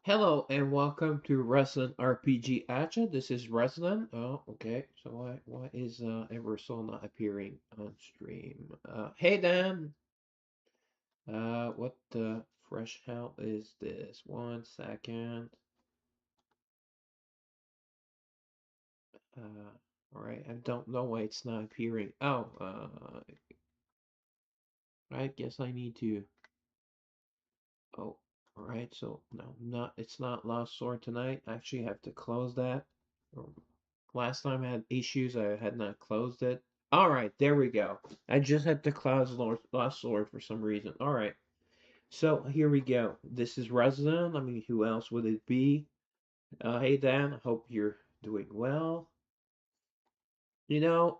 Hello and welcome to Resident RPG Acha. This is Resident. Oh, okay. So why is Eversoul not appearing on stream? Hey Dan. What the fresh hell is this? 1 second. Uh, all right. I don't know why it's not appearing. Oh, I guess I need to. Oh, all right. So no, not it's not Lost Sword tonight. I actually have to close that. Last time I had issues, I had not closed it. All right, there we go. I just had to close Lost Sword for some reason. All right, so here we go. This is Resident. I mean, who else would it be? Hey Dan, I hope you're doing well. You know,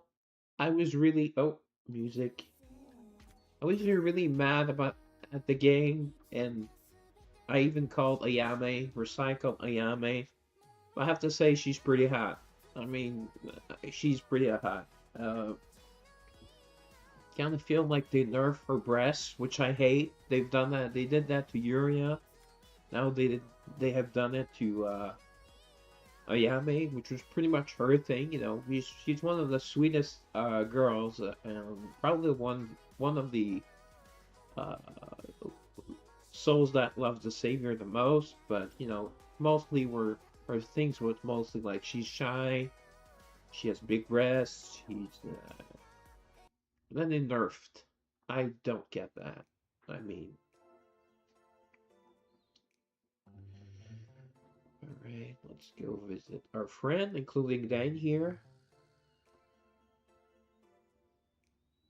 I was really music. I was really mad about at the game, and I even called Ayame, recycled Ayame. I have to say she's pretty hot. I mean, she's pretty hot. Kind of feel like they nerf her breasts, which I hate. They've done that. They did that to Yuria. Now they have done it to Ayame, which was pretty much her thing. You know, she's one of the sweetest girls, and probably one of the uh, souls that loves the savior the most. But you know, mostly were her things was mostly like she's shy, she has big breasts, she's then they nerfed. I don't get that. I mean, alright, let's go visit our friend, including Dan here.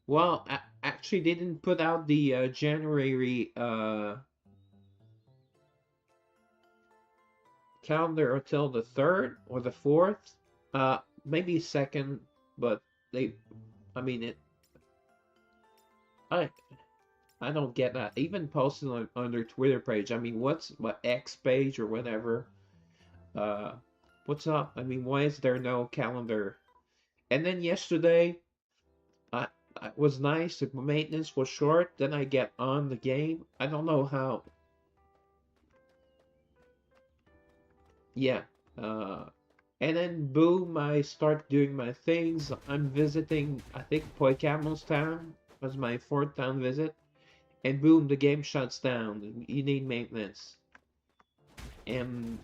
Well, actually, they didn't put out the January calendar until the 3rd or the 4th. Maybe 2nd, but they, I mean, I, I don't get that. Even posted on their Twitter page. I mean, what X page or whatever? Uh, what's up? I mean, why is there no calendar? And then yesterday, I, I was nice. The maintenance was short. Then I get on the game. I don't know how. Yeah. Uh, and then boom, I start doing my things. I'm visiting. I think Poicamel's town was my fourth town visit, and boom, the game shuts down. You need maintenance. And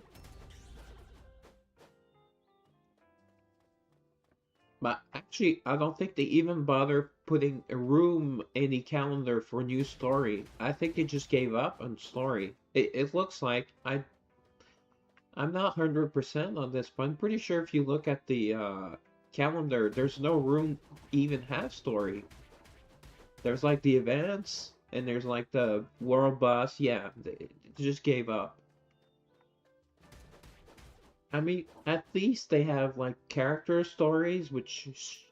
but actually, I don't think they even bother putting a room any calendar for new story. I think they just gave up on story. It looks like I'm not 100% on this, but I'm pretty sure if you look at the calendar, there's no room even have story. There's like the events and there's like the world boss. Yeah, they just gave up. I mean, at least they have like character stories, which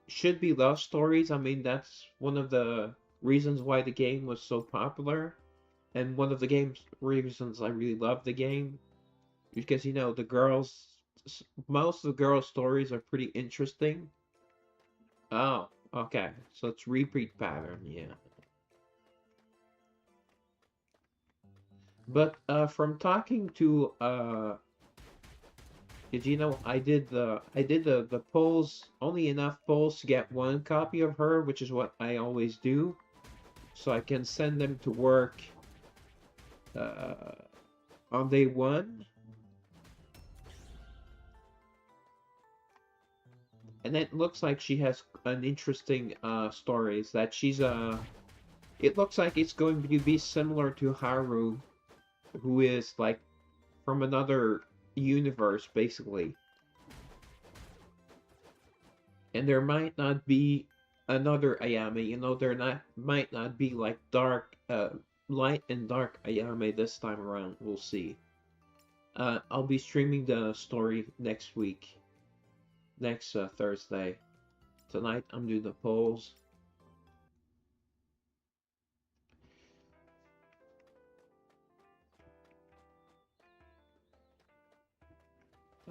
should be love stories. I mean, that's one of the reasons why the game was so popular, and one of the game's reasons I really love the game because you know the girls, most of the girls' stories are pretty interesting. Oh, okay, so it's repeat pattern, yeah. But from talking to did you know I did the polls, only enough polls to get one copy of her, which is what I always do, so I can send them to work uh, on day one. And it looks like she has an interesting stories that she's it looks like it's going to be similar to Haru, who is like from another universe basically. And there might not be another Ayame, you know, there not might not be like dark light and dark Ayame this time around. We'll see. I'll be streaming the story next week, next Thursday. Tonight I'm doing the polls.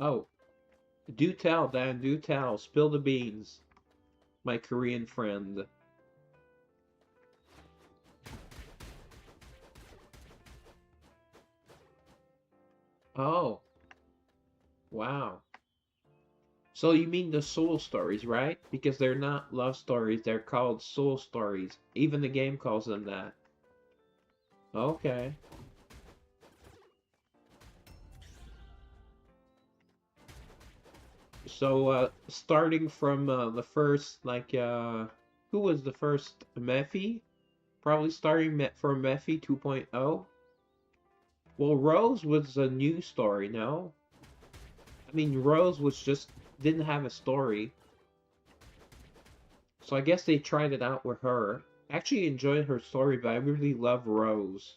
Oh, do tell, Dan, do tell. Spill the beans, my Korean friend. Oh, wow. So you mean the soul stories, right? Because they're not love stories, they're called soul stories. Even the game calls them that. Okay. So starting from the first who was the first Mephi? Probably starting from Mephi 2.0. Well, Rose was a new story, no? I mean, Rose was just didn't have a story. So I guess they tried it out with her. Actually enjoyed her story, but I really love Rose.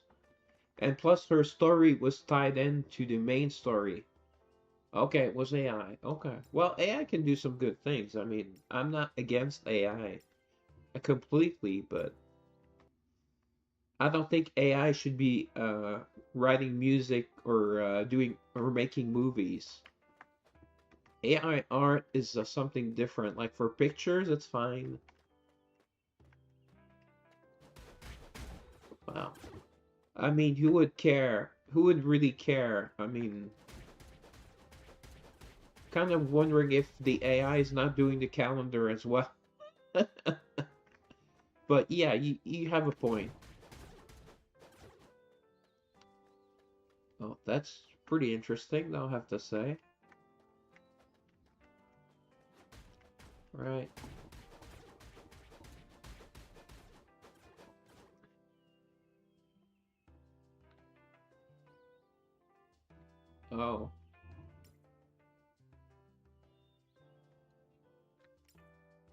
And plus her story was tied into the main story. Okay, it was AI. Okay. Well, AI can do some good things. I mean, I'm not against AI completely, but I don't think AI should be writing music or doing or making movies. AI art is something different. Like for pictures, it's fine. Wow. I mean, who would care? Who would really care? I mean, kind of wondering if the AI is not doing the calendar as well. But yeah, you have a point. Oh, that's pretty interesting, I'll have to say. Right. Oh,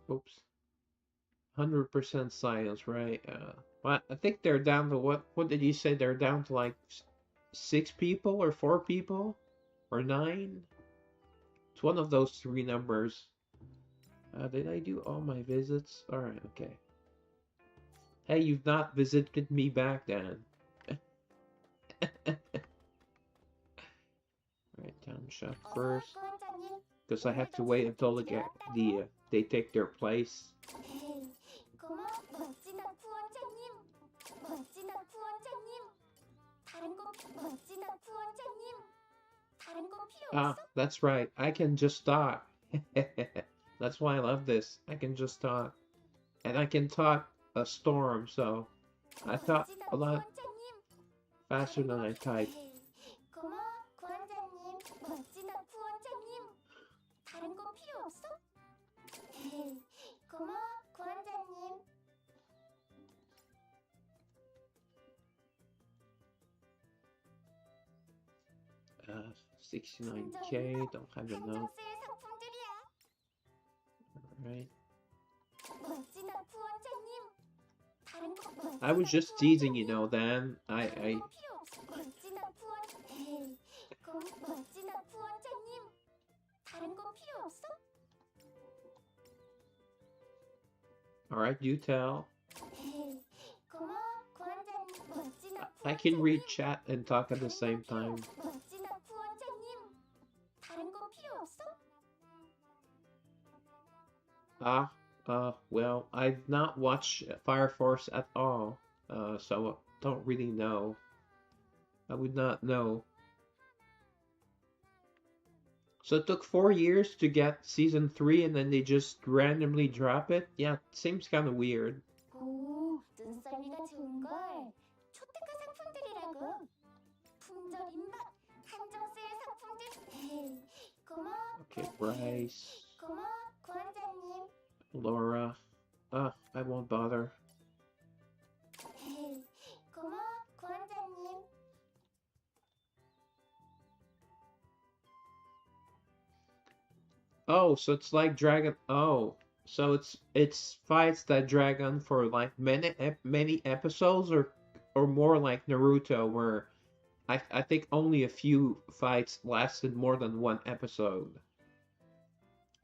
oops. 100% science, right? But I think they're down to what did you say? They're down to like six people or four people or nine? It's one of those three numbers. Did I do all my visits? All right, okay. Hey, you've not visited me back then. Right, town shop first, because I have to wait until they take their place. Ah, that's right. I can just talk. That's why I love this. I can just talk. And I can talk a storm, so I thought a lot faster than I type. Uh, 69K, don't have enough. Alright. I was just teasing, then I Alright, do tell. I can read chat and talk at the same time. Ah, well, I've not watched Fire Force at all, so don't really know. I would not know. So it took 4 years to get season 3 and then they just randomly drop it? Yeah, it seems kind of weird. 오, 눈썰미가 좋은 걸. 초특가 상품들이라고. 품절 임박, 한정 세일 상품들. 헤이, 고마워. Okay, Bryce. 고마워, 고원장님. Laura. I won't bother. 헤이, 고마워, 고원장님. Oh, so it's like Dragon. Oh, so it's fights that drag on for like many episodes, or more like Naruto, where I think only a few fights lasted more than one episode.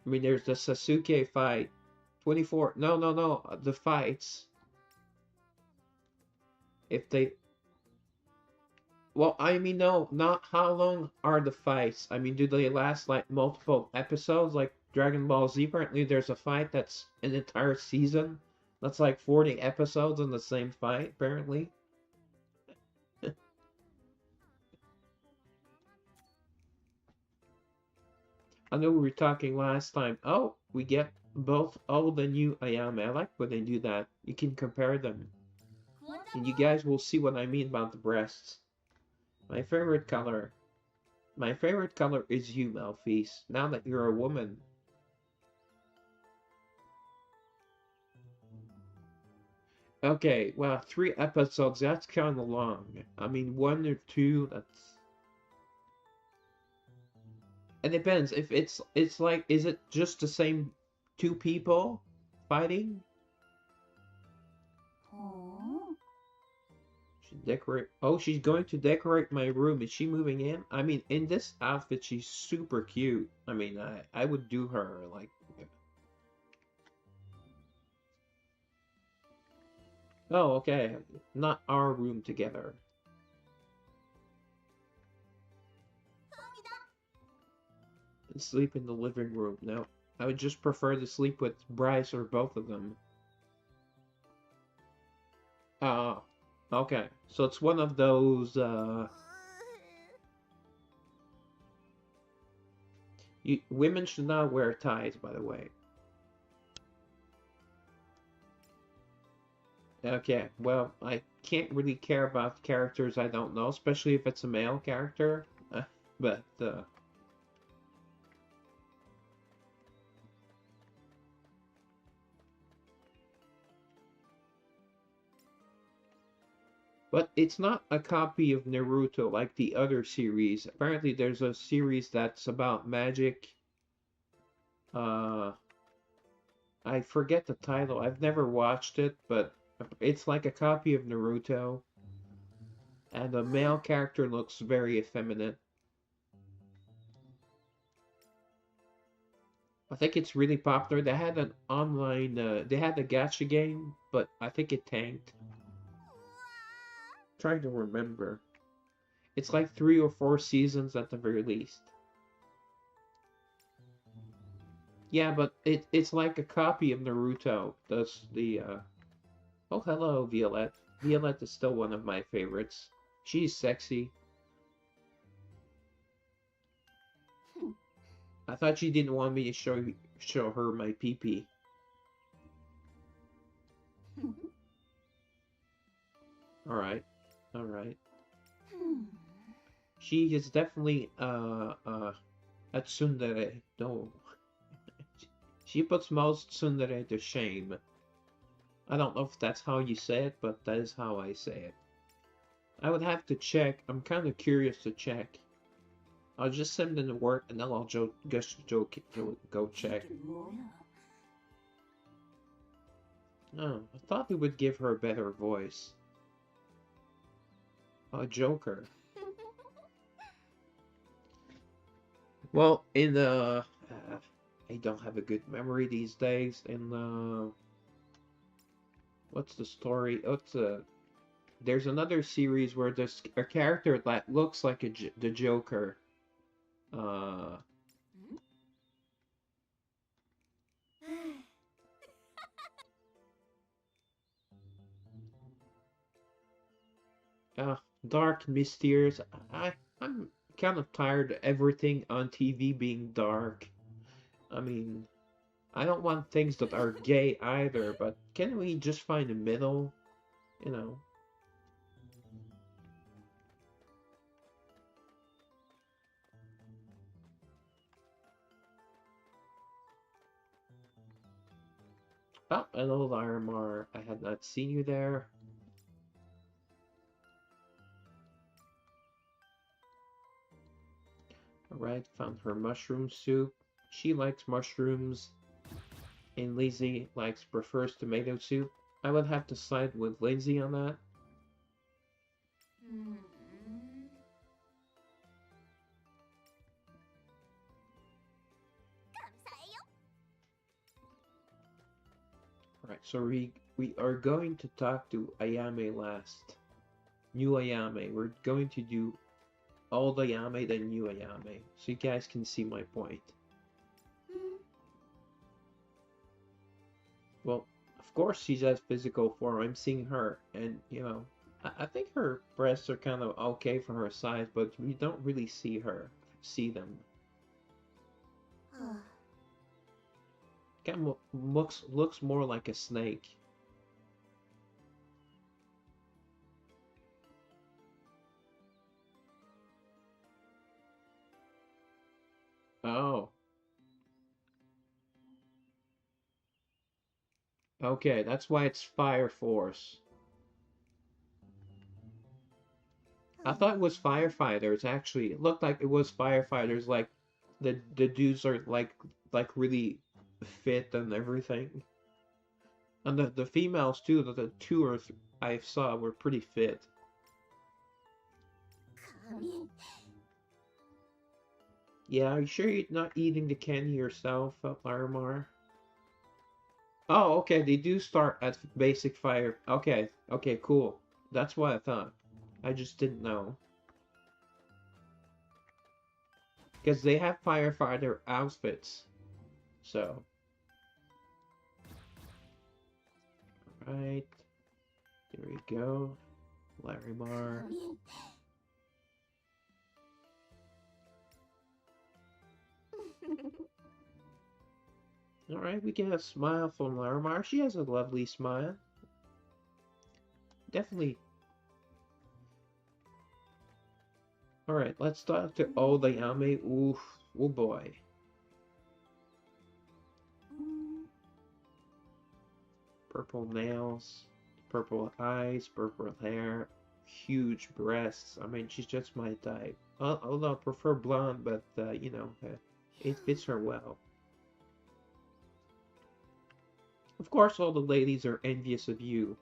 I mean, there's the Sasuke fight, 24. No, no, no, the fights. If they, well, I mean, no, not how long are the fights. I mean, do they last like multiple episodes, like Dragon Ball Z? Apparently, there's a fight that's an entire season. That's like 40 episodes in the same fight, apparently. I know we were talking last time. Oh, we get both old and new Ayame. I like when they do that. You can compare them. And you guys will see what I mean about the breasts. My favorite color. My favorite color is you, Malphise. Now that you're a woman. Okay, well, 3 episodes, that's kind of long. I mean, 1 or 2, that's... It depends. If it's like, is it just the same 2 people fighting? She decorate. Oh, she's going to decorate my room. Is she moving in? I mean, in this outfit, she's super cute. I mean, I would do her like. Oh, okay. Not our room together. And sleep in the living room. No, I would just prefer to sleep with Bryce or both of them. Ah, okay. So it's one of those. Women should not wear ties, by the way. Okay, well, I can't really care about characters I don't know, especially if it's a male character. But but it's not a copy of Naruto like the other series. Apparently, there's a series that's about magic. Uh, I forget the title. I've never watched it, but it's like a copy of Naruto, and the male character looks very effeminate. I think it's really popular. They had an online, they had a gacha game, but I think it tanked. Trying to remember. It's like 3 or 4 seasons at the very least. Yeah, but it's like a copy of Naruto. That's the Oh, hello, Violette. Violette is still one of my favorites. She's sexy. I thought she didn't want me to show her my pee-pee. All right. All right. She is definitely a tsundere. No. She puts most tsundere to shame. I don't know if that's how you say it, but that is how I say it. I would have to check. I'm kind of curious to check. I'll just send in the word and then I'll go check. Oh, I thought they would give her a better voice. Oh, Joker. Well, in the... I don't have a good memory these days. In the... What's the story? There's another series where there's a character that looks like the Joker. Uh... Dark, mysterious. I'm kind of tired of everything on TV being dark. I mean, I don't want things that are gay either, but can we just find a middle? You know. Oh, an old Armor. I had not seen you there. Alright, found her mushroom soup. She likes mushrooms, and Lizzie prefers tomato soup. I would have to side with Lindsay on that. Alright, so we are going to talk to Ayame last. New Ayame. We're going to do old Ayame, then new Ayame. So you guys can see my point. Well, of course she's has physical form. I'm seeing her, and you know, I think her breasts are kind of okay for her size, but we don't really see them. Kind of looks more like a snake. Oh. Okay, that's why it's Fire Force. I thought it was firefighters. Actually, it looked like it was firefighters. Like the dudes are like really fit and everything, and the females too. The two or I saw were pretty fit. Yeah, are you sure you're not eating the candy yourself, Larimar? Oh, okay. They do start at basic fire. Okay, okay, cool. That's what I thought. I just didn't know. Because they have firefighter outfits. So, right. There we go. Larimar. Alright, we get a smile from Larimar. She has a lovely smile. Definitely. Alright, let's talk to old Ayame. Oof. Oh boy. Purple nails, purple eyes, purple hair, huge breasts. I mean, she's just my type. Although I prefer blonde, but, you know, it fits her well. Of course, all the ladies are envious of you.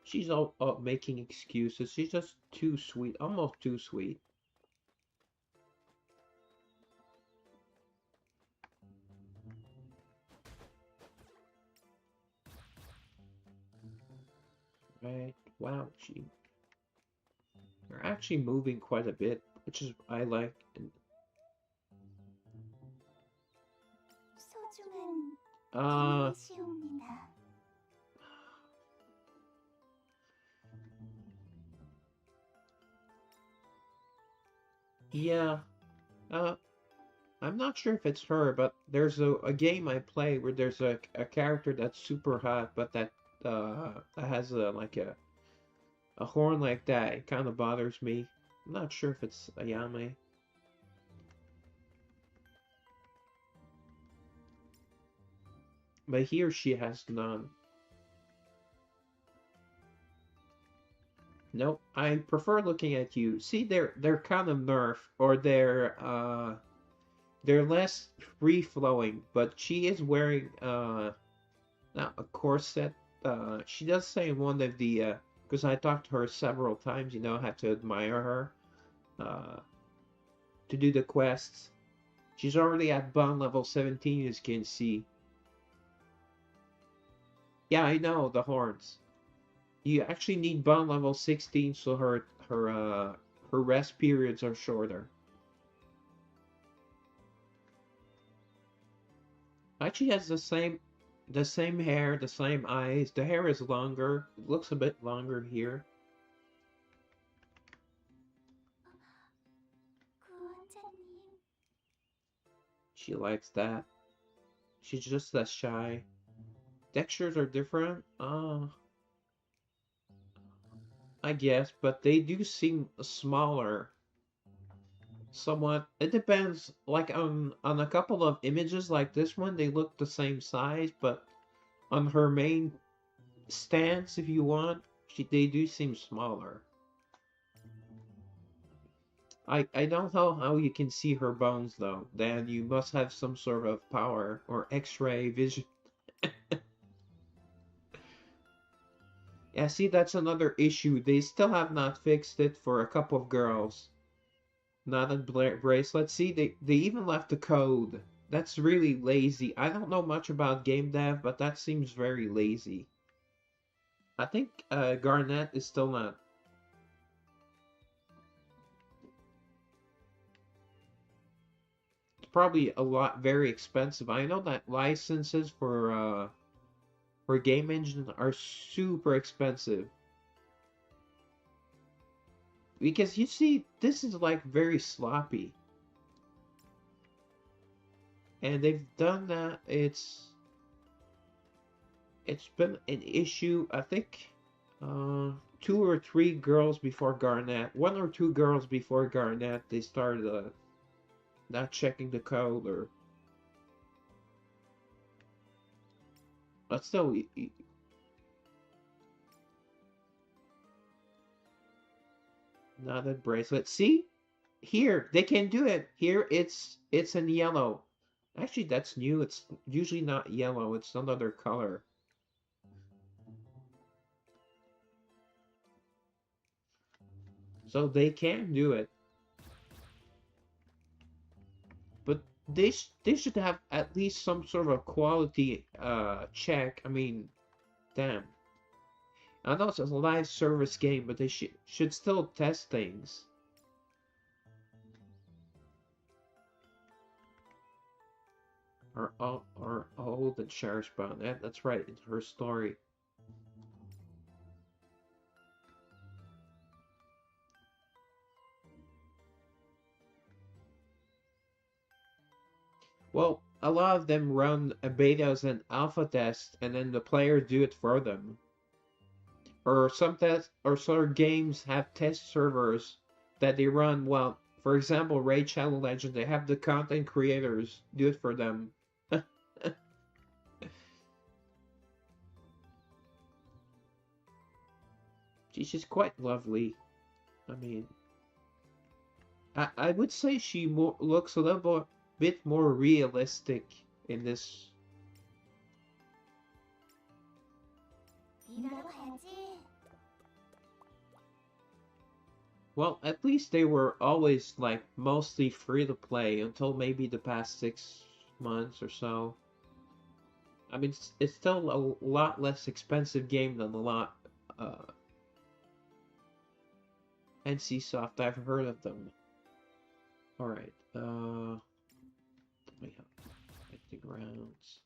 She's all making excuses. She's just too sweet, almost too sweet. Right? Wow, they're actually moving quite a bit, which is I like. And, uh, yeah. I'm not sure if it's her, but there's a game I play where there's a character that's super hot, but that has a horn like that. It kind of bothers me. I'm not sure if it's Ayame. But he or she has none. Nope, I prefer looking at you. See, they're kind of nerf, or they're less free flowing. But she is wearing not a corset. She does say in one of the because I talked to her several times. You know, I had to admire her uh to do the quests. She's already at bond level 17, as you can see. Yeah, I know the horns. You actually need bond level 16 so her rest periods are shorter. Actually has the same hair, the same eyes. The hair is longer. It looks a bit longer here. She likes that. She's just less shy. Textures are different. I guess, but they do seem smaller. Somewhat. It depends. Like on a couple of images like this one, they look the same size, but on her main stance, if you want, they do seem smaller. I don't know how you can see her bones though. Then you must have some sort of power or X-ray vision. Yeah, see, that's another issue. They still have not fixed it for a couple of girls. Not in bracelets. See, they even left the code. That's really lazy. I don't know much about game dev, but that seems very lazy. I think Garnet is still not. It's probably a lot very expensive. I know that licenses for or game engines are super expensive. Because you see, this is like very sloppy. And they've done that. It's been an issue, I think, uh, 2 or 3 girls before Garnet, 1 or 2 girls before Garnet, they started not checking the code or. But still, not a bracelet. See, here they can do it. Here it's in yellow. Actually, that's new. It's usually not yellow. It's another color. So they can do it. But they should have at least some sort of a quality check. I mean, damn. I know it's a live service game, but they should still test things. Or old and cherished bond. That's right. It's her story. Well, a lot of them run betas and alpha tests, and then the players do it for them. Or some tests, or some games have test servers that they run. Well, for example, Raid Shadow Legends, they have the content creators do it for them. She's just quite lovely. I mean, I would say she looks a little bit more realistic in this. 일하러 가야지. Well, at least they were always like mostly free to play until maybe the past 6 months or so. I mean, it's still a lot less expensive game than a lot NCSoft. I've heard of them. All right. We have the grounds.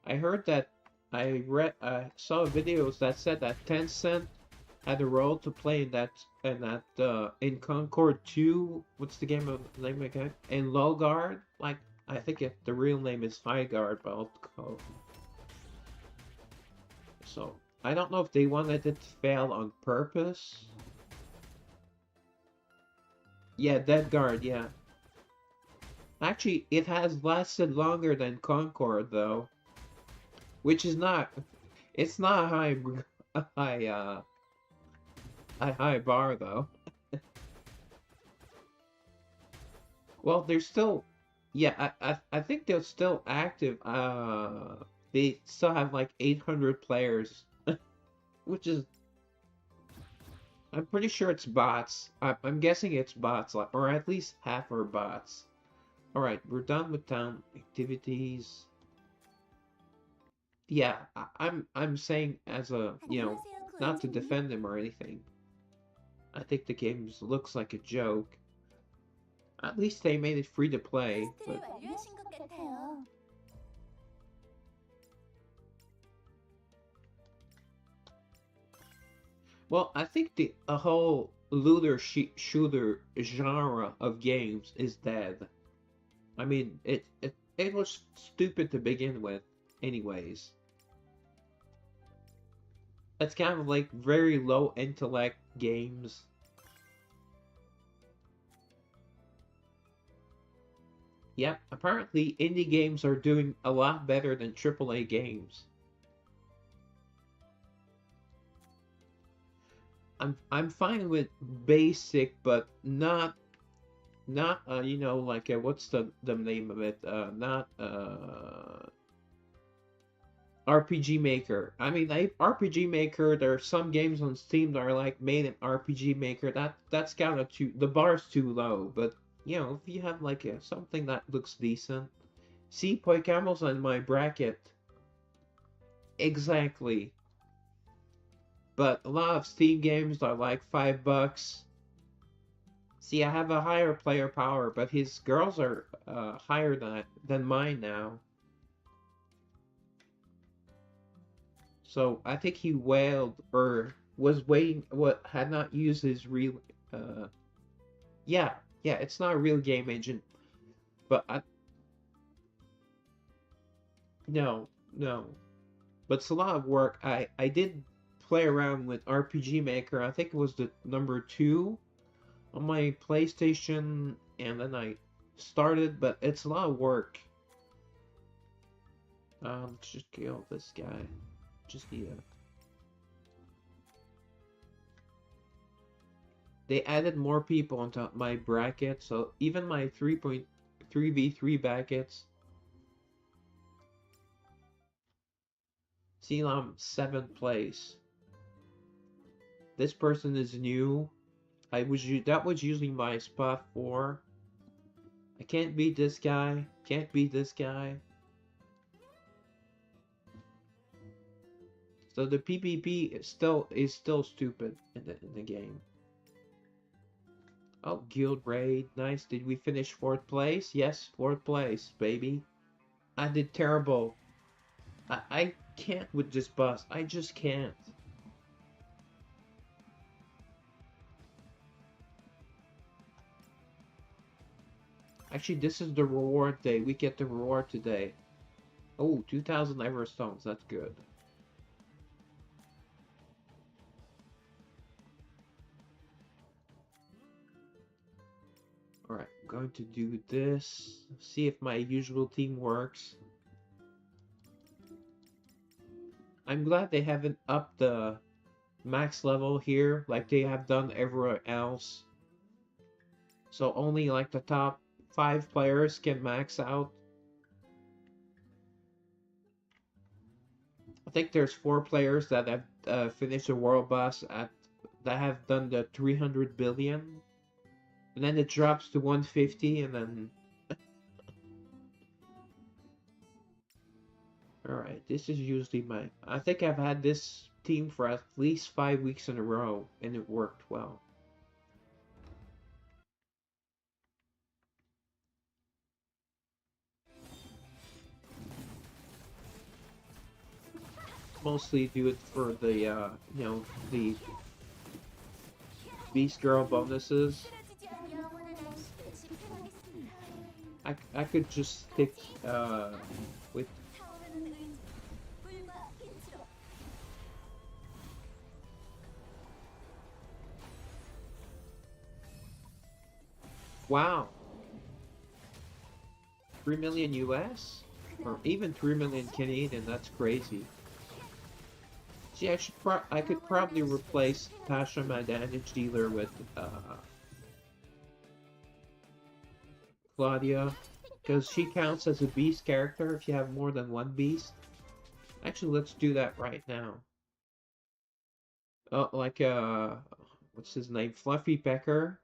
I heard that I saw videos that said that Tencent had a role to play in Concord 2. What's the game of name again? In Low Guard, like I think the real name is High Guard, but I'll call. So I don't know if they wanted it to fail on purpose. Yeah, Dead Guard, yeah. Actually, it has lasted longer than Concord though, which is not. It's not a high bar though. Well, they're still, yeah. I think they're still active. They still have like 800 players, which is. I'm pretty sure it's bots. I'm guessing it's bots, or at least half are bots. All right, we're done with town activities. Yeah, I'm saying as a not to defend them or anything. I think the game looks like a joke. At least they made it free to play. But... 완료하신 것 같아요. Well, I think a whole looter shooter genre of games is dead. I mean, it was stupid to begin with, anyways. It's kind of like very low intellect games. Yep, apparently indie games are doing a lot better than AAA games. I'm fine with basic, but not like what's the name of it? Not RPG Maker. I mean, RPG Maker. There are some games on Steam that are like made in RPG Maker. That's kind of the bar's too low. But if you have like something that looks decent, see, Poikemon's on my bracket. Exactly. But a lot of Steam games are like $5. See, I have a higher player power, but his girls are higher than mine now. So I think he wailed or was waiting. What had not used his real. Uh, yeah, yeah. It's not a real game engine, but no, no. But it's a lot of work. I did play around with RPG Maker. I think it was the number 2 on my PlayStation, and then I started. But it's a lot of work. Let's just kill this guy. Just need a. They added more people onto my bracket, so even my 3.3v3 brackets. See, I'm 7th place. This person is new. That was usually my spot 4. I can't beat this guy. Can't beat this guy. So the PvP is still stupid in the game. Oh, guild raid, nice. Did we finish 4th place? Yes, 4th place, baby. I did terrible. I can't with this boss. I just can't. Actually, this is the reward day. We get the reward today. Oh, 2,000 Everstones. That's good. Alright, I'm going to do this. See if my usual team works. I'm glad they haven't upped the max level here like they have done everywhere else. So only like the top 5 players can max out. I think there's 4 players that have finished the world boss that have done the 300 billion. And then it drops to 150 and then... Alright, this is usually my... I think I've had this team for at least 5 weeks in a row and it worked well. Mostly do it for the, you know, the Beast Girl bonuses. I could just stick with. Wow. 3 million US? Or even 3 million Canadian, that's crazy. See, I could probably replace Tasha, my damage dealer, with Claudia, because she counts as a beast character if you have more than one beast. Actually, let's do that right now. Oh, like what's his name? Fluffy Pecker.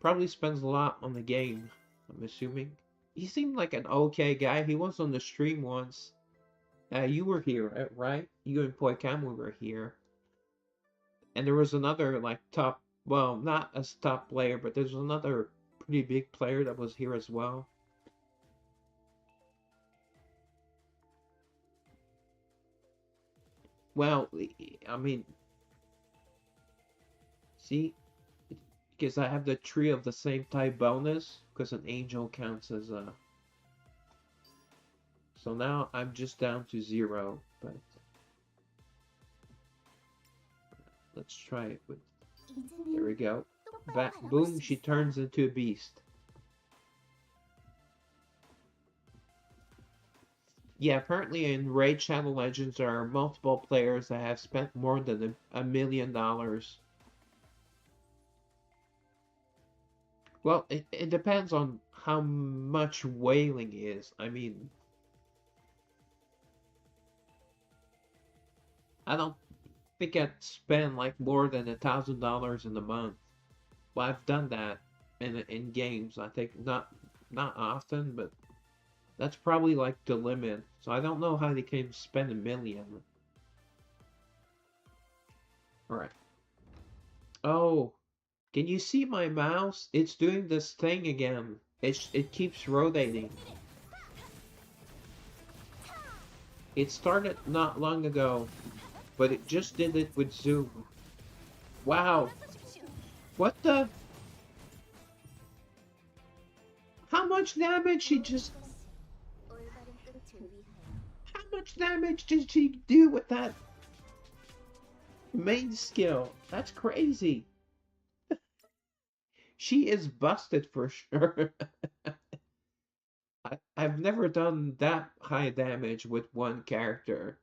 Probably spends a lot on the game, I'm assuming. He seemed like an okay guy. He was on the stream once. You were here, right? You and Poi Cam were here. And there was another, like, top... Well, not as top player, but there's another pretty big player that was here as well. Well, I mean... See? Because I have the 3 of the same type bonus, because an angel counts as a... So now I'm just down to 0, but... Let's try it with... There we go. Boom, she turns into a beast. Yeah, apparently in Raid Shadow Legends there are multiple players that have spent more than $1 million. Well, it depends on how much whaling is. I mean... I don't think I'd spend like more than $1,000 in a month. Well, I've done that in games. I think not often, but that's probably like the limit. So I don't know how they can spend $1 million. Alright. Oh, can you see my mouse? It's doing this thing again. It keeps rotating. It started not long ago, but it just did it with Zoom. Wow. What the? How much damage she just... How much damage did she do with that main skill? That's crazy. She is busted for sure. I've never done that high damage with one character.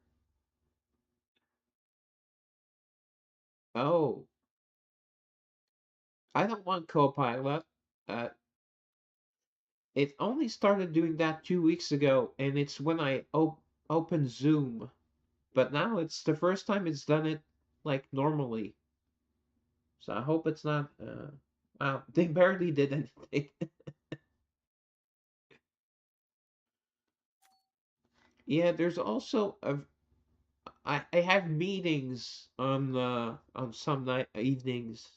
Oh, I don't want Copilot. Uh, it only started doing that 2 weeks ago, and it's when I opened Zoom. But now it's the first time it's done it like normally. So I hope it's not. Wow, they barely did anything. Yeah, there's also I have meetings on some night evenings.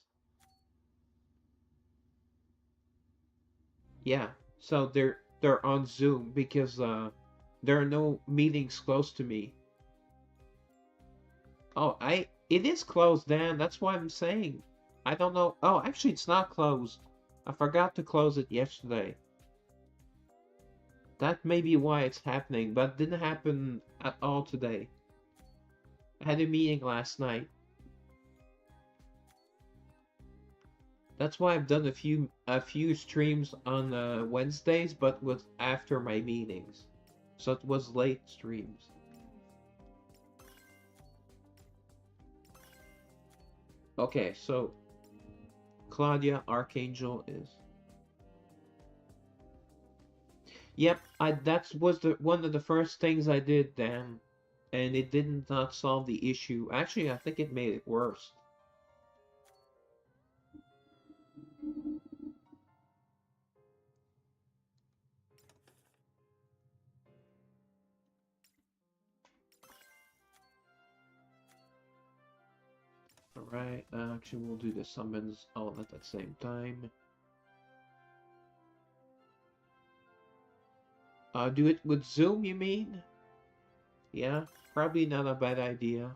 Yeah, so they're on Zoom because there are no meetings close to me. Oh, it is closed, Dan. That's why I'm saying. I don't know. Oh, actually, it's not closed. I forgot to close it yesterday. That may be why it's happening, but it didn't happen at all today. I had a meeting last night. That's why I've done a few streams on Wednesdays, but was after my meetings, so it was late streams. Okay, so Claudia Archangel is. Yep, that was the one of the first things I did, Dan, and it did not solve the issue. Actually, I think it made it worse. Alright, actually we'll do the summons all at the same time. Do it with Zoom, you mean? Yeah, probably not a bad idea.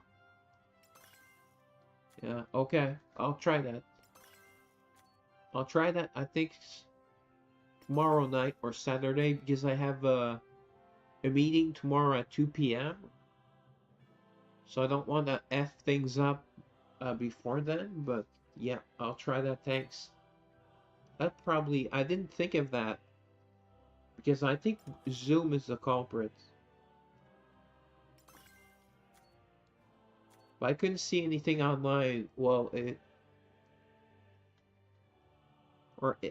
Yeah, okay, I'll try that. I'll try that, I think, tomorrow night or Saturday, because I have a meeting tomorrow at 2 p.m. So I don't want to F things up before then, but yeah, I'll try that, thanks. That probably, I didn't think of that, because I think Zoom is the culprit. But I couldn't see anything online. Well, it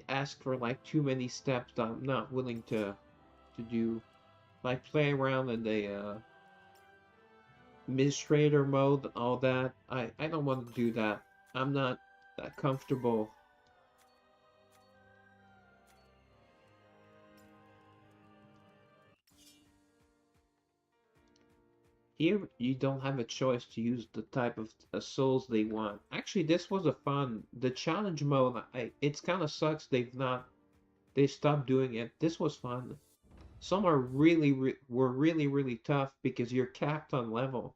asked for like too many steps that I'm not willing to do. Like play around in the administrator mode, all that. I don't want to do that. I'm not that comfortable. Here, you don't have a choice to use the type of souls they want. Actually, this was a fun. The challenge mode, it's kind of sucks they stopped doing it. This was fun. Some are were really tough because you're capped on level.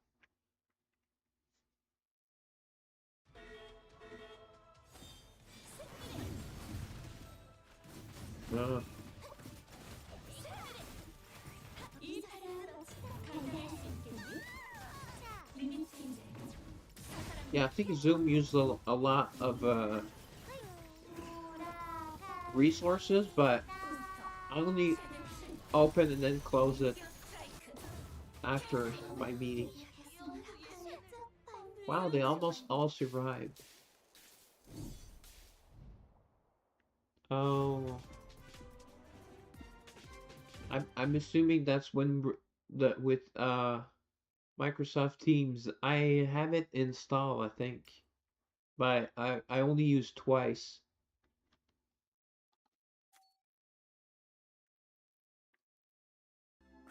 Uh, yeah, I think Zoom used a lot of resources, but I only open and then close it after my meeting. Wow, they almost all survived. Oh, I'm assuming that's when the with Microsoft Teams. I have it installed, I think, but I only use twice.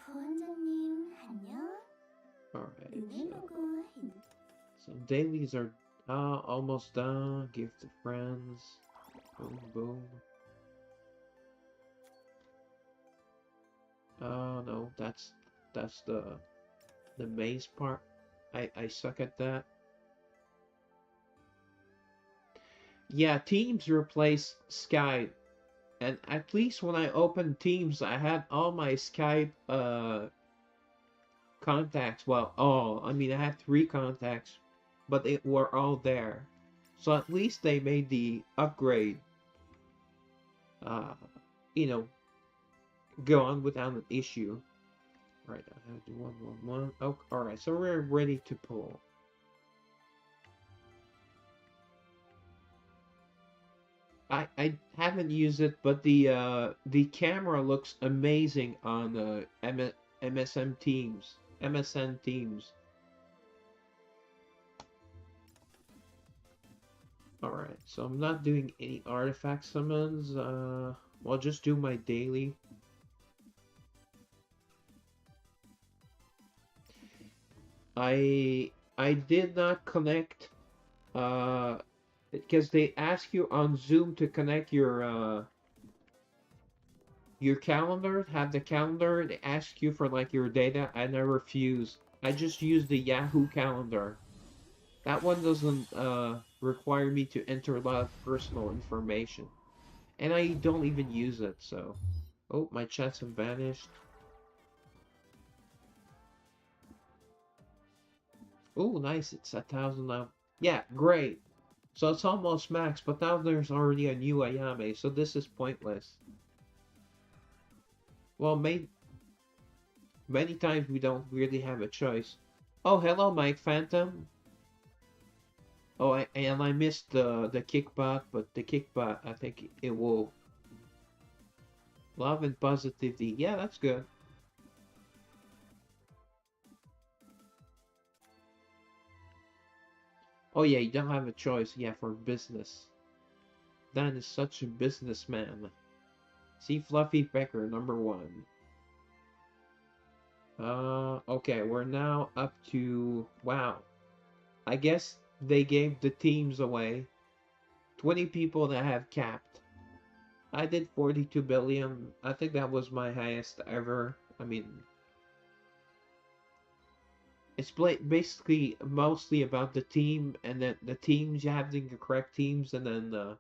구원자님 안녕. All right, 눈을 보고 so dailies are Almost done. Give to friends. Boom, boom. No, that's the maze part. I suck at that. Yeah, Teams replaced Skype, and at least when I opened Teams, I had all my Skype contacts. Well, all. I mean, I had 3 contacts, but they were all there. So at least they made the upgrade, uh, you know, go on without an issue. Right, I have to do 111. Oh, all right. So we're ready to pull. I haven't used it, but the camera looks amazing on MSN Teams. MSN Teams. All right, so I'm not doing any artifact summons. I'll just do my daily. I did not connect because they ask you on Zoom to connect your calendar, have the calendar. They ask you for like your data. I never refuse. I just use the Yahoo calendar. That one doesn't require me to enter a lot of personal information, and I don't even use it. So, oh, my chats have vanished. Oh, nice. It's 1,000 now. Yeah, great. So it's almost max, but now there's already a new Ayame, so this is pointless. Well, many times we don't really have a choice. Oh, hello, Mike Phantom. Oh, and I missed the kickbot, but the kickbot, I think it will love and positivity. Yeah, that's good. Oh yeah, you don't have a choice. Yeah, for business. Dan is such a businessman. See Fluffy Pecker, #1. Okay, we're now up to wow. I guess they gave the teams away. 20 people that have capped. I did 42 billion. I think that was my highest ever. I mean, it's basically mostly about the team and then the teams, you have the correct teams, and then the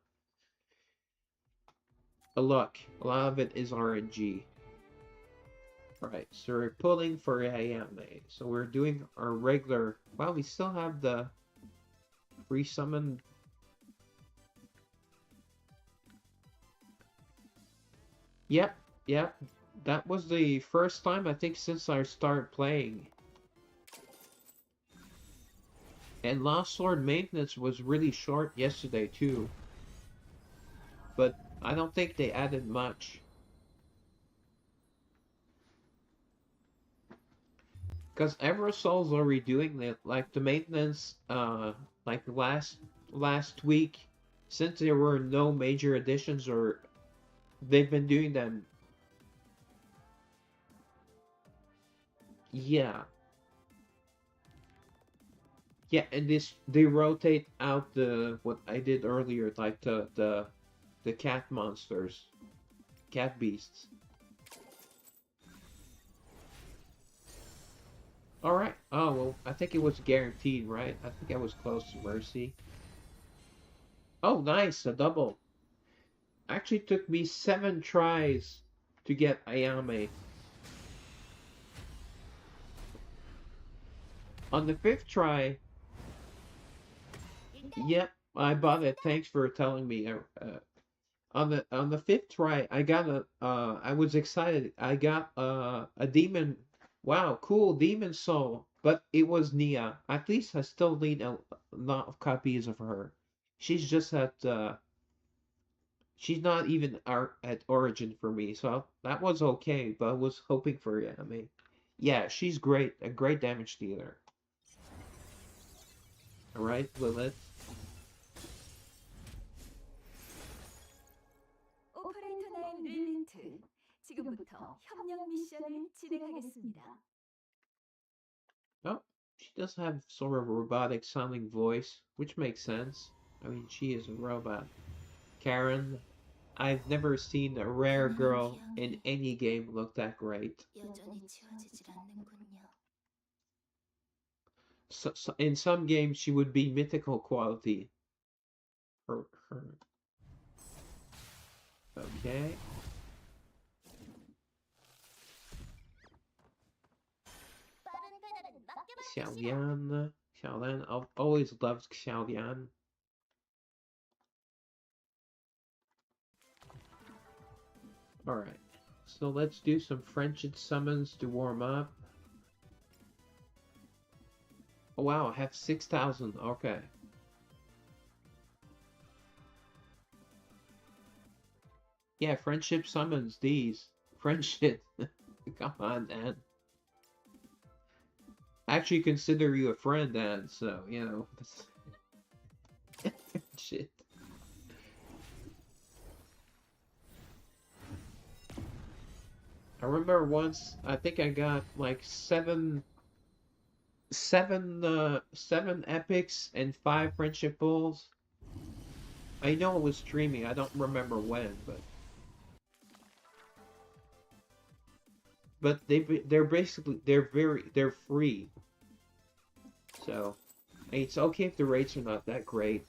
luck. A lot of it is RNG. Alright, so we're pulling for Ayame. So we're doing our regular. Well, we still have the free summon. Yep, yep. That was the first time I think since I started playing. And Lost Sword maintenance was really short yesterday too. But I don't think they added much. Because Eversoul's are redoing it, like the maintenance, like last week, since there were no major additions, or they've been doing them. Yeah, yeah, and this they rotate out the what I did earlier, like the cat monsters, cat beasts. All right. Oh well, I think it was guaranteed, right? I think I was close to Mercy. Oh, nice, a double. Actually, took me 7 tries to get Ayame. On the 5th try, yep, I bought it. Thanks for telling me. On the 5th try, I got a. I was excited. I got a demon. Wow, cool demon soul. But it was Nia. At least I still need a lot of copies of her. She's just at. She's not even at origin for me, so that was okay. But I was hoping for it. I mean, yeah, she's great. A great damage dealer. All right, Lilith. 오퍼레이터 9 릴린트. 지금부터 협력 미션을 진행하겠습니다. Oh, she does have sort of a robotic sounding voice, which makes sense. I mean, she is a robot. Karen, I've never seen a rare 가능한 girl in 기형이 any game look that great. 여전히 지워지질 않는군요. So in some games, she would be mythical quality. Her. Okay. 빠른 배달은 맡겨봐 주시오. Xiaolian. Xiaolian. I've always loved Xiaolian. Alright. So let's do some friendship summons to warm up. Oh wow, I have 6,000. Okay. Yeah, friendship summons these. Friendship. Come on, Dan. I actually consider you a friend, Dan, so, you know. Shit. I remember once, I think I got like seven epics and 5 friendship bulls. I know it was streaming. I don't remember when, but they're basically they're free. So it's okay if the rates are not that great.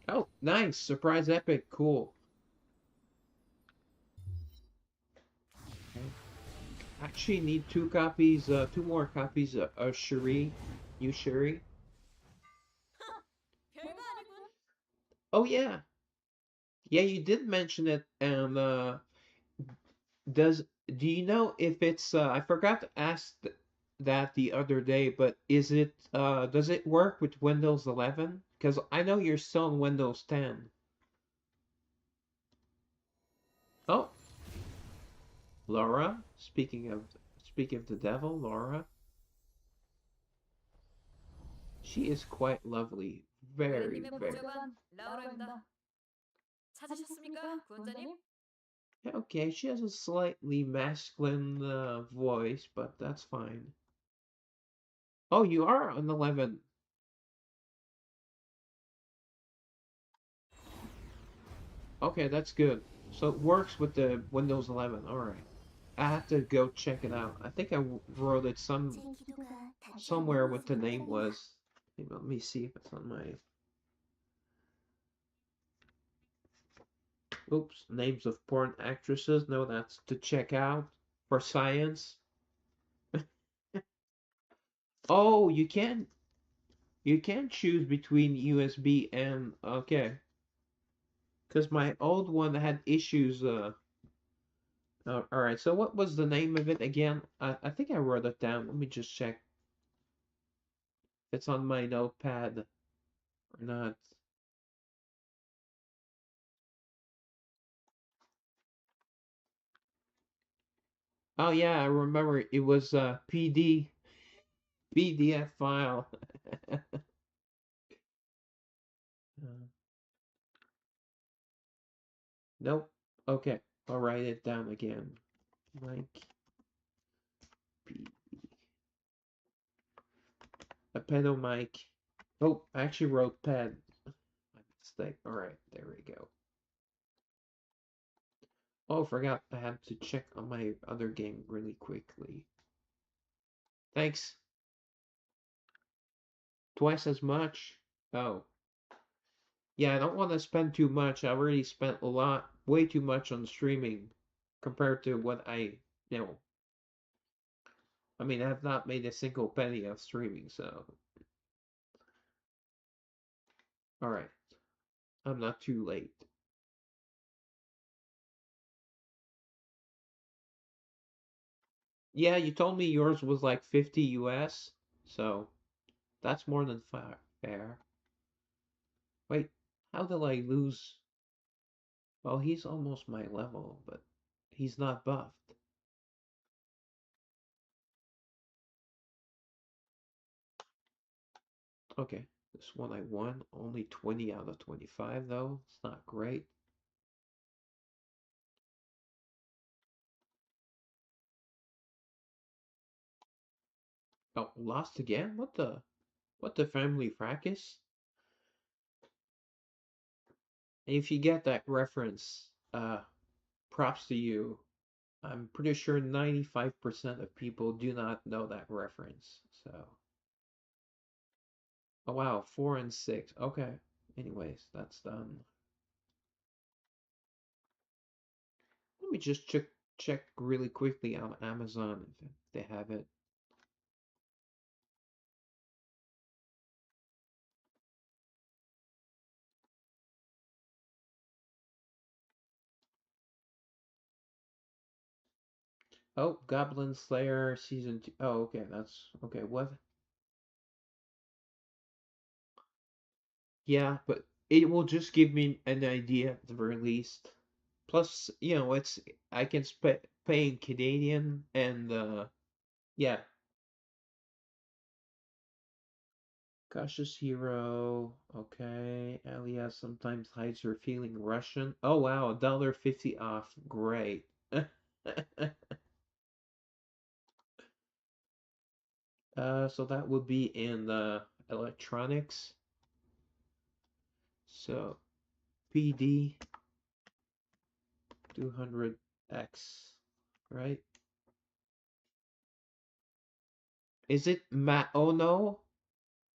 Oh, nice surprise epic, cool. Okay. Actually, need 2 copies, 2 more copies of Shuri, you Shuri. 별거 아니군. Oh yeah, yeah, you did mention it. And does do you know if it's I forgot to ask that the other day, but is it does it work with Windows 11? Because I know you're still on Windows 10. Oh, Laura. Speaking of the devil, Laura. She is quite lovely. Very, 고객님의 very. 보좌관 라우라입니다. 찾으셨습니까, 구원자님? Okay, she has a slightly masculine voice, but that's fine. Oh, you are on 11. Okay, that's good. So it works with the Windows 11. All right. I have to go check it out. I think I wrote it somewhere what the name was. Let me see if it's on my. Oops, names of porn actresses. No, that's to check out for science. Oh, you can choose between USB and okay. Because my old one had issues. All right. So what was the name of it again? I think I wrote it down. Let me just check. If it's on my notepad or not. Oh yeah, I remember it was a PDF file. Uh, nope. Okay, I'll write it down again. Like P a pedo mic. Oh, I actually wrote ped. My mistake. All right, there we go. Oh, forgot I had to check on my other game really quickly. Thanks. Twice as much. Oh. Yeah, I don't want to spend too much. I already spent a lot, way too much on streaming compared to what you know, I mean, I have not made a single penny of streaming, so. Alright, I'm not too late. Yeah, you told me yours was like 50 US, so that's more than fair. Wait, how did I lose? Well, he's almost my level, but he's not buffed. Okay, this one I won. Only 20 out of 25, though. It's not great. Oh, lost again? What the family fracas? If you get that reference, props to you. I'm pretty sure 95% of people do not know that reference. So, oh wow, 4 and 6. Okay. Anyways, that's done. Let me just check really quickly on Amazon if they have it. Oh, Goblin Slayer season 2. Oh, okay, that's okay. What? Yeah, but it will just give me an idea at the very least. Plus, it's I can pay in Canadian and yeah, cautious hero. Okay, Alia sometimes hides her feeling Russian. Oh wow, $1.50 off. Great. So that would be in the electronics. So PD 200X, right? Is it Maono?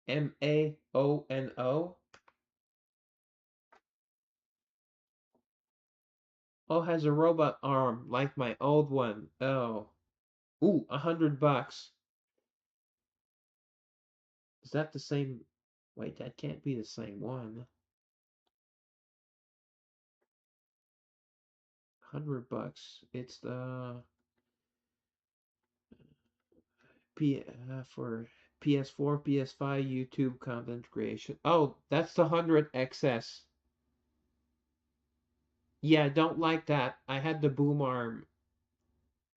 Maono? Oh, has a robot arm like my old one. Oh. Ooh, $100. Is that the same? Wait, that can't be the same one. $100. It's the for PS4, PS5, YouTube content creation. Oh, that's the 100 XS. Yeah, I don't like that. I had the boom arm.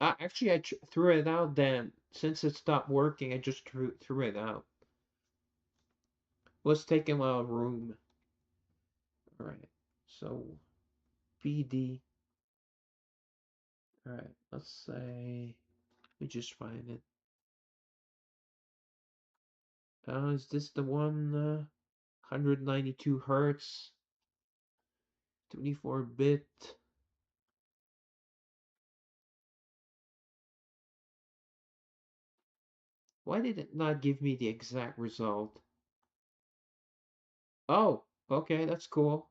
Actually, I threw it out then. Since it stopped working, I just threw it out. Was taking a lot of room. All right. So BD. All right. Let's say we just find it. Is this the one? 192 hertz, 24-bit. Why did it not give me the exact result? Oh, okay, that's cool.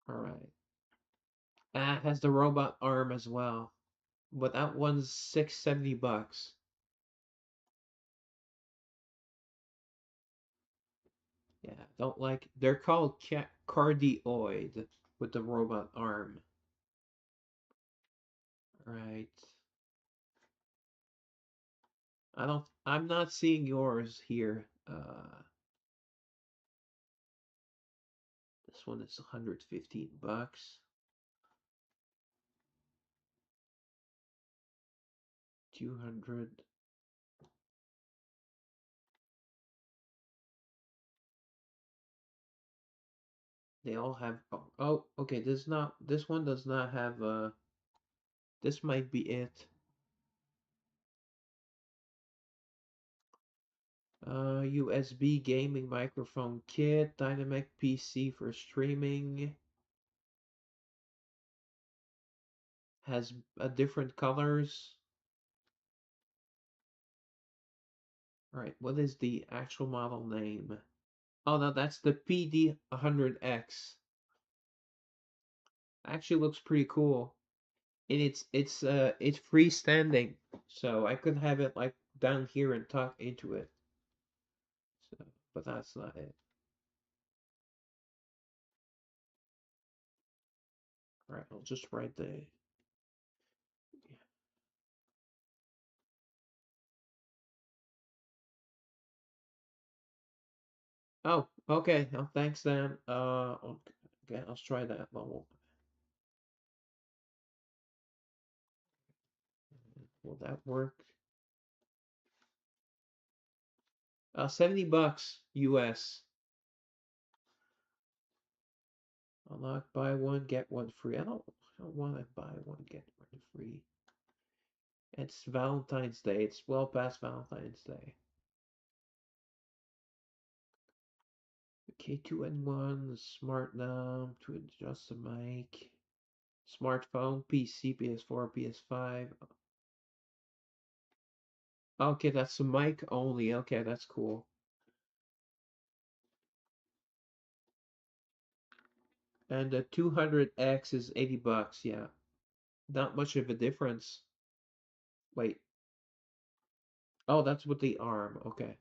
All right. Ah, it has the robot arm as well, but that one's $670. Yeah, don't like. They're called cardioid with the robot arm. Right. I'm not seeing yours here. This one is $115. 200. They all have. Oh, okay. This one does not have. This might be it. USB gaming microphone kit, dynamic PC for streaming. Has different colors. All right. What is the actual model name? Oh no, that's the PD100X. Actually looks pretty cool. And it's freestanding, so I could have it like down here and talk into it. So, but that's not it. All right, I'll just write the. Oh, okay. Oh, thanks then. Okay, I'll try that. Will that work? $70 US. Unlock, buy one, get one free. I don't want to buy one, get one free. It's Valentine's Day. It's well past Valentine's Day. Okay, 2-in-1, smart knob to adjust the mic. Smartphone, PC, PS4, PS5. Okay, that's the mic only. Okay, that's cool. And the 200X is 80 bucks. Yeah, not much of a difference. Wait. Oh, that's with the arm. Okay.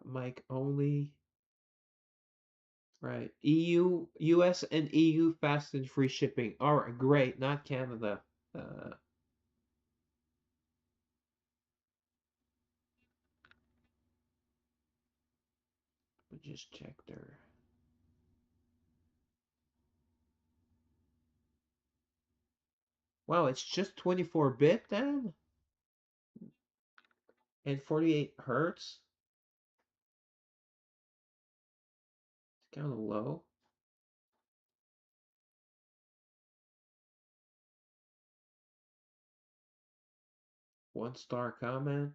Mic only. Right. EU, US and EU fast and free shipping. All right, great. Not Canada. Uh, we just check there. Wow, it's just 24-bit then? And 48 hertz? It's kind of low. One star comment.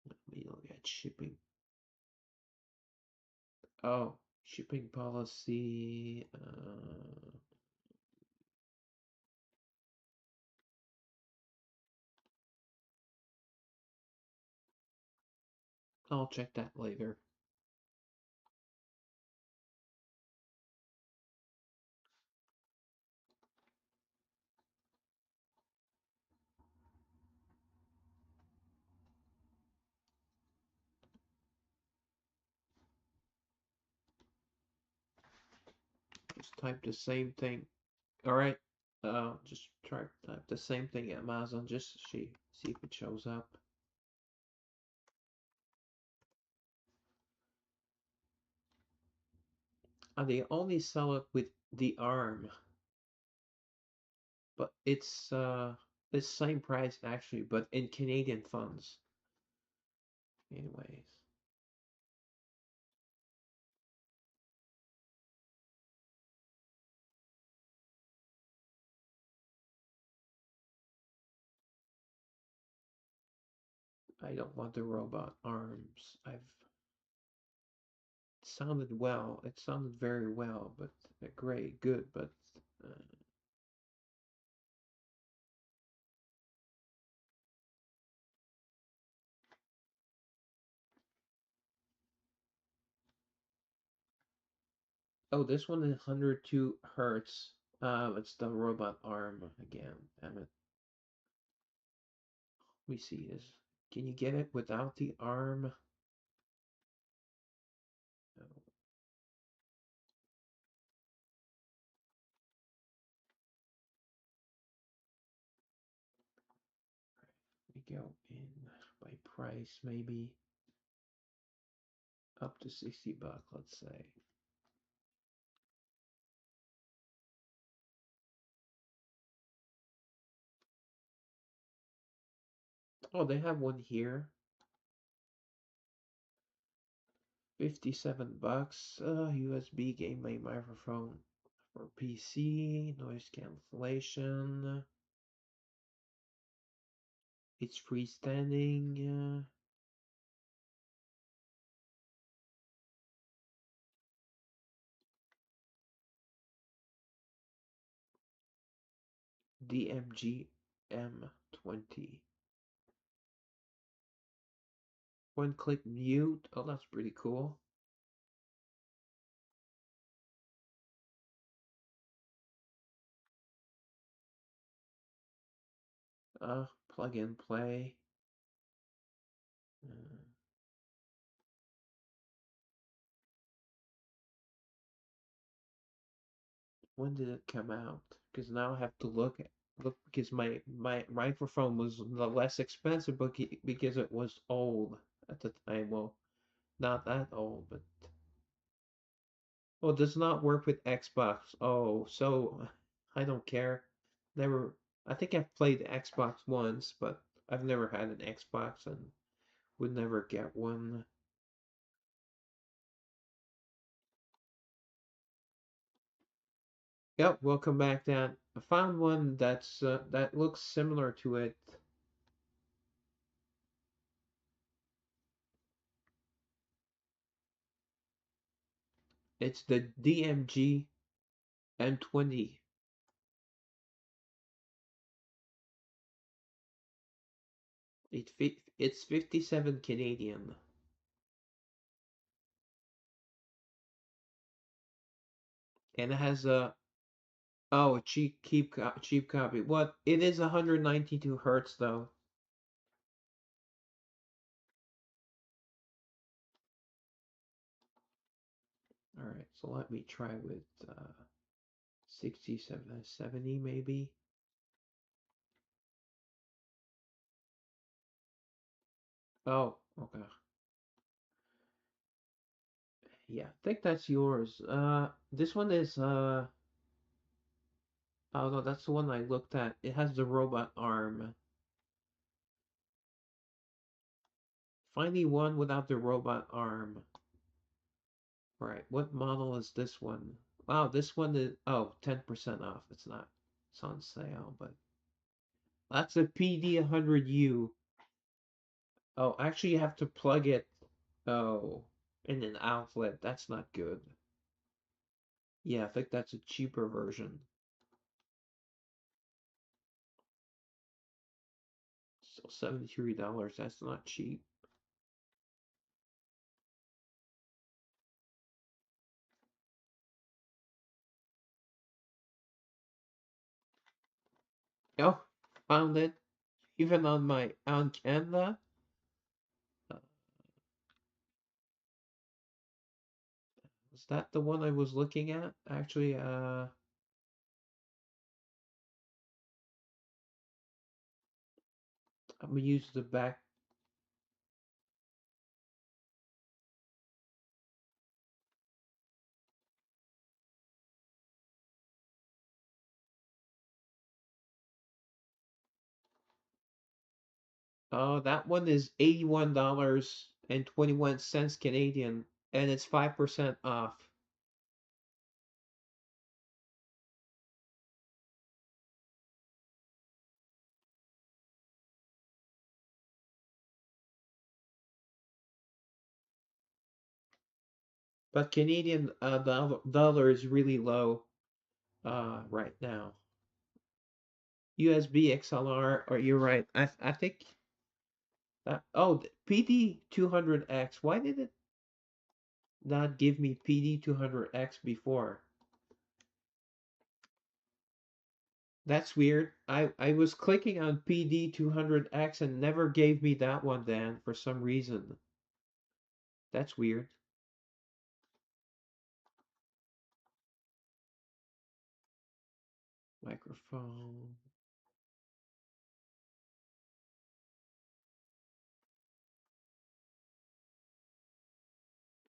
Let me look at shipping. Oh, shipping policy. I'll check that later. Just type the same thing. All right. Just try to type the same thing at Amazon. Just see if it shows up. They only sell it with the arm, but it's same price actually, but in Canadian funds. Anyways, I don't want the robot arms. It sounded well. It sounded very well, but great, good, but uh, oh, this one is 102 hertz. It's the robot arm again. Damn it. Let me see this. Can you get it without the arm? No. We go in by price, maybe up to 60 bucks, let's say. Oh, they have one here. 57 bucks. USB gateway microphone for PC, noise cancellation. It's freestanding. DMG M20. One click mute. Oh, that's pretty cool. Plug and play. Uh, when did it come out? Because now I have to look because my microphone was the less expensive because it was old at the time. Well, not that old, but well, it does not work with Xbox. Oh, so I don't care. Never. I think I've played the Xbox once, but I've never had an Xbox and would never get one. Yep, welcome back, Dan. I found one that looks similar to it. It's the DMG M20. It's 57 Canadian, and it has a cheap copy. What? It is 192 hertz though. All right, so let me try with 67, 70 maybe. Oh, okay. Yeah, I think that's yours. This one is oh no, that's the one I looked at. It has the robot arm. Finally one without the robot arm. Right, what model is this one? Wow, this one is, oh, 10% off. It's on sale, but that's a PD100U. Oh, actually you have to plug it, oh, in an outlet. That's not good. Yeah, I think that's a cheaper version. So $73, that's not cheap. Oh, found it. Even on Canva. Uh, is that the one I was looking at? Actually, I'm gonna use the back. Oh, that one is $81.21 Canadian, and it's 5% off. But Canadian dollar is really low right now. USB XLR, or you're right. I think that, oh, PD200X. Why did it not give me PD200X before? That's weird. I was clicking on PD200X and never gave me that one, Dan, for some reason. That's weird. Microphone.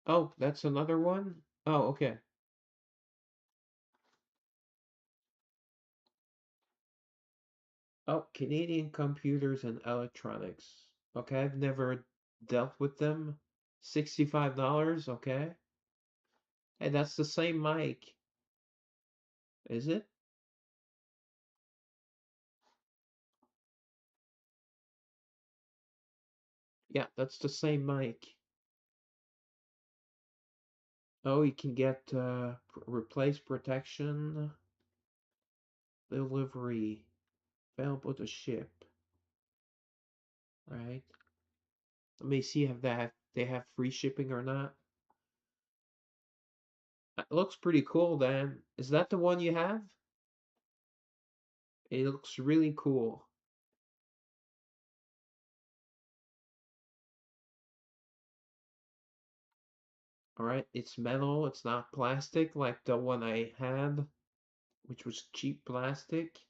Oh, that's another one? Oh, okay. Oh, Canadian Computers and Electronics. Okay, I've never dealt with them. $65, okay. Hey, that's the same mic, is it? Yeah, that's the same mic. Oh, you can get replace protection, delivery, available to ship, right? Let me see if they have free shipping or not. It looks pretty cool, Dan. Is that the one you have? It looks really cool. All right, it's metal, it's not plastic like the one I had, which was cheap plastic.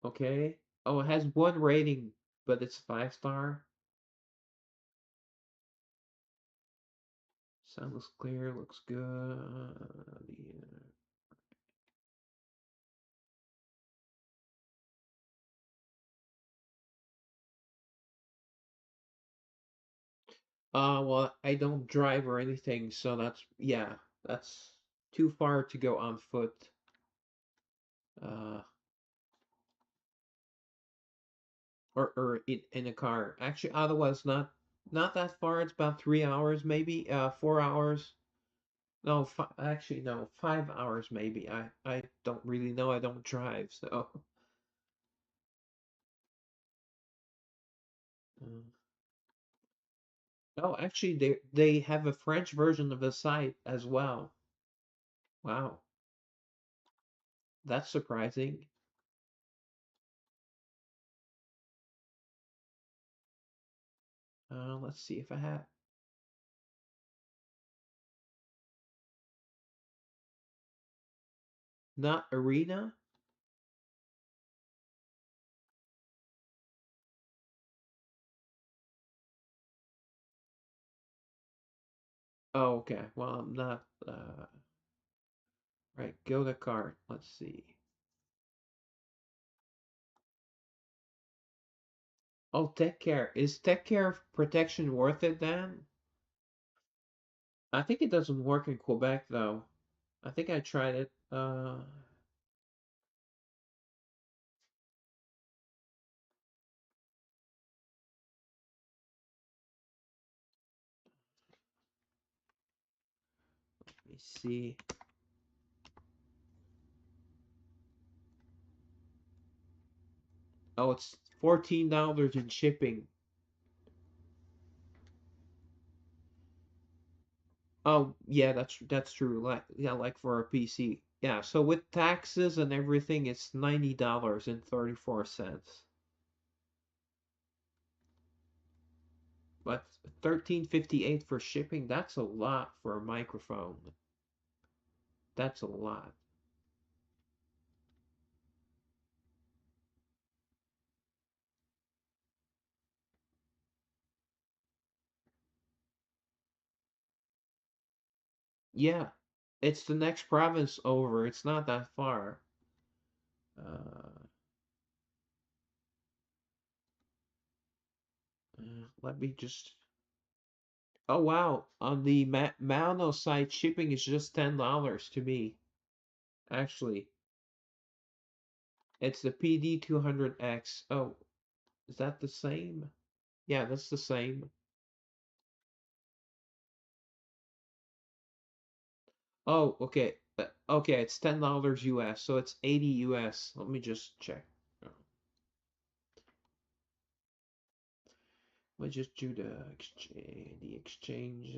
Okay. Oh, it has one rating, but it's 5-star. Sound looks clear, looks good. Yeah. Well, I don't drive or anything, so yeah, that's too far to go on foot. Uh, or in a car. Actually, otherwise not that far. It's about 3 hours, maybe 4 hours. No, actually no, 5 hours maybe. I don't really know. I don't drive, so. Uh, oh, actually, they have a French version of the site as well. Wow, that's surprising. Let's see if I have not arena. Oh, okay. Well, I'm not. Right. Go to cart. Let's see. Oh, tech care. Is tech care protection worth it then? I think it doesn't work in Quebec though. I think I tried it. Let me see. Oh, it's $14 in shipping. Oh, yeah, that's true. Like yeah, like for a PC. Yeah, so with taxes and everything, it's $90.34. But 13.58 for shipping, that's a lot for a microphone. That's a lot. Yeah, it's the next province over. It's not that far. Uh, Let me just. Oh wow! On the Mano site, shipping is just $10 to me. Actually, it's the PD200X. Oh, is that the same? Yeah, that's the same. Oh, okay. Okay, it's $10 US, so it's 80 US. Let me just check. Let me just do the exchange. The exchange.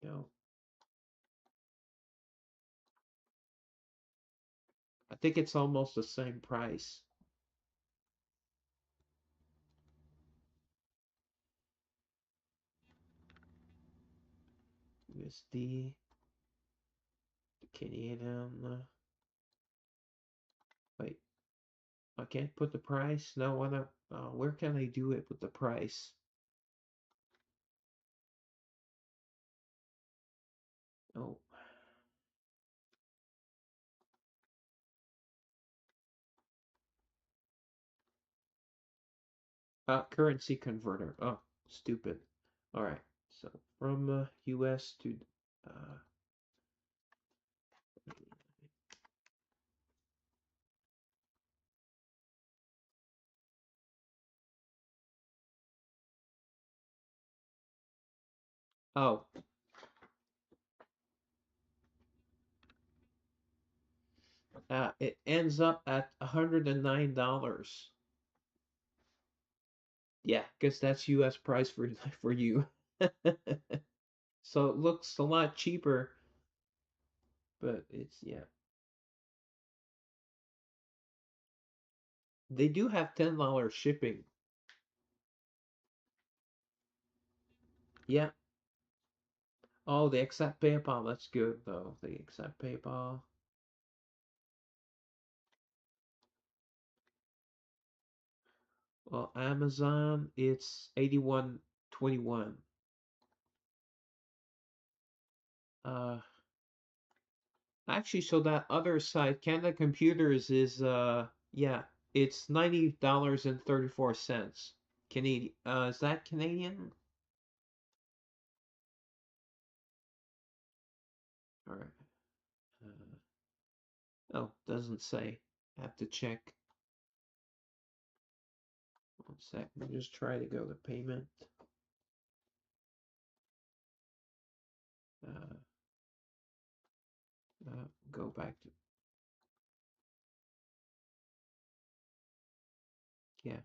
No, I think it's almost the same price. USD, the Canadian. Wait, I can't put the price. No, why not? Where can I do it with the price? Oh, currency converter. Oh, stupid. All right. So from US to uh, oh, it ends up at $109. Yeah, guess that's US price for for you. So it looks a lot cheaper, but it's yeah. They do have $10 shipping. Yeah. Oh, they accept PayPal. That's good though. They accept PayPal. Well, Amazon, it's 81.21. Uh, Actually, so that other site, Canada Computers, is yeah. It's $90.34 Canadian. Is that Canadian? All right. Oh, doesn't say. I have to check. One sec. Let me just try to go to payment. Uh, go back to, yeah.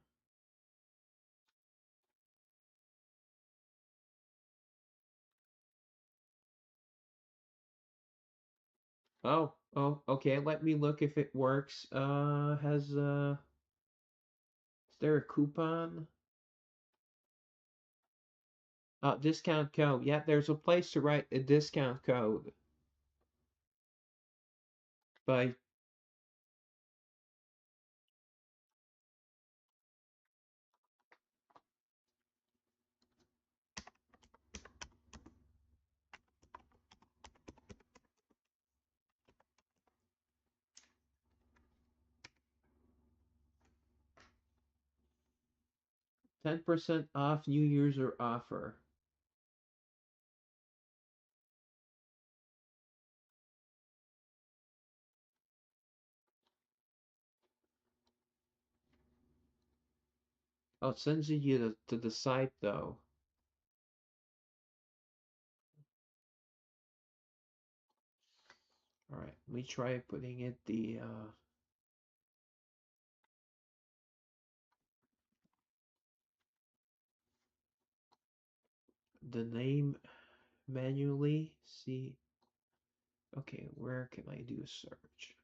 Oh, okay. Let me look if it works. Is there a coupon? Discount code. Yeah, there's a place to write a discount code. By 10% off new user offer. Oh, it sends you to the site though. All right, let me try putting it the name manually. See, okay, where can I do a search?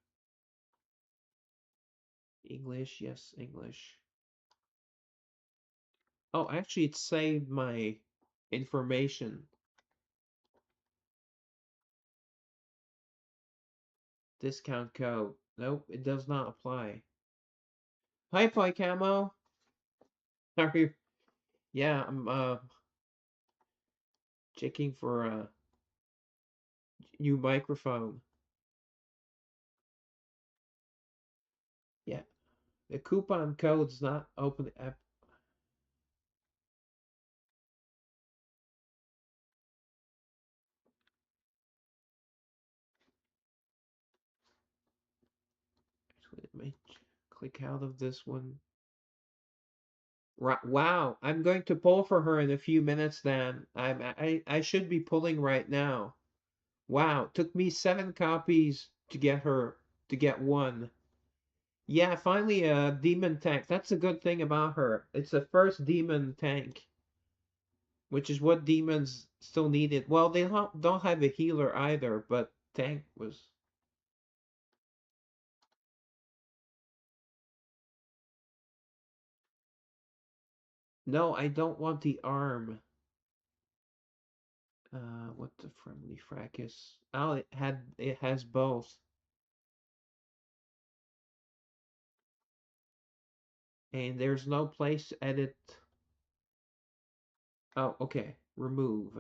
English, yes, English. Oh, actually, it saved my information. Discount code. Nope, it does not apply. Hi, Pie Camo. How are you? Yeah, I'm checking for a new microphone. Yeah, the coupon code's not open. Actually, let me click out of this one. Right, wow, I'm going to pull for her in a few minutes then. I should be pulling right now. Wow, it took me 7 copies to get her to get one. Yeah, finally a demon tank. That's a good thing about her. It's the first demon tank, which is what demons still needed. Well, they don't have a healer either, but tank was. No, I don't want the arm. What the friendly fracas? Oh, it has both. And there's no place to edit. Oh, okay. Remove.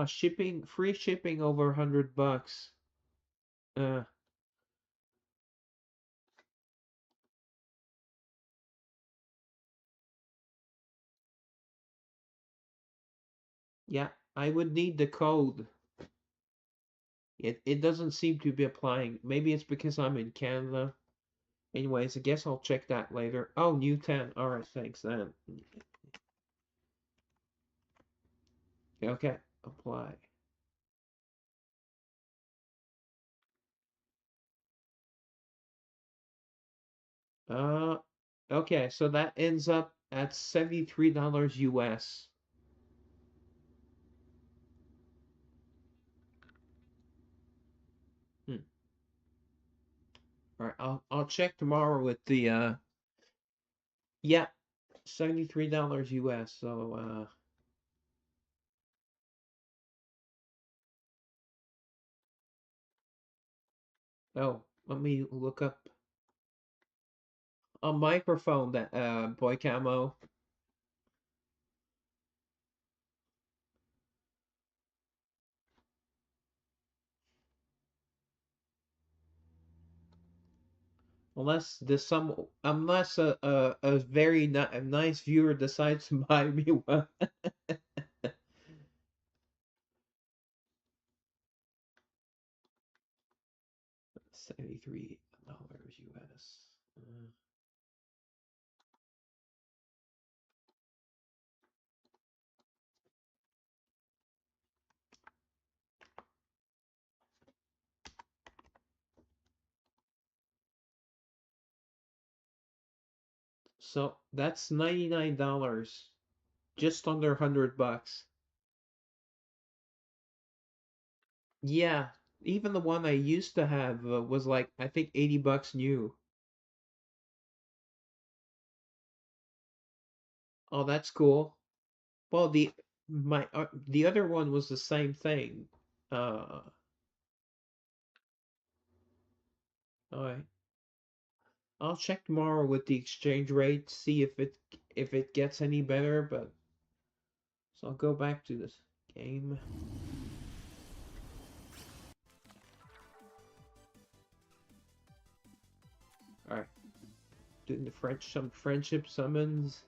Shipping, free shipping over $100. Uh, yeah, I would need the code. It doesn't seem to be applying. Maybe it's because I'm in Canada. Anyways, I guess I'll check that later. Oh, new 10. All right, thanks then. Okay, apply. Uh, okay, so that ends up at $73 US. Hmm. All right, I'll check tomorrow with the yeah, $73 US. So oh, let me look up a microphone that boy camo. Unless a very nice viewer decides to buy me one. 73 US. So that's $99, just under $100. Yeah, even the one I used to have was like I think $80 new. Oh, that's cool. Well, the other one was the same thing. Uh, all right. I'll check tomorrow with the exchange rate, see if it gets any better, but so I'll go back to this game. All right. Doing some friendship summons.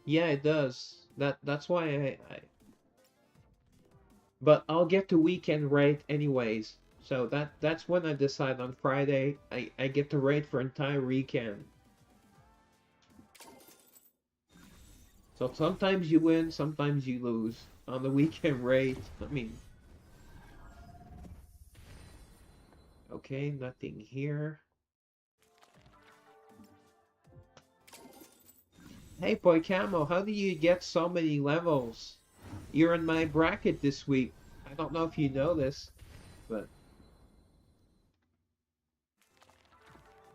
Yeah, it does. That's why but I'll get the weekend rate anyways. So that's when I decide on Friday. I get the rate for entire weekend. So sometimes you win, sometimes you lose on the weekend rate. I mean, okay, nothing here. Hey, Boy Camo, how do you get so many levels? You're in my bracket this week. I don't know if you know this, but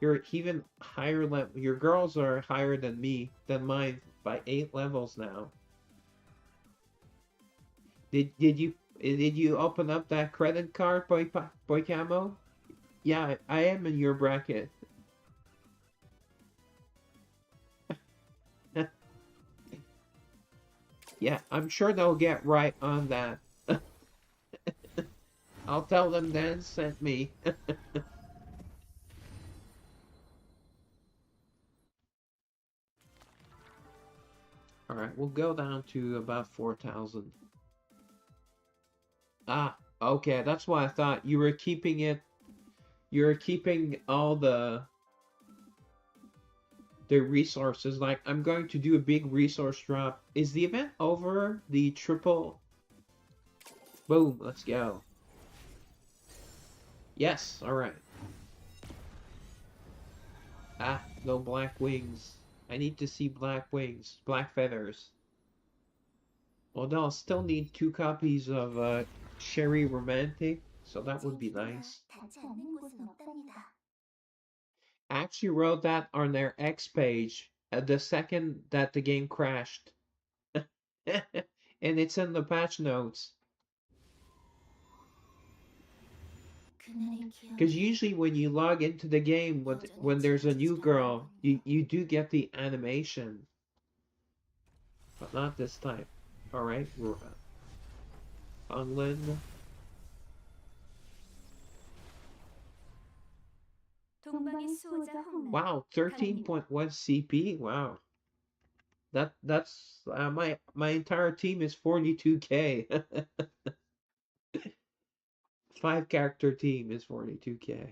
you're even higher level. Your girls are higher than me, than mine, by 8 levels now. Did you open up that credit card, Boy Camo? Yeah, I am in your bracket. Yeah, I'm sure they'll get right on that. I'll tell them Dan sent me. All right, we'll go down to about 4,000. Ah, okay, that's why I thought you were keeping it. You're keeping all the resources. Like, I'm going to do a big resource drop. Is the event over? The triple. Boom, let's go. Yes, all right. Ah, no black wings. I need to see black wings, black feathers. Although I'll still need 2 copies of Sherry Romantic, so that would be nice. I actually wrote that on their X page the second that the game crashed. And it's in the patch notes. Because usually when you log into the game, when there's a new girl, you do get the animation. But not this time. Alright, Unlin. Wow, 13.1 CP. Wow. That's my entire team is 42k. 5 character team is 42k.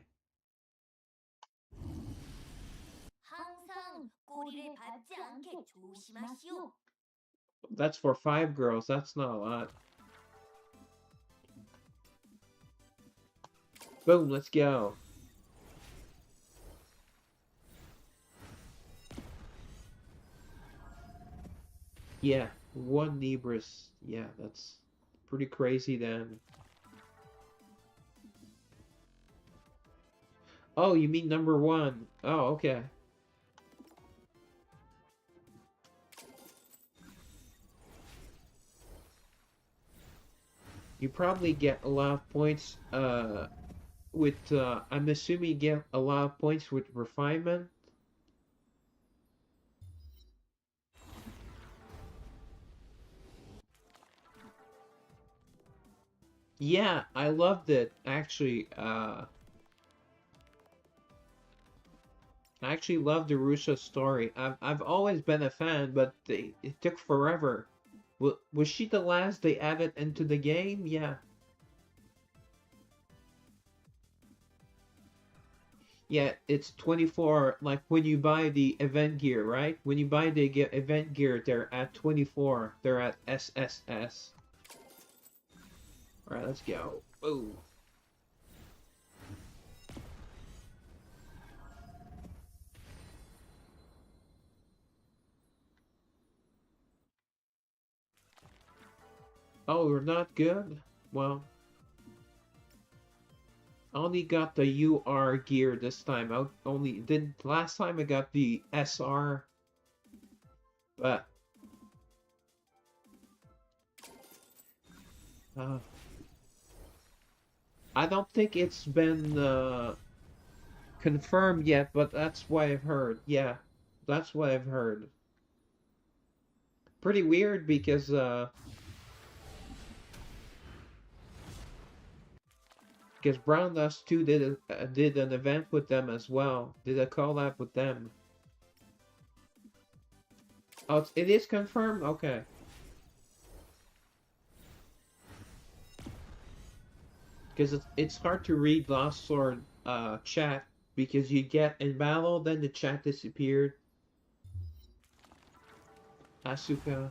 That's for 5 girls. That's not a lot. Boom, let's go. Yeah, 1 Libris. Yeah, that's pretty crazy then. Oh, you mean number 1. Oh, okay. You probably get a lot of points with I'm assuming you get a lot of points with refinement. Yeah, I loved it actually. I actually love the Russo story. I've always been a fan, but it took forever. Was she the last they added into the game? Yeah. Yeah, it's 24, like when you buy the event gear, right? When you buy the event gear, they're at 24. They're at SSS. Alright, let's go. Ooh. Oh, we're not good? Well, I only got the UR gear this time. I only did last time I got the SR, but uh, I don't think it's been confirmed yet, but that's what I've heard. Yeah, that's what I've heard. Pretty weird because Brown Dust 2 did an event with them as well. Did a collab with them. Oh, it is confirmed? Okay. Because it's hard to read Lost Sword chat because you get in battle, then the chat disappeared. Asuka.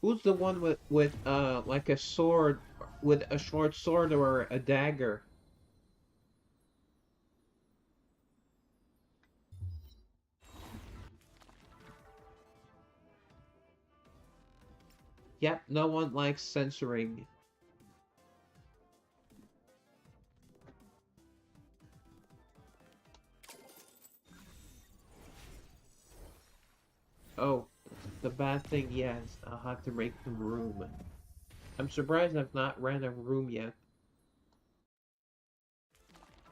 Who's the one with like a sword, with a short sword or a dagger? Yep, no one likes censoring. Oh, the bad thing, yes, I'll have to make some room. I'm surprised I've not ran a room yet.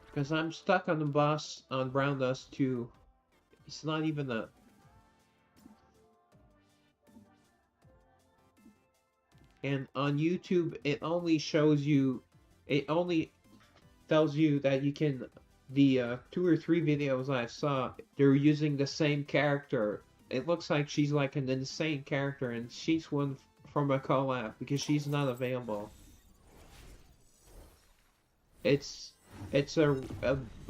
Because I'm stuck on the boss on Brown Dust 2. It's not even a... And on YouTube, it only shows you... It only tells you that you can... The 2 or 3 videos I saw, they're using the same character. It looks like she's like an insane character, and she's one from a collab because she's not available. It's it's a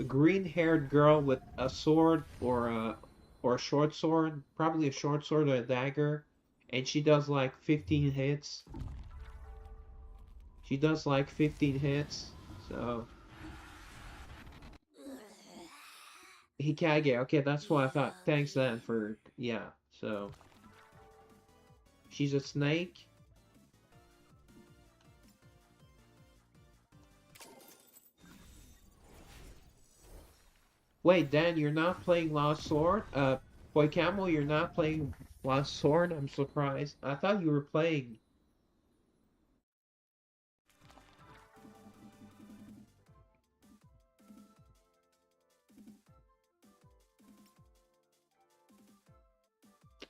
green-haired girl with a sword or a short sword, probably a short sword or a dagger, and she does like 15 hits. She does like 15 hits. So Hikage, okay, that's what I thought. Thanks then for yeah. So she's a snake. Wait, Dan, you're not playing Lost Sword? Boy Camel, you're not playing Lost Sword? I'm surprised. I thought you were playing.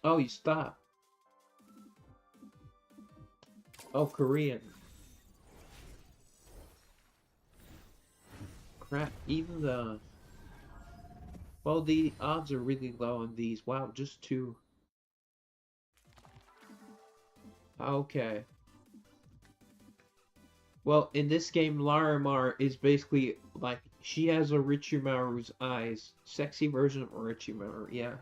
Oh, you stopped. Oh, Korean. Crap, even the... Well, the odds are really low on these. Wow, just 2. Okay. Well, in this game, Larimar is basically like... She has Orochimaru's eyes. Sexy version of Orochimaru, yeah.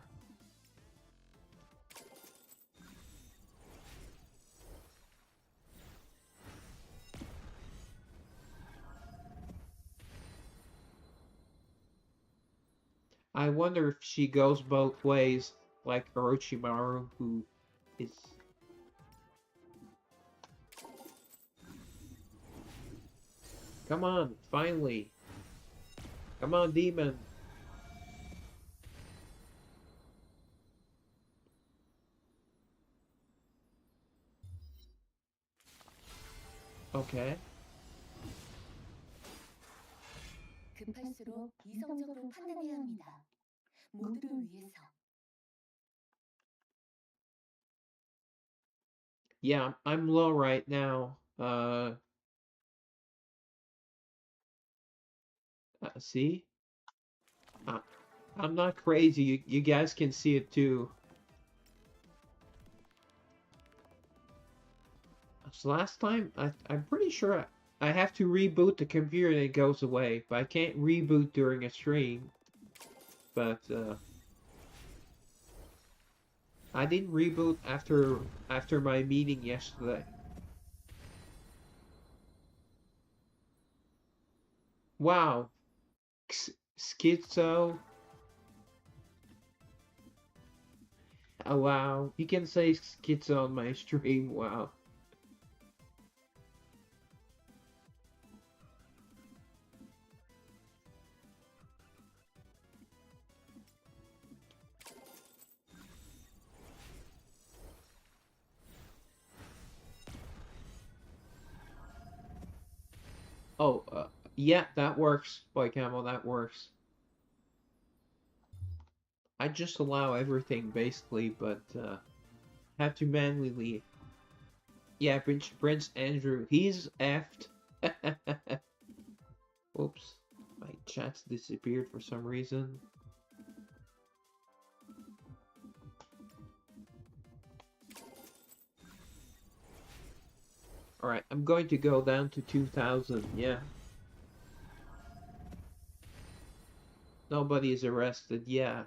I wonder if she goes both ways, like Orochimaru, who is... Come on, finally. Come on, demon. Okay. 급할수록 이성적으로 판단해야 합니다. 모두를 위해서. Yeah, I'm low right now. See? Uh, I'm not crazy. You guys can see it too. So last time, I'm pretty sure I have to reboot the computer and it goes away, but I can't reboot during a stream. But I didn't reboot after my meeting yesterday. Wow, schizo. Oh, wow, you can say schizo on my stream. Wow. Oh, yeah, that works, Boy Camel. That works. I just allow everything basically, but have to manually. Yeah, Prince Andrew, he's effed. Oops, my chat's disappeared for some reason. Alright, I'm going to go down to 2000, yeah. Nobody is arrested, yeah.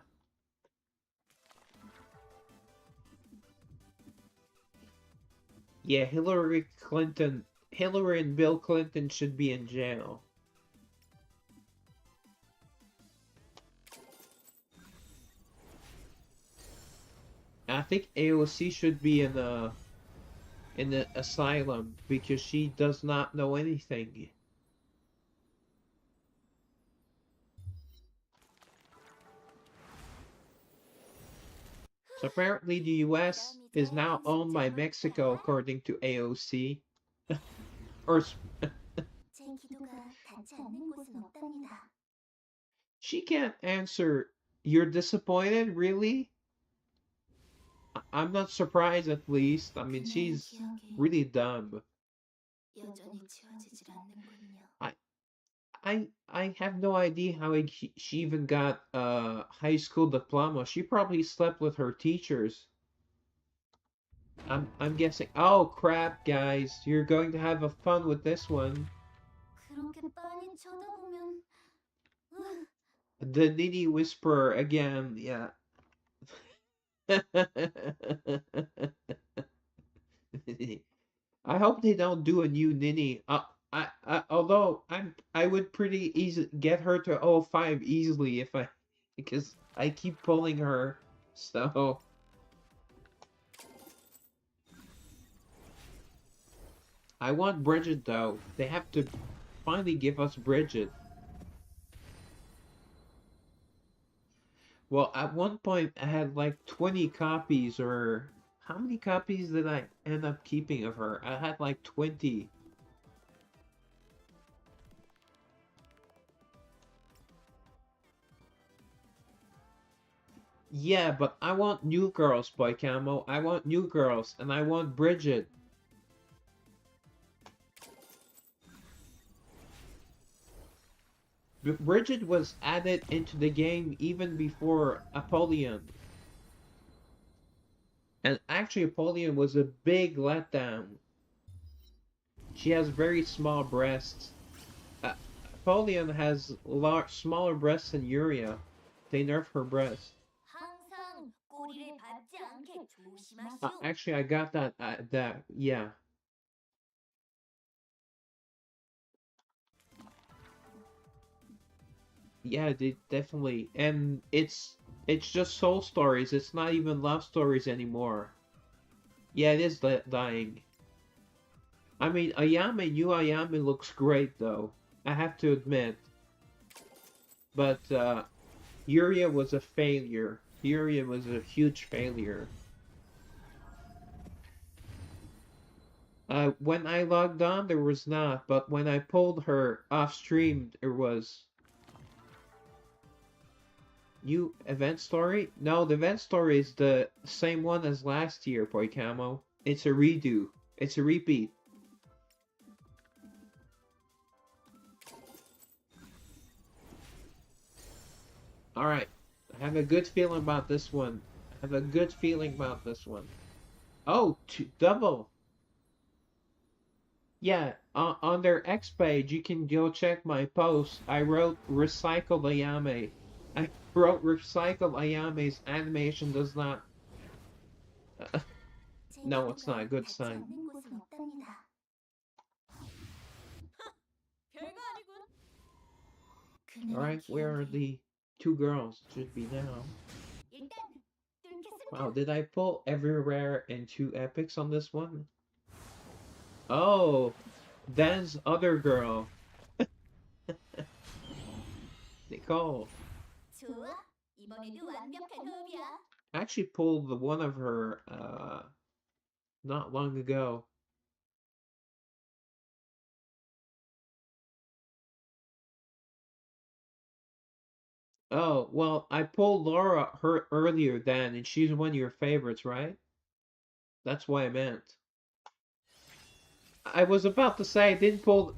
Yeah, Hillary and Bill Clinton should be in jail. I think AOC should be in the asylum because she does not know anything. So apparently the US is now owned by Mexico according to AOC. Or she can't answer, "You're disappointed, really?" I'm not surprised at least. I mean, she's really dumb. I I have no idea how she even got a high school diploma. She probably slept with her teachers. I'm guessing. Oh crap, guys! You're going to have a fun with this one. The Nitty Whisperer again. Yeah. I hope they don't do a new Ninny. Although I would pretty easy get her to 05 easily if I because I keep pulling her. So I want Bridget though. They have to finally give us Bridget. Well, at one point I had like 20 copies, or how many copies did I end up keeping of her? I had like 20. Yeah, but I want new girls, Boy Camo. I want new girls, and I want Bridget. Bridget was added into the game even before Apollyon. And actually, Apollyon was a big letdown. She has very small breasts. Apollyon has smaller breasts than Yuria. They nerf her breasts. Actually, I got that. Yeah. Yeah, they definitely. And it's just soul stories. It's not even love stories anymore. Yeah, it is dying. I mean, new Ayame looks great though. I have to admit. But Yuria was a failure. Yuria was a huge failure. When I logged on, there was not, but when I pulled her off stream, there was. new event story? No, the event story is the same one as last year, Poikamo. It's a redo. It's a repeat. Alright. I have a good feeling about this one. I have a good feeling about this one. Oh, double. Yeah, on their X page, you can go check my post. I wrote recycle Ayame. I wrote recycle Ayame's animation does not. No, it's not a good sign. 별거 아니군. Alright, where are the two girls? Should be now. 일단 Wow, did I pull every rare and two epics on this one? Oh, Dan's other girl. Nicole. 좋아. 이번에도 완벽한 호흡이야. I actually pulled the one of her not long ago. Oh, well, I pulled Laura her earlier then, and she's one of your favorites, right? That's what I meant. I was about to say I didn't pull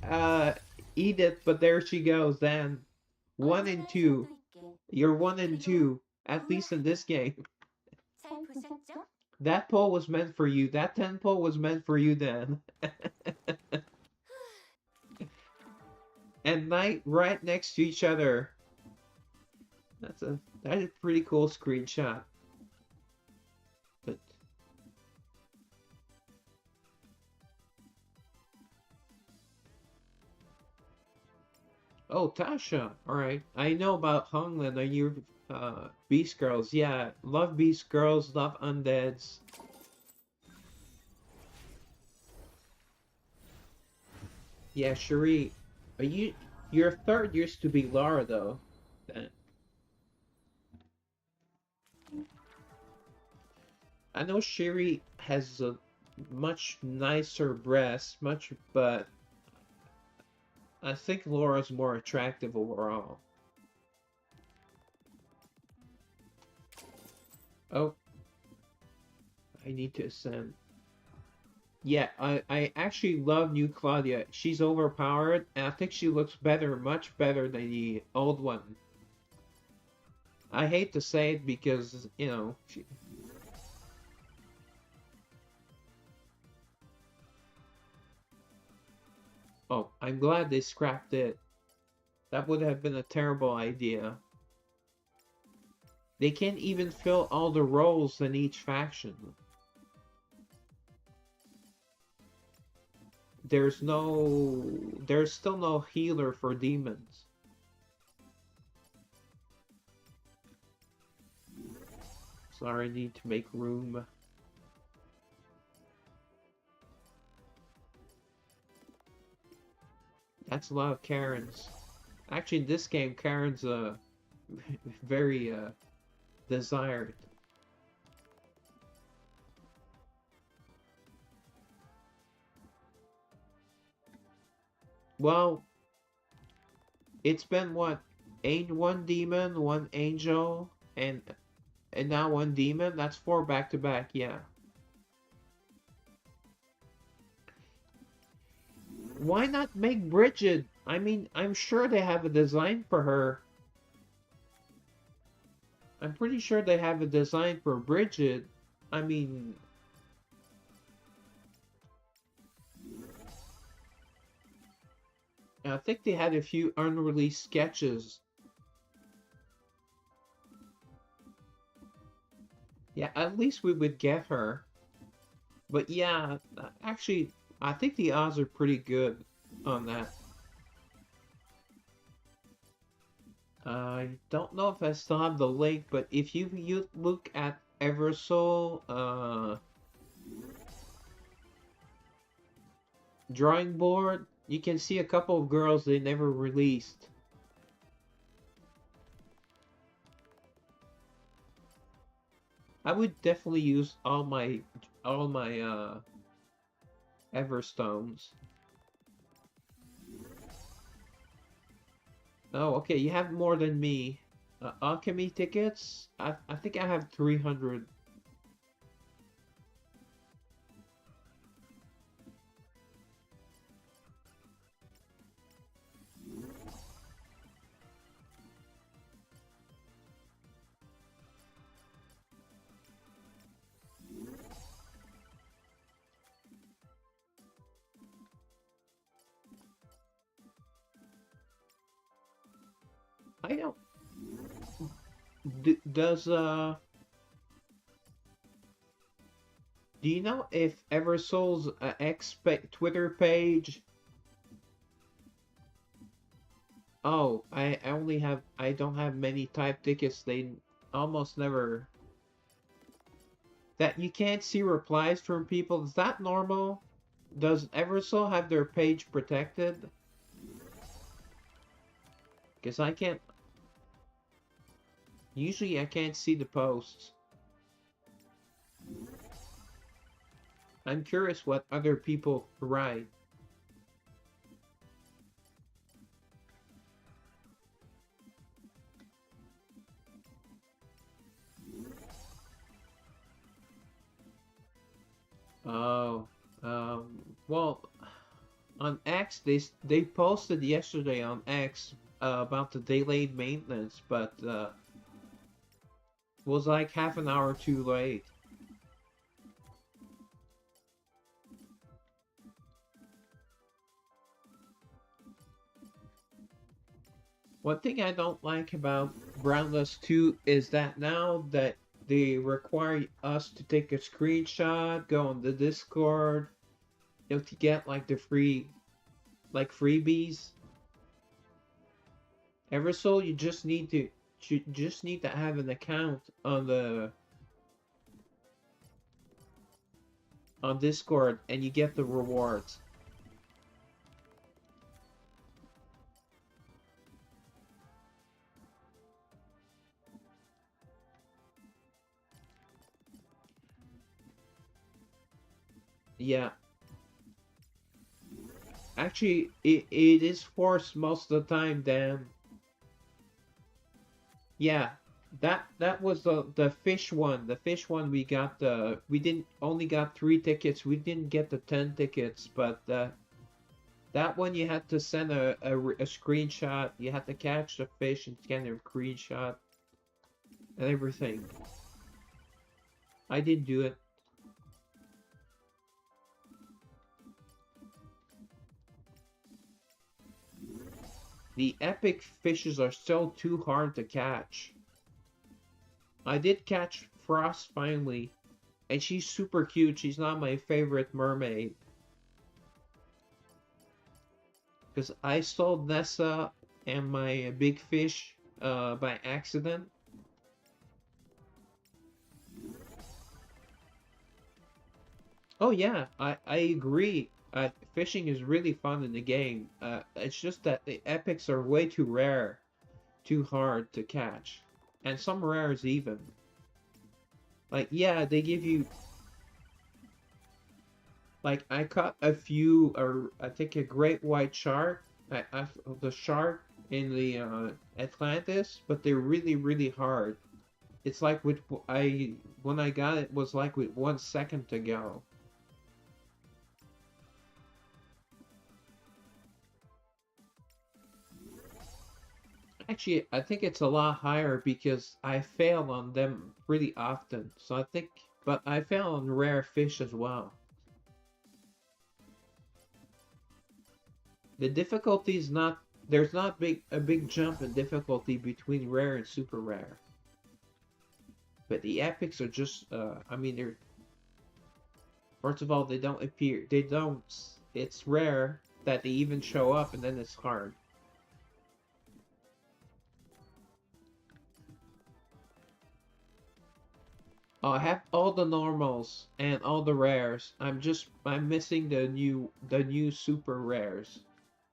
Edith, but there she goes then. 1 and 2. You're 1 and 2, at least in this game. 잘 보셨죠? That pull was meant for you. That 10 pull was meant for you then. And Knight right next to each other. That is a pretty cool screenshot. But oh, Tasha. All right. I know about Honglan. Are you Beast Girls? Yeah, love Beast Girls. Love Undeads. Yeah, Cherie. Are you? Your third used to be Laura though. I know Cherie has a much nicer breast, but I think Laura's more attractive overall. Oh, I need to ascend. Yeah, I actually love new Claudia. She's overpowered, and I think she looks better, much better than the old one. I hate to say it because, you know, oh, I'm glad they scrapped it. That would have been a terrible idea. They can't even fill all the roles in each faction. There's still no healer for demons. Sorry, I need to make room. That's a lot of Karens. Actually, in this game, Karen's very desired. Well, it's been what? One demon, one angel, and now one demon? That's 4 back to back, yeah. Why not make Bridget? I mean, I'm sure they have a design for her. I'm pretty sure they have a design for Bridget. I mean, I think they had a few unreleased sketches. Yeah, at least we would get her. But yeah, actually, I think the odds are pretty good on that. I don't know if I still have the link, but if you look at Eversoul drawing board, you can see a couple of girls they never released. I would definitely use all my Everstones. Oh, okay, you have more than me. alchemy tickets. I think I have 300. I don't. Does do you know if Eversoul's Twitter page? Oh, I only have I don't have many type tickets. They almost never that you can't see replies from people. Is that normal? Does Eversoul have their page protected? Because I can't. Usually I can't see the posts. I'm curious what other people write. Oh, well, on X, they posted yesterday on X about the delayed maintenance, but was like half an hour too late. One thing I don't like about Brownless 2 is that now that they require us to take a screenshot, go on the Discord, to get like the freebies. Eversoul, you just need to have an account on Discord and you get the rewards. Yeah, actually, it is forced most of the time. Then, yeah, that was the fish one. The fish one we didn't only got 3 tickets. We didn't get the 10 tickets, but that one you had to send a screenshot. You had to catch the fish and scan a screenshot and everything. I didn't do it. The epic fishes are still too hard to catch. I did catch Frost finally, and she's super cute. She's not my favorite mermaid. Because I stole Nessa and my big fish by accident. Oh yeah, I agree. Fishing is really fun in the game. It's just that the epics are way too rare, too hard to catch. And some rares even. Like, yeah, they give you like I caught a few, or I think a great white shark, the shark in the Atlantis, but they're really, really hard. It's like with I when I got it was like with 1 second to go. Actually, I think it's a lot higher because I fail on them really often. So I think, but I fail on rare fish as well. The difficulty is not there's not a big jump in difficulty between rare and super rare. But the epics are just I mean they're first of all they don't appear they don't it's rare that they even show up and then it's hard. Oh, I have all the normals and all the rares. I'm missing the new super rares.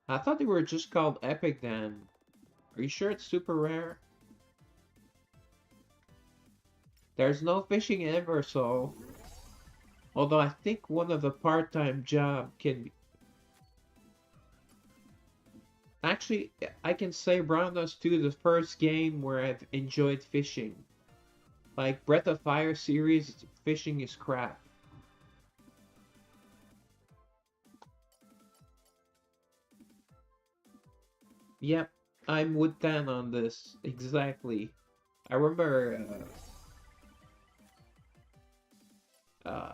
I thought they were just called epic then. Are you sure it's super rare? There's no fishing ever, so although I think one of the part-time job can be, Actually, I can say Brown Ops 2 the first game where I've enjoyed fishing. Like Breath of Fire series, fishing is crap. Yep, I'm with Dan on this. Exactly. I remember,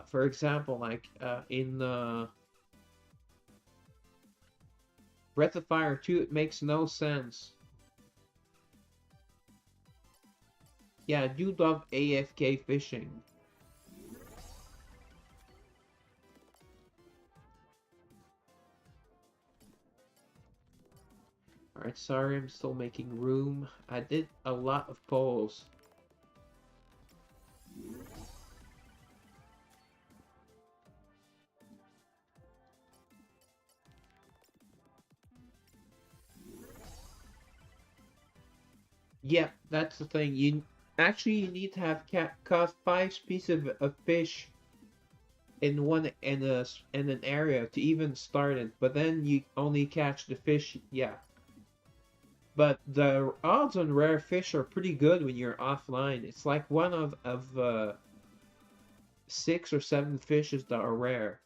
for example, like in Breath of Fire 2, it makes no sense. Yeah, I do love AFK fishing. Alright, sorry, I'm still making room. I did a lot of polls. Yeah, that's the thing. You need to have caught 5 species of fish in an area to even start it. But then you only catch the fish. Yeah, but the odds on rare fish are pretty good when you're offline. It's like one of 6 or 7 fishes that are rare.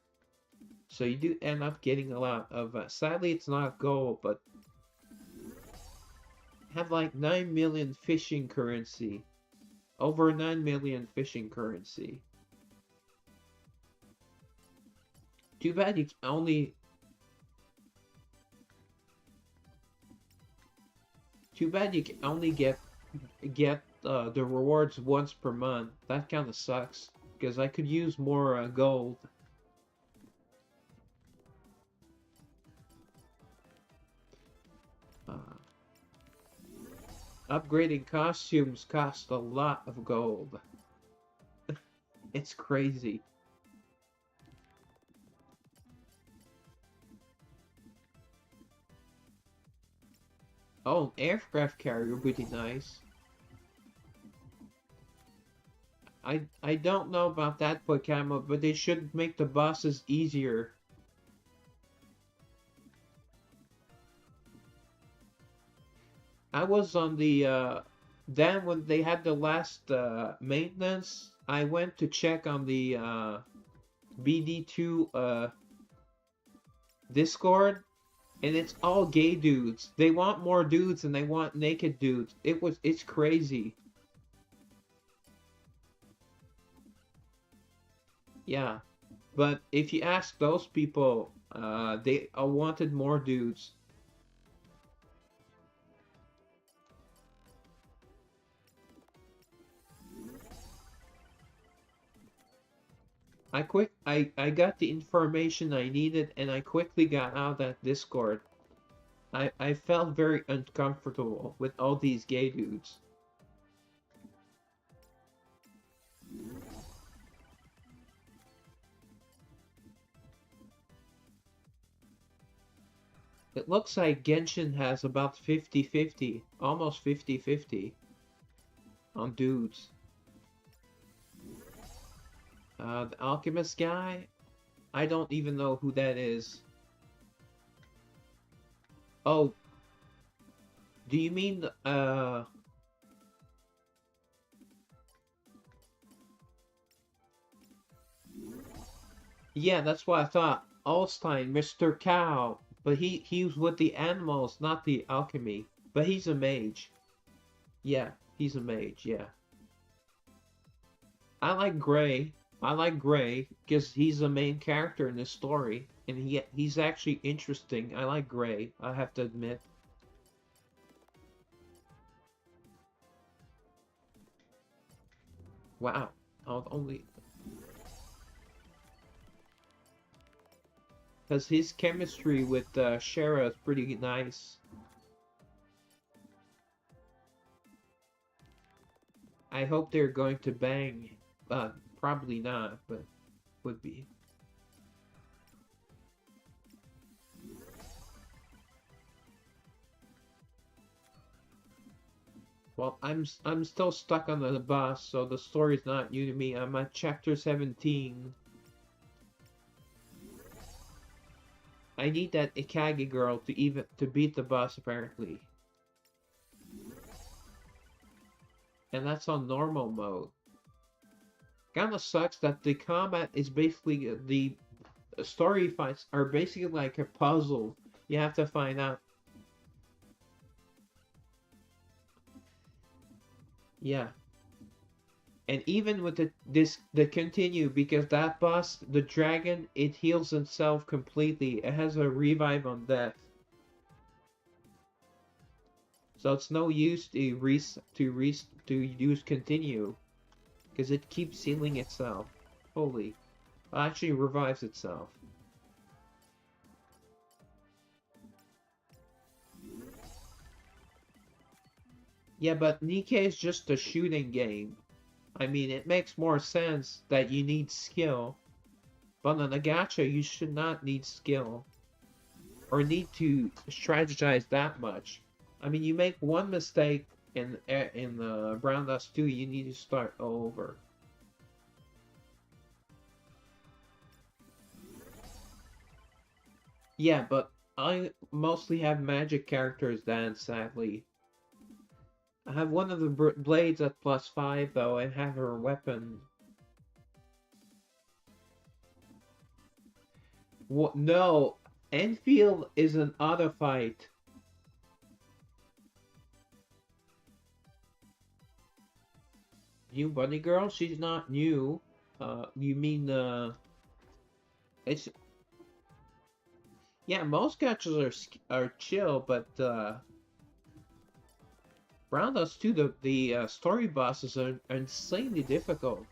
So you do end up getting a lot of. Sadly, it's not gold, but have like 9 million fishing currency. Over 9 million fishing currency. Too bad you only. Too bad you can only get the rewards once per month. That kind of sucks because I could use more gold. Uh, Upgrading costumes cost a lot of gold. It's crazy. Oh, aircraft carrier would be nice. I don't know about that Pokemon, but they should make the bosses easier. I was on the then when they had the last maintenance, I went to check on the BD2 Discord, and it's all gay dudes. They want more dudes and they want naked dudes. It's crazy. Yeah. But if you ask those people, they wanted more dudes. I got the information I needed and I quickly got out of that Discord. I felt very uncomfortable with all these gay dudes. It looks like Genshin has about 50-50, almost 50-50 on dudes. The alchemist guy, I don't even know who that is. Oh, do you mean yeah, that's what I thought. Allstein, Mr. Cow. But he was with the animals, not the alchemy. But he's a mage. Yeah, he's a mage, yeah. I like Gray. I like Gray because he's the main character in this story, and he's actually interesting. I like Gray, I have to admit. Wow, I'll only because his chemistry with Shara is pretty nice. I hope they're going to bang. Probably not, but would be. Well, I'm still stuck on the boss, so the story's not new to me. I'm at chapter 17. I need that Ikage girl to beat the boss apparently. And that's on normal mode. Kinda sucks that the combat is basically the story fights are basically like a puzzle. You have to find out. Yeah. And even with the continue, because that boss, the dragon, it heals itself completely. It has a revive on death. So it's no use to use continue. Because it keeps healing itself. Holy. Well, actually revives itself. Yeah, but Nikkei is just a shooting game. I mean, it makes more sense that you need skill. But on a gacha, you should not need skill. Or need to strategize that much. I mean, you make one mistake in the Brown Dust 2, you need to start over. Yeah, but I mostly have magic characters then, sadly. I have one of the blades at +5 though, and have her weapon. What? No, Enfield is an auto fight. New bunny girl? She's not new. You mean it's yeah. Most gachas are chill, but Brown Dust 2, the story bosses are insanely difficult.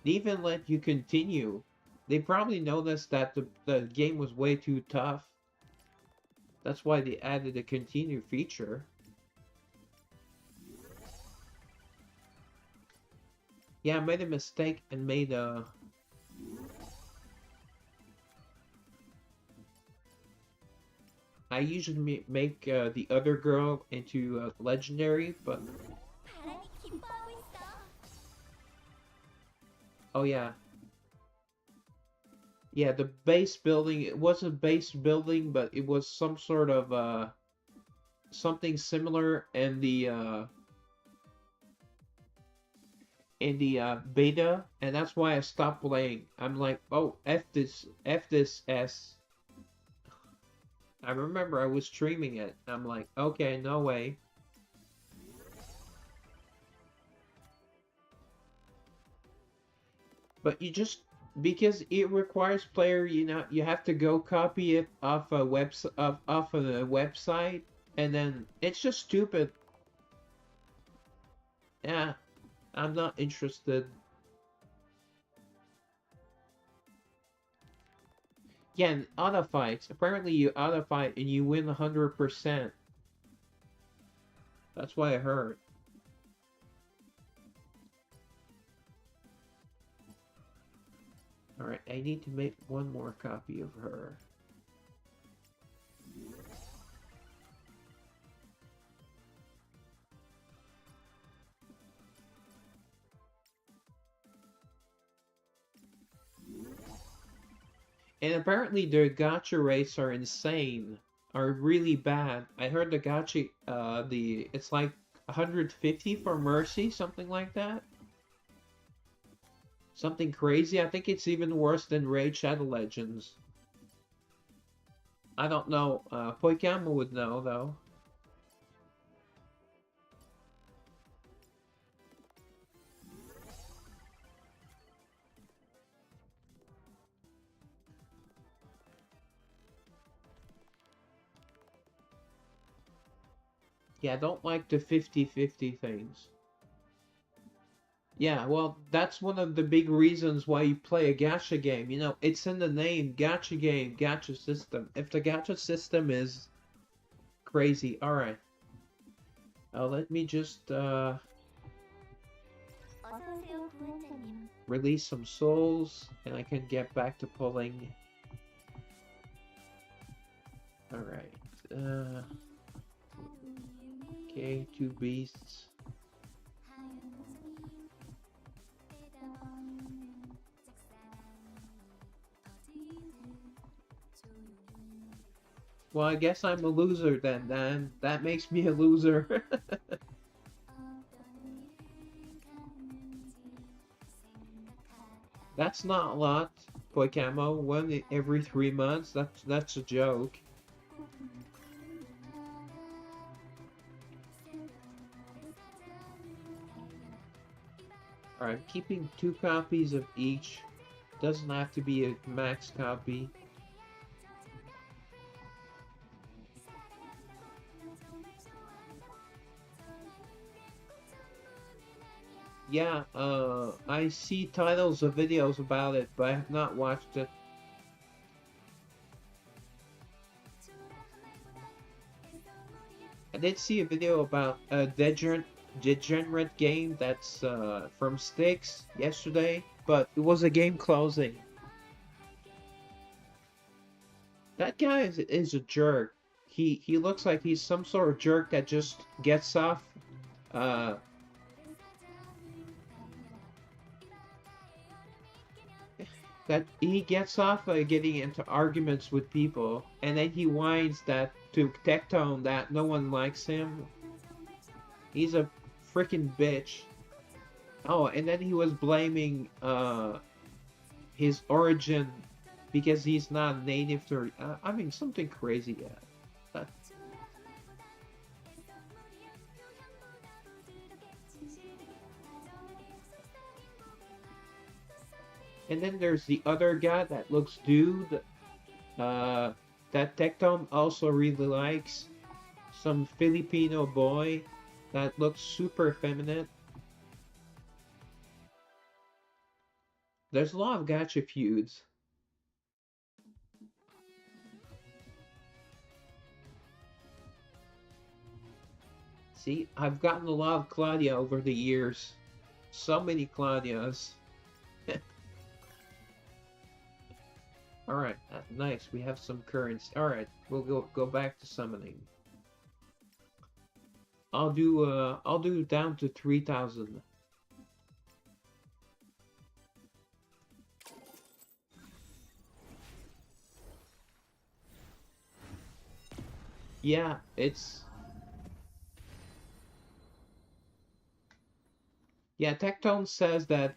They even let you continue. They probably noticed that the game was way too tough. That's why they added a continue feature. Yeah, I made a mistake and made a... I usually make the other girl into legendary, but... 바람이 기뻐하고 있어. Oh yeah. Yeah, the base building, it wasn't base building, but it was some sort of something similar in the beta, and that's why I stopped playing. I'm like, oh, F this S. I remember I was streaming it. I'm like, okay, no way. But you just because it requires player, you know, you have to go copy it off a off of the website, and then it's just stupid. Yeah, I'm not interested. Yeah, and auto fights. Apparently, you auto fight and you win 100%. That's what I heard. Alright, I need to make one more copy of her. And apparently the gacha rates are insane. Are really bad. I heard the gacha, it's like 150 for Mercy, something like that. Something crazy. I think it's even worse than Raid Shadow Legends. I don't know. Poikama would know, though. Yeah, I don't like the 50-50 things. Yeah, well, that's one of the big reasons why you play a gacha game. You know, it's in the name, gacha game, gacha system. If the gacha system is crazy, alright. Let me just 어서 오세요, 구원자님. release some souls, and I can get back to pulling. Alright. Okay, 2 beasts. Well, I guess I'm a loser then. That makes me a loser. That's not a lot, Boy Camo. One every 3 months. That's a joke. Alright, keeping 2 copies of each. Doesn't have to be a max copy. Yeah, I see titles of videos about it, but I have not watched it. I did see a video about a degenerate game that's from Styx yesterday, but it was a game closing. That guy is a jerk. He looks like he's some sort of jerk that just gets off uh that he gets off getting into arguments with people, and then he whines that to Tectone that no one likes him. He's a freaking bitch. Oh, and then he was blaming his origin because he's not native to. I mean, something crazy. Yeah. And then there's the other guy that looks dude. That Tectone also really likes. Some Filipino boy that looks super feminine. There's a lot of gacha feuds. See, I've gotten a lot of Claudia over the years. So many Claudias. Alright, nice. We have some currency. Alright, we'll go back to summoning. I'll do down to 3,000. Yeah, it's yeah, Tectone says that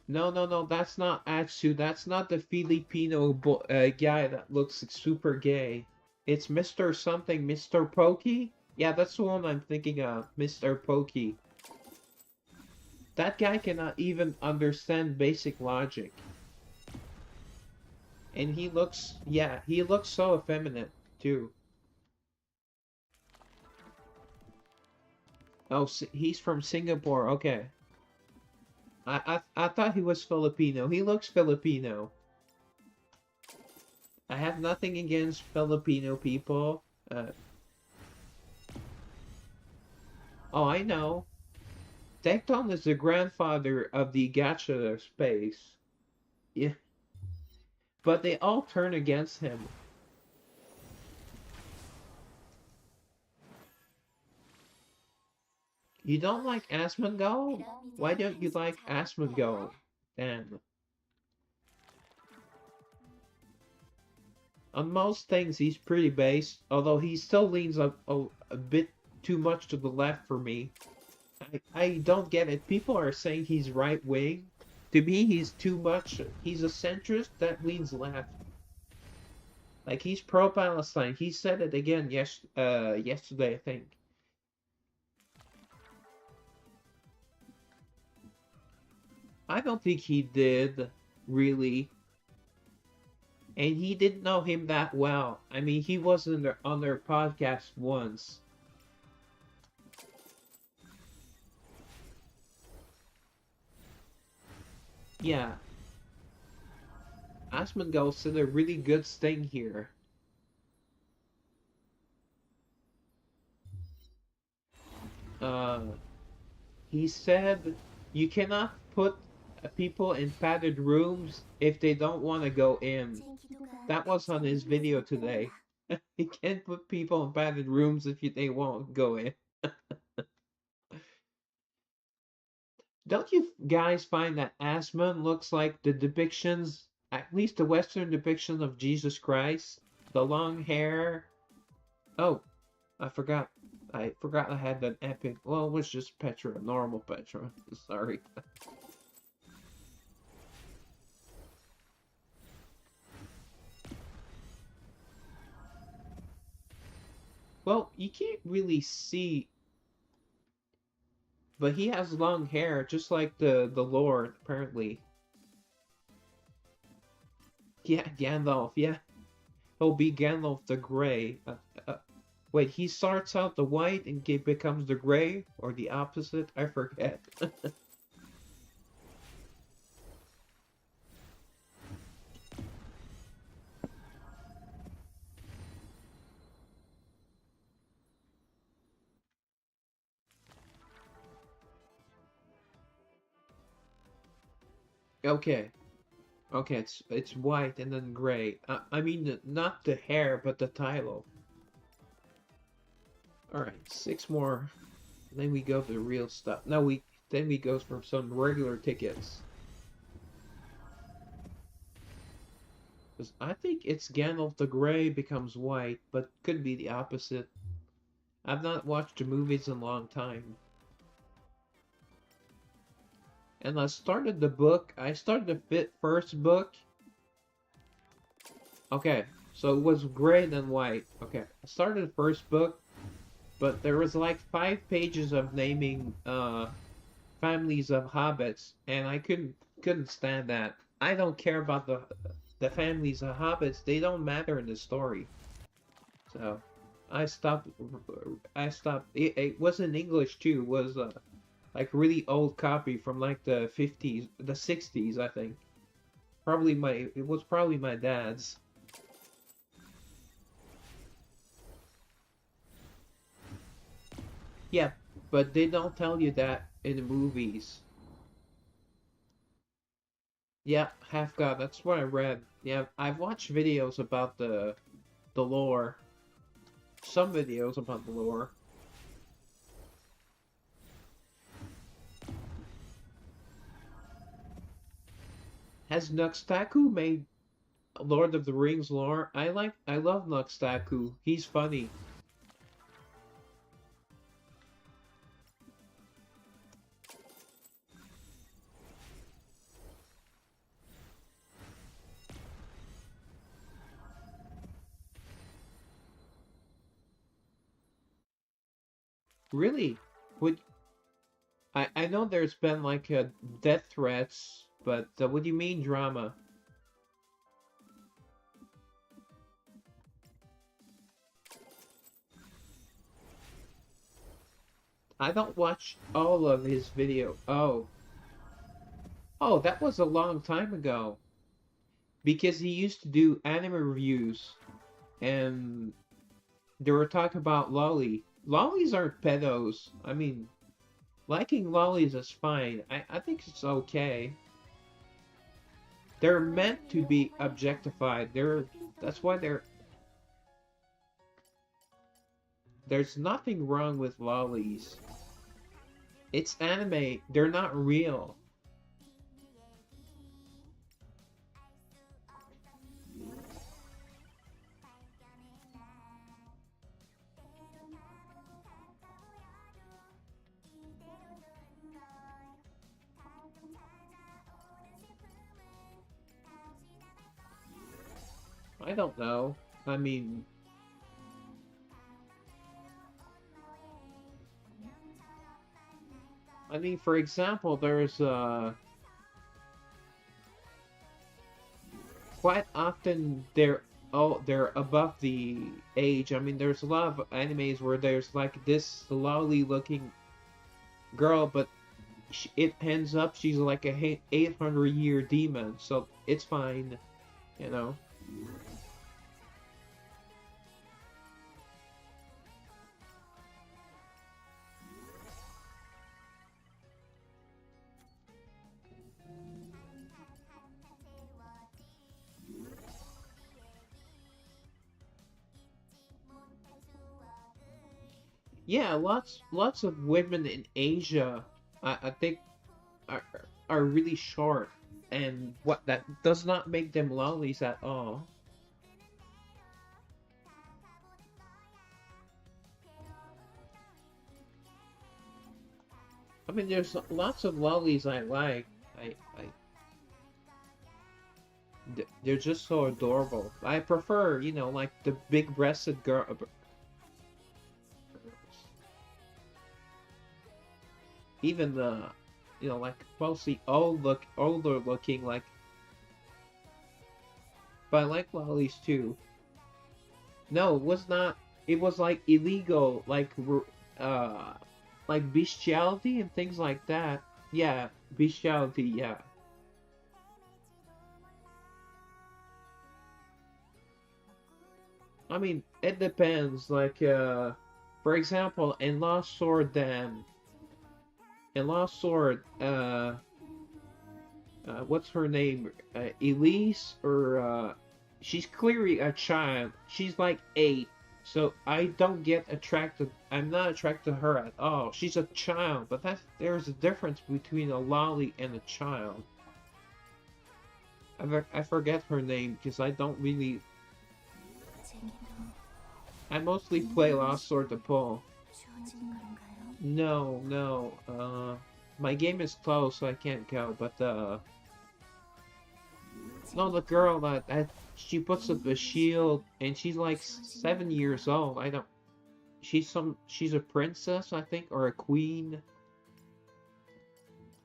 no, that's not Atsu. That's not the Filipino guy that looks super gay. It's Mr. something, Mr. Pokey? Yeah, that's the one I'm thinking of, Mr. Pokey. That guy cannot even understand basic logic. And he looks, yeah, he looks so effeminate, too. Oh, he's from Singapore, okay. I thought he was Filipino. He looks Filipino. I have nothing against Filipino people. Oh, I know. Tecton is the grandfather of the gacha space. Yeah. But they all turn against him. You don't like Asmongold? Why don't you like Asmongold? Damn. On most things, he's pretty base, although he still leans a bit too much to the left for me. I don't get it. People are saying he's right wing. To me, he's too much. He's a centrist that leans left. Like he's pro-Palestine. He said it again yesterday, I think. I don't think he did, really. And he didn't know him that well. I mean, he was on their podcast once. Yeah. Asmongold said a really good thing here. Uh, he said you cannot put people in padded rooms if they don't want to go in. That was on his video today. You can't put people in padded rooms if they won't go in. Don't you guys find that Asmon looks like the depictions, at least the Western depiction of Jesus Christ? the long hair. Oh, I forgot. I forgot I had that epic. Well, it was just Petra, normal Petra. Sorry. Well, you can't really see, but he has long hair, just like the Lord, apparently. Yeah, Gandalf. Yeah, he'll be Gandalf the Grey. Wait, he starts out the white and becomes the gray, or the opposite? I forget. Okay, okay, it's white and then gray. I mean, not the hair, but the title. All right, six more. Then we go to the real stuff. No, then we go for some regular tickets. 'Cause I think it's Gandalf the Grey becomes white, but could be the opposite. I've not watched the movies in a long time. And I started the book. I started the first book. Okay, so it was gray then white. Okay, I started the first book, but there was like 5 pages of naming families of hobbits, and I couldn't stand that. I don't care about the families of hobbits. They don't matter in the story. So I stopped. I stopped. It was in English too. It was like really old copy from like the 50s, the 60s, I think. It was probably my dad's. Yeah, but they don't tell you that in the movies. Yeah, half god. That's what I read. Yeah, I've watched videos about the lore. Some videos about the lore. Has Nuxtaku made Lord of the Rings lore? I love Nuxtaku. He's funny. Really? Would I know there's been like death threats, but what do you mean drama? I don't watch all of his video. Oh, oh, that was a long time ago because he used to do anime reviews and they were talking about lolly. Lollies aren't pedos. I mean, liking lollies is fine. I think it's okay. They're meant to be objectified. That's why there's nothing wrong with lollies. It's anime. They're not real. I don't know. I mean, for example, there's quite often they're above the age. I mean, there's a lot of animes where there's like this lolly looking girl, but it ends up she's like a 800-year demon, so it's fine, you know. Yeah, lots of women in Asia, I think, are are really short, and what that does not make them lollies at all. I mean, there's lots of lollies I like. They're just so adorable. I prefer, like the big-breasted girls. Even the, like mostly older looking, like. But I like lollies too. No, it was not. It was like illegal, uh, like bestiality and things like that. Yeah, bestiality. Yeah. I mean, it depends. Like, for example, in Lost Sword, what's her name? Elise, or she's clearly a child. She's like 8, so I don't get attracted. I'm not attracted to her at all. She's a child, but there's a difference between a lolly and a child. I forget her name because I don't really. I mostly play Lost Sword to pull. No, no. My game is closed, so I can't go. But no, the girl that she puts up a shield, and she's like 7 years old. I don't. She's a princess, I think, or a queen.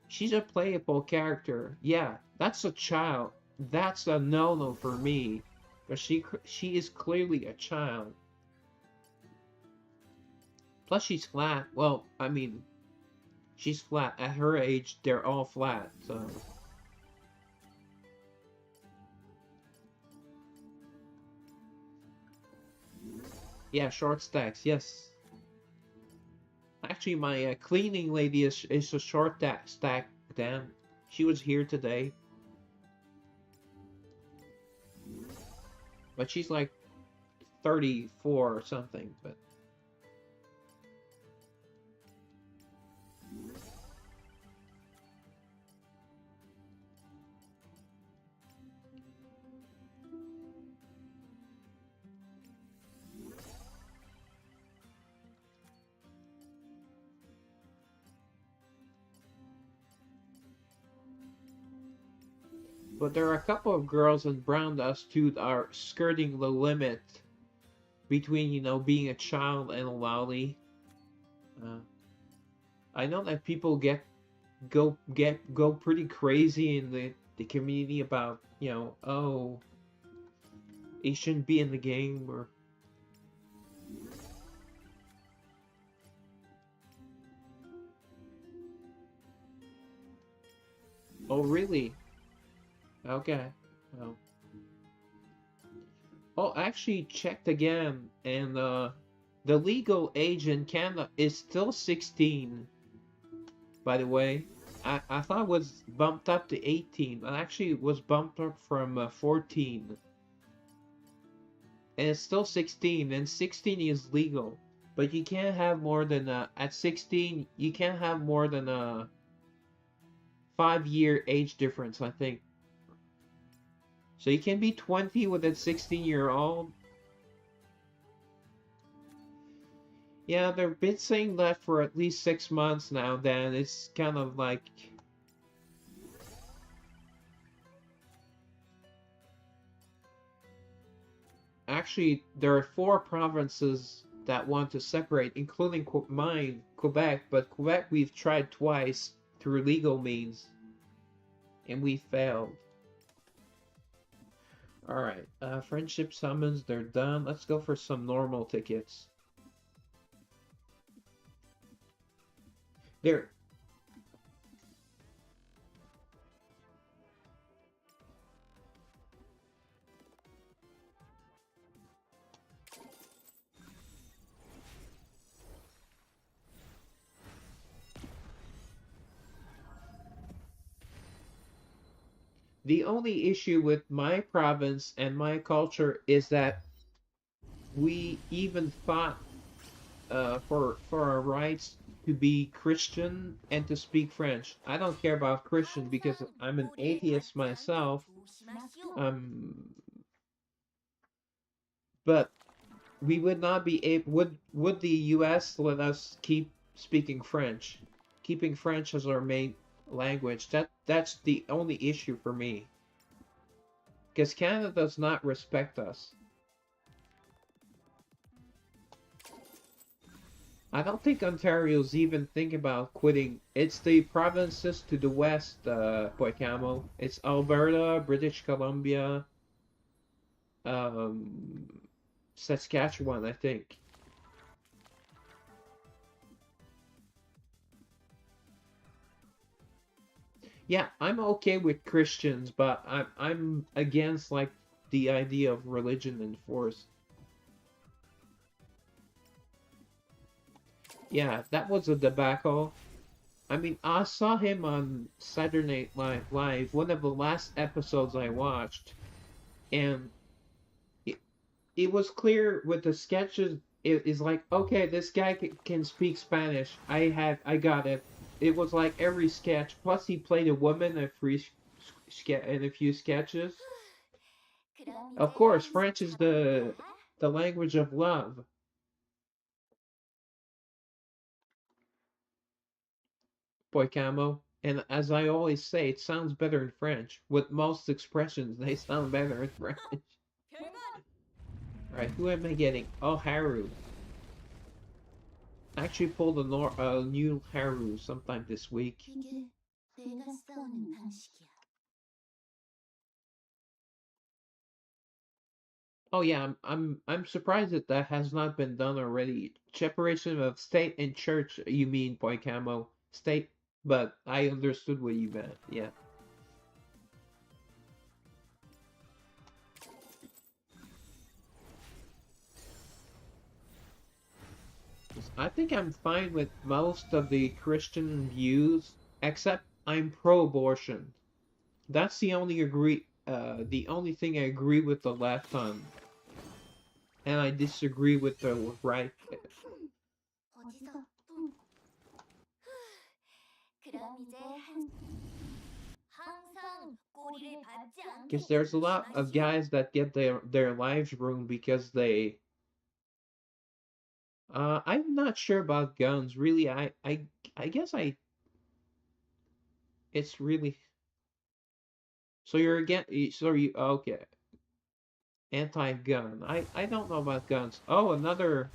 She's a playable character. Yeah, that's a child. That's a no-no for me, because she is clearly a child. Plus, she's flat. Well, I mean, she's flat. At her age, they're all flat. So yeah, short stacks. Yes. Actually, my cleaning lady is a short stack. Damn, she was here today, but she's like 34 or something. But there are a couple of girls in Brown Dust too that are skirting the limit between being a child and a lolly. Uh, I know that people go pretty crazy in the community about oh, he shouldn't be in the game, or oh really. Okay. Oh, I actually checked again, and the legal age in Canada is still 16. By the way, I thought it was bumped up to 18, but actually it was bumped up from 14, and it's still 16, and 16 is legal. But you can't have more than at 16. You can't have more than a 5-year age difference, I think. So you can be 20 with a 16-year-old. Yeah, they've been saying that for at least 6 months now. Then it's kind of like. Actually, there are 4 provinces that want to separate, including mine, Quebec. But Quebec, we've tried twice through legal means, and we failed. Alright, friendship summons, they're done. Let's go for some normal tickets. There. The only issue with my province and my culture is that we even fought for our rights to be Christian and to speak French. I don't care about Christian because I'm an atheist myself. Um, but we would not be able. Would the U.S. let us keep speaking French? keeping French as our main language. That's the only issue for me. Because Canada does not respect us. I don't think Ontario's even thinking about quitting. It's the provinces to the west, Poicamo. It's Alberta, British Columbia, um, Saskatchewan, I think. Yeah, I'm okay with Christians, but I'm against like the idea of religion and force. Yeah, that was a debacle. I mean, I saw him on Saturday Night Live, one of the last episodes I watched, and it, it was clear with the sketches. It is like, okay, this guy can speak Spanish. I got it. It was like every sketch. Plus, he played a woman in a few sketches. 그럼 Of 이제 course, 한숨 French is 자볼까? the language of love. Poicamo. And as I always say, it sounds better in French. With most expressions, they sound better in French. 별건 Alright, who am I getting? Oh, Haru. I actually pulled a new Haru sometime this week. 이게 내가 싸우는 방식이야. Oh yeah, I'm surprised that that has not been done already. Separation of state and church, you mean, Poicamo? State, but I understood what you meant. Yeah. I think I'm fine with most of the Christian views, except I'm pro-abortion. That's the only thing I agree with the left on, and I disagree with the right. 어디서 또 그럼 이제 항상 꼬리를 밟지 Because 않게 there's a lot of 조심하시오. guys that get their lives ruined because they. I'm not sure about guns. Really, I guess I. It's really. So you're again. So you okay? Anti-gun. I don't know about guns. Oh, another.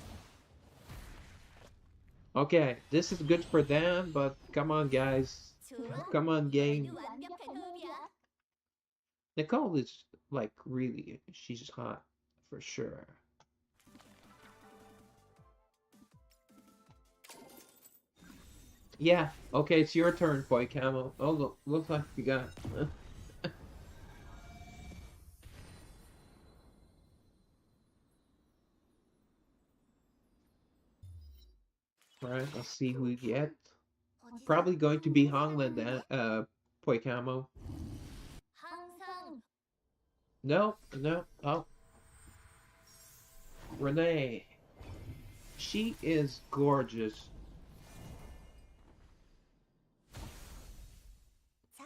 Okay, this is good for them, but come on, guys. 좋아? Come on, 이번에도 game. 완벽한 호흡이야. Nicole is like really, she's hot for sure. Yeah, okay, it's your turn, boy Camel. Oh, look, looks like you got. All right, let's see who we get. 어디서 Probably going to 또 be 냄새 Hongland, 맡는데? boy Camo. 항상 No, no. Oh, Renee. She is gorgeous. 자,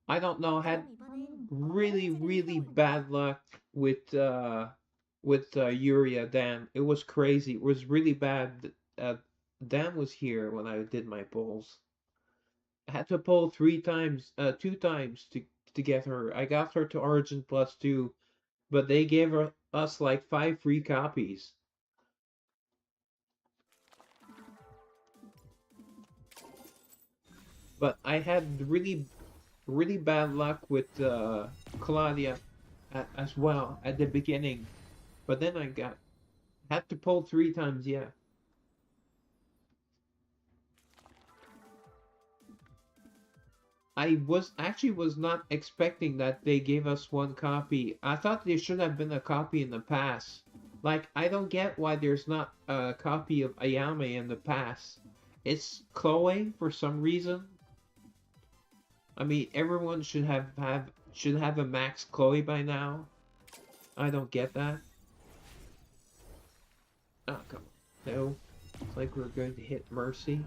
I don't know. Had 그럼 이번엔 really, 어떤 really 주제를 bad luck with Yuria Dan. It was crazy. It was really bad. Dan was here when I did my polls. I had to poll two times to get her. I got her to Origin plus two, but they gave us like 5 free copies. But I had really, really bad luck with Claudia as well at the beginning. But then I had to pull 3 times. Yeah. I was not expecting that they gave us 1 copy. I thought there should have been a copy in the past. Like, I don't get why there's not a copy of Ayame in the past. It's Chloe for some reason. I mean, everyone should have a max Chloe by now. I don't get that. Oh, come on. No. It's like we're going to hit Mercy.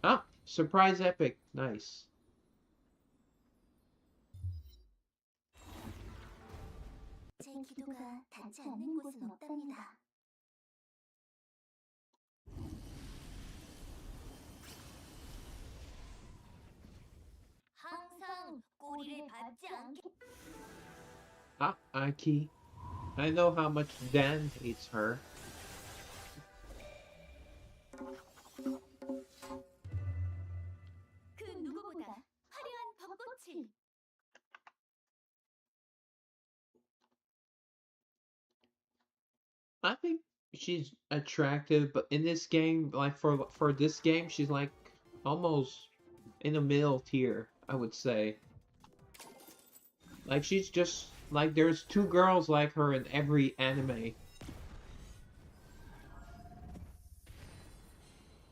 Ah, surprise epic. Nice. 제 기도가 닿지 않는 곳은 없답니다. 꼬리를 받지 않게. Ah, Aki. I know how much Dan hates her. 그 누구보다 화려한 벚꽃을. I think she's attractive, but in this game, like for this game, she's like almost in the middle tier, I would say. Like she's just like there's two girls like her in every anime.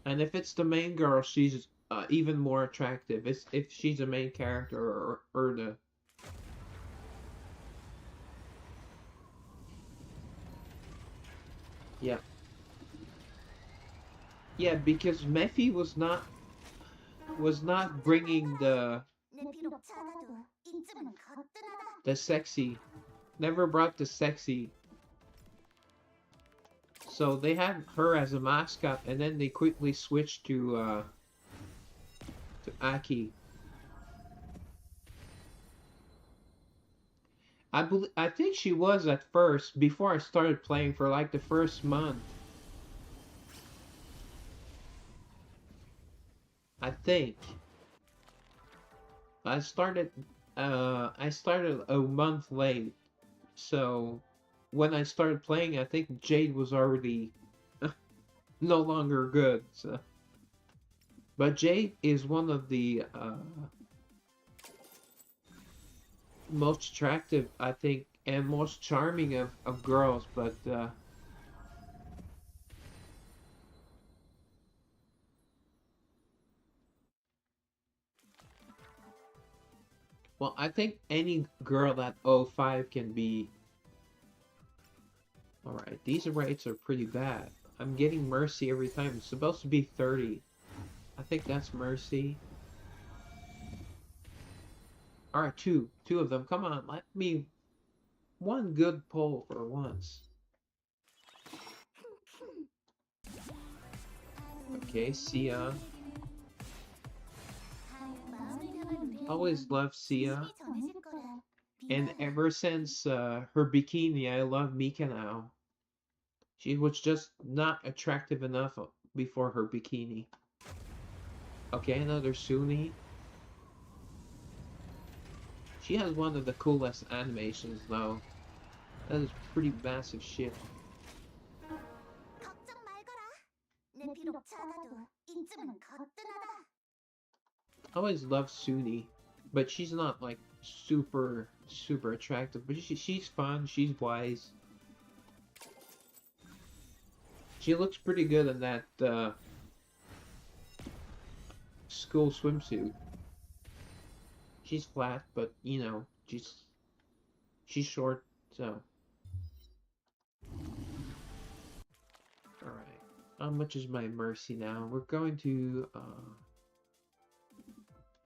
And if it's the main girl, she's even more attractive. It's if she's a main character or the yeah yeah because Mephi was not bringing 내 비록 작아도 인쯤은 거뜬하다. the sexy, never brought the sexy. So they had her as a mascot, and then they quickly switched to Aki. I think she was at first before I started playing for like the first month. I think I started a month late. So when I started playing, I think Jade was already no longer good. So. But Jade is one of the most attractive, I think, and most charming of girls. But well, I think any girl at 05 can be. Alright, these rates are pretty bad. I'm getting Mercy every time. It's supposed to be 30. I think that's Mercy. Alright, two of them. Come on, let me one good pull for once. Okay, Sia. Always loved Sia. And ever since her bikini, I love Mika now. She was just not attractive enough before her bikini. Okay, another Suni. She has one of the coolest animations though. That is pretty massive shit. 걱정 말거라. 내 비록 작아도 인쯤은 거뜬하다. I always loved Suni, but she's not like super attractive. But she's fun. She's wise. She looks pretty good in that school swimsuit. She's flat, but you know, she's short, so. Alright. How much is my mercy now? We're going to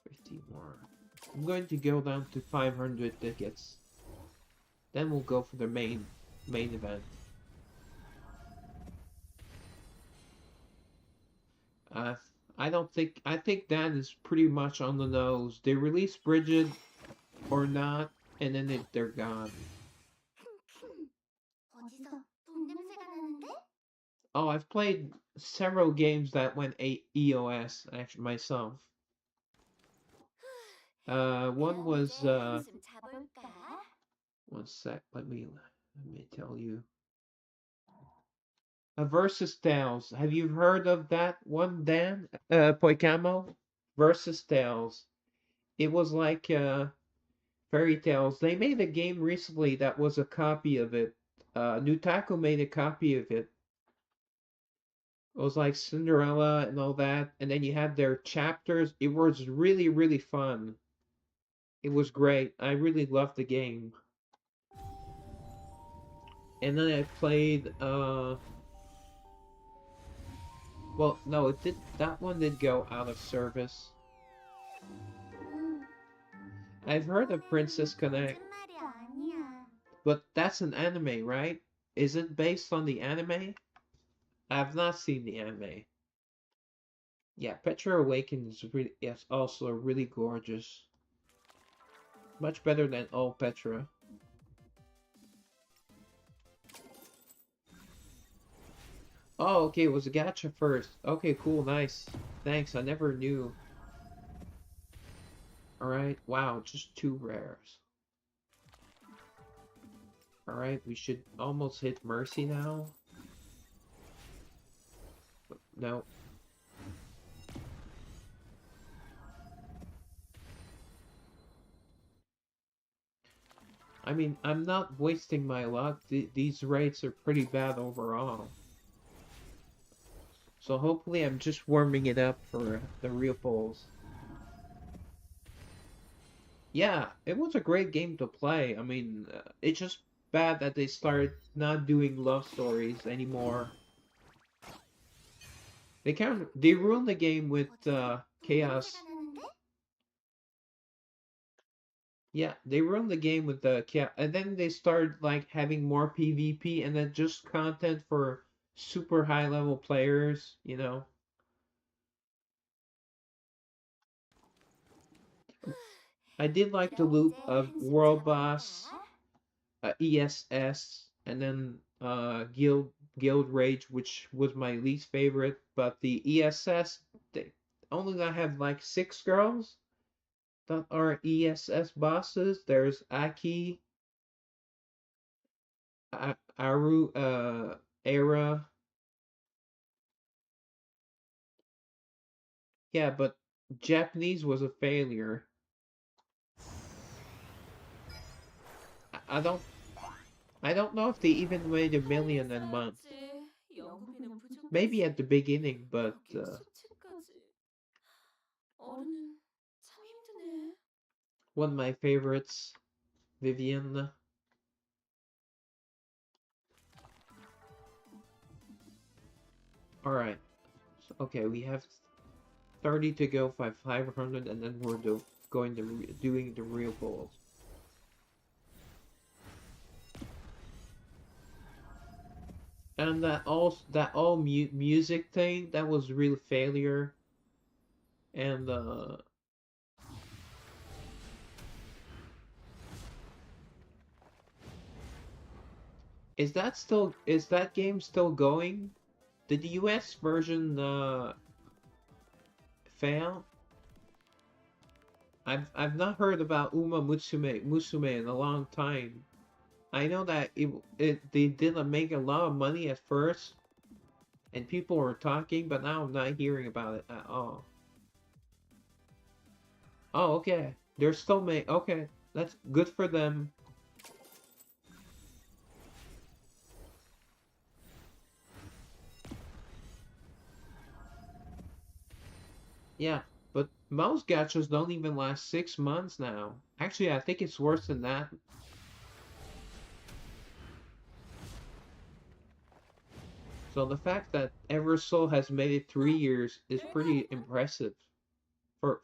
50 more. I'm going to go down to 500 tickets. Then we'll go for the main event. I think that is pretty much on the nose. They release Bridget or not, and then they're gone. 어디서 돈 냄새가 나는데? Oh, I've played several games that went EOS actually myself. One was 한숨 자볼까? one sec. Let me tell you. Versus Tales. Have you heard of that one, Dan? Poikamo? Versus Tales. It was like Fairy Tales. They made a game recently that was a copy of it. Nutaku made a copy of it. It was like Cinderella and all that, and then you had their chapters. It was really fun. It was great. I really loved the game. And then I played well, no, that one did go out of service. I've heard of Princess Connect, 말이 아니야. but that's an anime, right? Is it based on the anime? I've not seen the anime. Yeah, Petra Awakens is also really gorgeous. Much better than Oh Petra. Oh, okay, it was a gacha first. Okay, cool, nice. Thanks, I never knew. Alright, wow, just 2 rares. Alright, we should almost hit Mercy now. No. I mean, I'm not wasting my luck. These rates are pretty bad overall. So hopefully I'm just warming it up for the real polls. Yeah, it was a great game to play. I mean, it's just bad that they started not doing love stories anymore. They ruined the game with Chaos. Yeah, they ruined the game with the Chaos, and then they started like having more PvP and then just content for super high level players, you know. I did like the loop of World Boss, ESS, and then Guild Rage, which was my least favorite. But the ESS, they only gonna have like 6 girls that are ESS bosses. There's Aki, Aru, Era. Yeah, but Japanese was a failure. I don't I don't know if they even made 1 million in a month. 연구비는 Maybe 부족하지. at the beginning, but 여기 수치까지. 어른은 참 힘드네. one of my favorites, Vivian. All right. So, okay, we have 30 to go, 500, and then we're doing the real goals. And that all music thing, that was a real failure. And is that game still going? Did the US version fail? I've not heard about Musume in a long time. I know that they didn't make a lot of money at first, and people were talking, but now I'm not hearing about it at all. Oh, okay. They're still okay. That's good for them. Yeah, but most gachas don't even last 6 months now. Actually, I think it's worse than that. So the fact that Eversoul has made it 3 years is pretty impressive for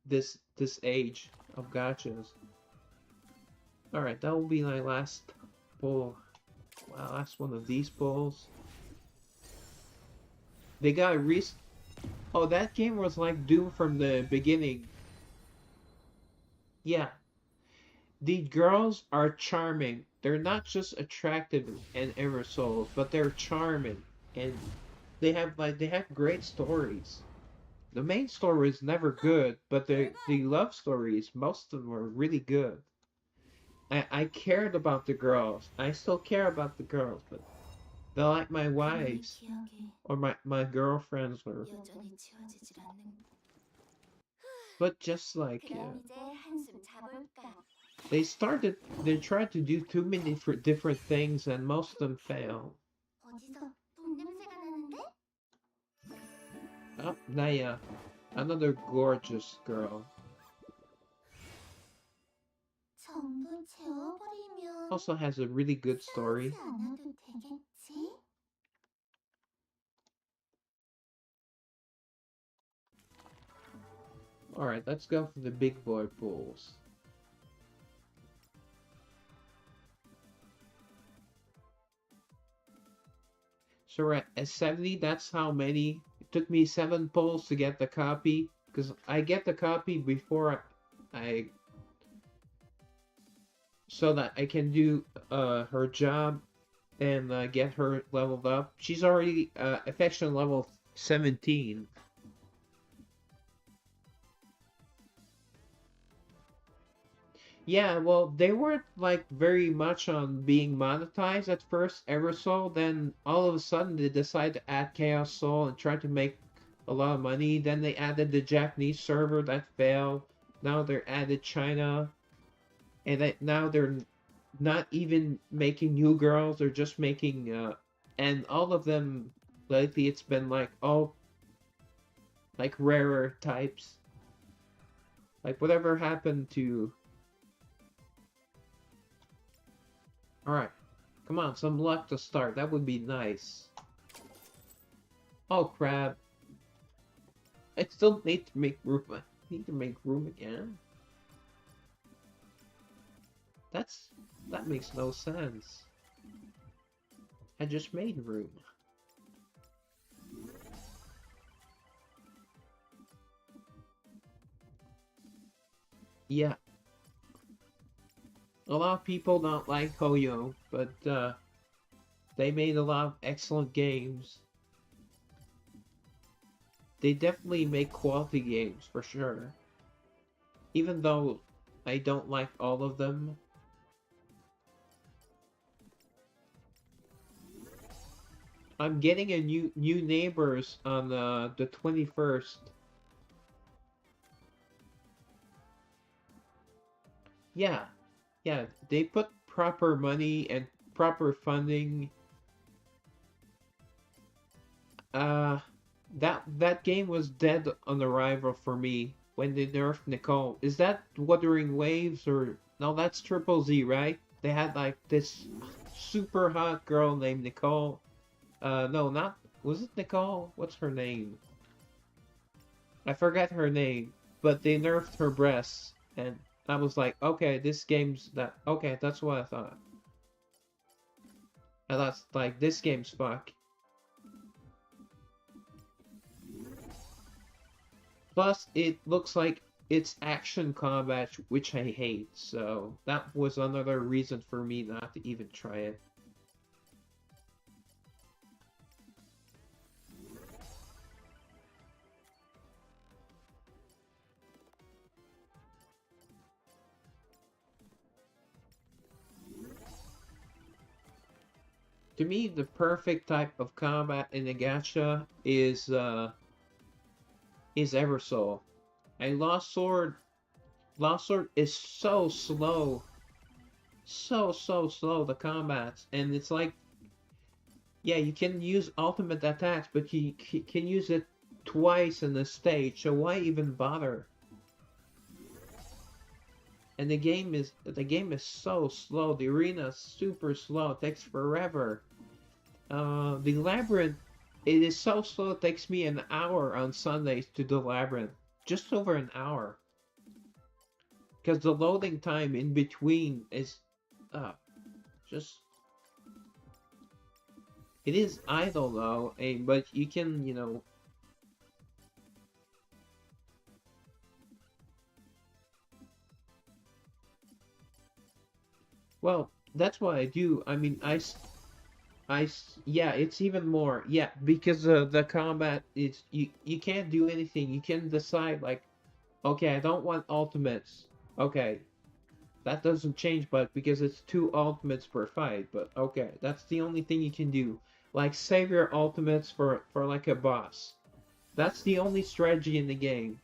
this age of gachas. All right, that will be my last poll. My last one of these polls. They got Oh, that game was like Doom from the beginning. Yeah, the girls are charming. They're not just attractive and Eversoul, but they're charming, and they have great stories. The main story is never good, but the love stories, most of them were really good. I cared about the girls. I still care about the girls, but they're like my wives or my girlfriends or 여전히 지워지질 않는. but just like 그럼 이제 한숨 자볼까? they tried to do too many different things and most of them failed. 어디서 돈 냄새가 나는데? Oh, Naya, another gorgeous girl. 전부 재워버리면 Also has a really good story. 싸우지 않아도 되겠지? Alright, let's go for the big boy pools. So we're at 70, that's how many. It took me 7 pulls to get the copy, because I get the copy before I so that I can do her job and get her leveled up. She's already affection level 17. Yeah, well, they weren't like very much on being monetized at first, Eversoul. Then all of a sudden they decided to add Chaos Soul and try to make a lot of money. Then they added the Japanese server that failed. Now they're added China, and now they're not even making new girls. They're just making and all of them lately it's been like all like rarer types. Like whatever happened to. All right. Come on, some luck to start. That would be nice. Oh crap. I still need to make room. I need to make room again. That makes no sense. I just made room. Yeah. A lot of people don't like Hoyo, but they made a lot of excellent games. They definitely make quality games for sure. Even though I don't like all of them. I'm getting a new neighbors on the 21st. Yeah. Yeah, they put proper money and proper funding. Uh that game was dead on arrival for me when they nerfed Nicole. Is that Wuthering Waves or no? That's Triple Z, right? They had like this super hot girl named Nicole. No, not was it Nicole? What's her name? I forget her name, but they nerfed her breasts, and I was like, okay, this game's that. Okay, that's what I thought. I thought like this game's fuck. Plus, it looks like it's action combat, which I hate, so that was another reason for me not to even try it. To me, the perfect type of combat in a gacha is Eversoul. A Lost Sword is so slow, so slow the combats, and it's like yeah, you can use ultimate attacks, but you can use it twice in the stage, so why even bother? And the game is so slow. The arena is super slow. It takes forever. The labyrinth, it is so slow. It takes me an hour on Sundays to do labyrinth, just over an hour, because the loading time in between is, uh, just it is idle though. But you can well, that's what I do. I mean, yeah, it's even more. Yeah, because the combat is you can't do anything. You can decide like, okay, I don't want ultimates. Okay, that doesn't change, but because it's two ultimates per fight. But okay, that's the only thing you can do. Like save your ultimates for like a boss. That's the only strategy in the game.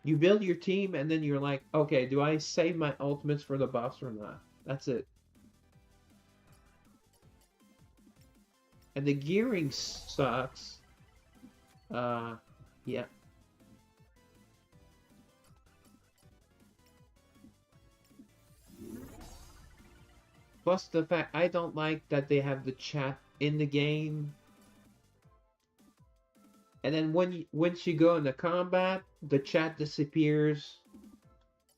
You build your team and then you're like, okay, do I save my ultimates for the boss or not? That's it. And the gearing sucks. Uh, yeah. Plus the fact I don't like that they have the chat in the game. And then once you go into combat, the chat disappears.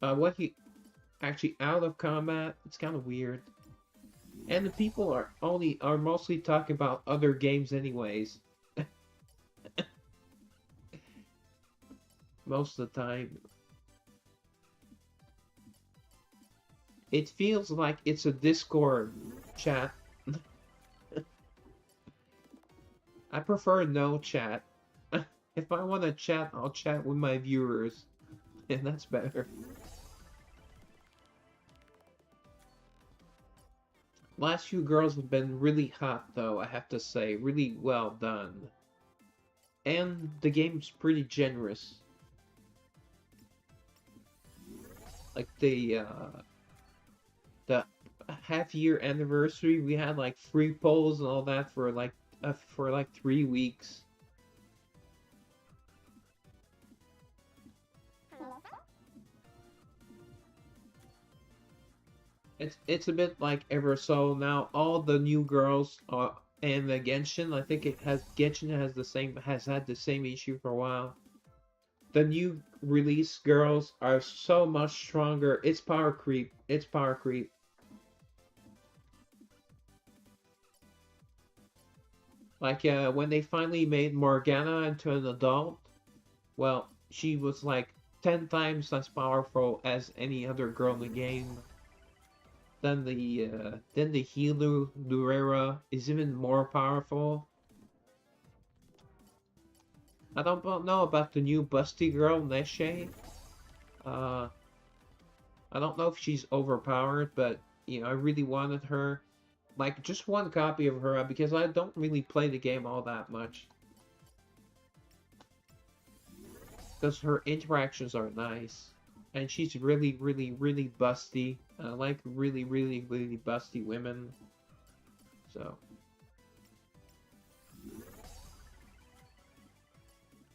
When you actually out of combat, it's kind of weird. And the people are mostly talking about other games anyways. Most of the time. It feels like it's a Discord chat. I prefer no chat. If I want to chat, I'll chat with my viewers, and that's better. Last few girls have been really hot, though, I have to say. Really well done. And the game's pretty generous. Like the half year anniversary, we had like free polls and all that for like 3 weeks. It's a bit like Eversoul now. All the new girls are and the Genshin. I think Genshin has had the same issue for a while. The new release girls are so much stronger. It's power creep. It's power creep. Like when they finally made Morgana into an adult, well, she was like 10 times as powerful as any other girl in the game. Then the healer Durera is even more powerful. I don't know about the new busty girl Neshe. Uh, I don't know if she's overpowered, but I really wanted her. Like just one copy of her because I don't really play the game all that much. Because her interactions are nice. And she's really, really, really busty. I like really, really, really busty women. So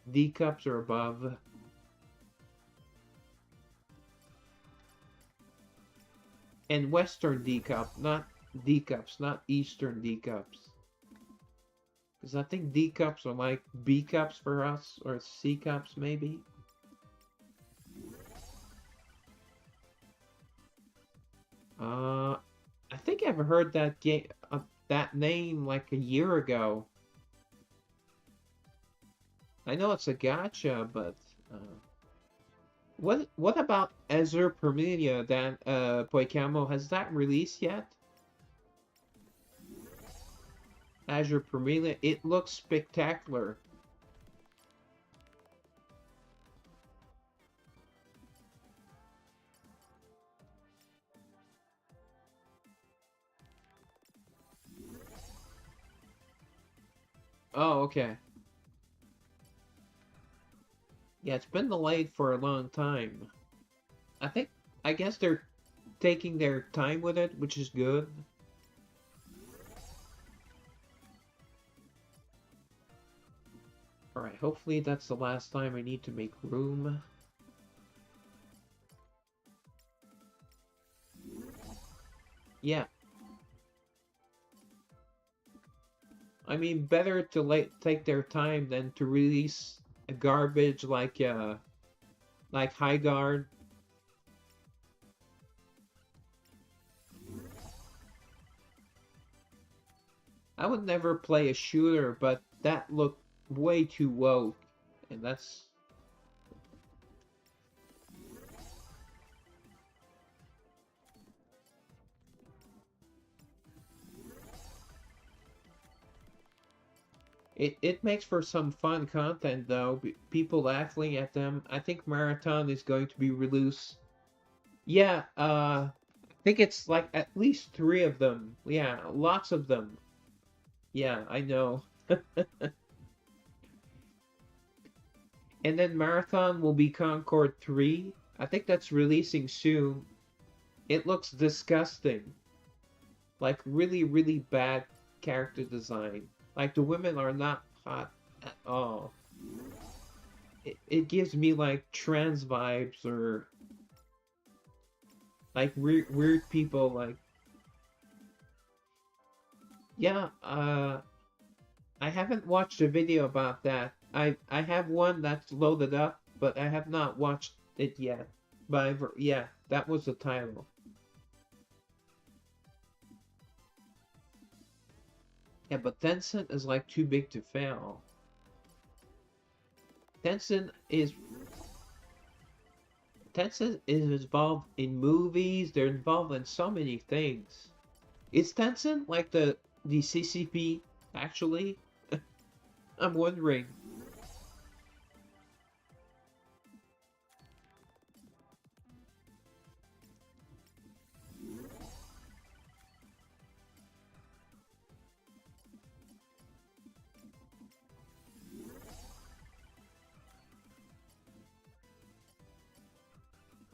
D cups or above. And Western D cup, not D cups, not Eastern D cups. Because I think D cups are like B cups for us, or C cups maybe. I think I've heard that game, that name like a year ago. I know it's a gacha, but what about Azure Permilia that Poikamo has that released yet? Azure Permilia, it looks spectacular. Oh, okay. Yeah, it's been delayed for a long time. I guess they're taking their time with it, which is good. Alright, hopefully that's the last time I need to make room. Yeah. I mean, better to take their time than to release a garbage like High Guard. I would never play a shooter, but that looked way too woke, and that's it makes for some fun content though. People laughing at them. I think Marathon is going to be released. Yeah, I think it's like at least 3 of them. Yeah, lots of them. Yeah, I know. And then Marathon will be Concord 3. I think that's releasing soon. It looks disgusting. Like really, really bad character design. Like the women are not hot at all. It gives me like trans vibes or like weird people like yeah, I haven't watched a video about that. I have one that's loaded up, but I have not watched it yet. But yeah, that was the title. Yeah, but Tencent is like too big to fail. Tencent is Tencent is involved in movies. They're involved in so many things. Is Tencent like the CCP actually? I'm wondering.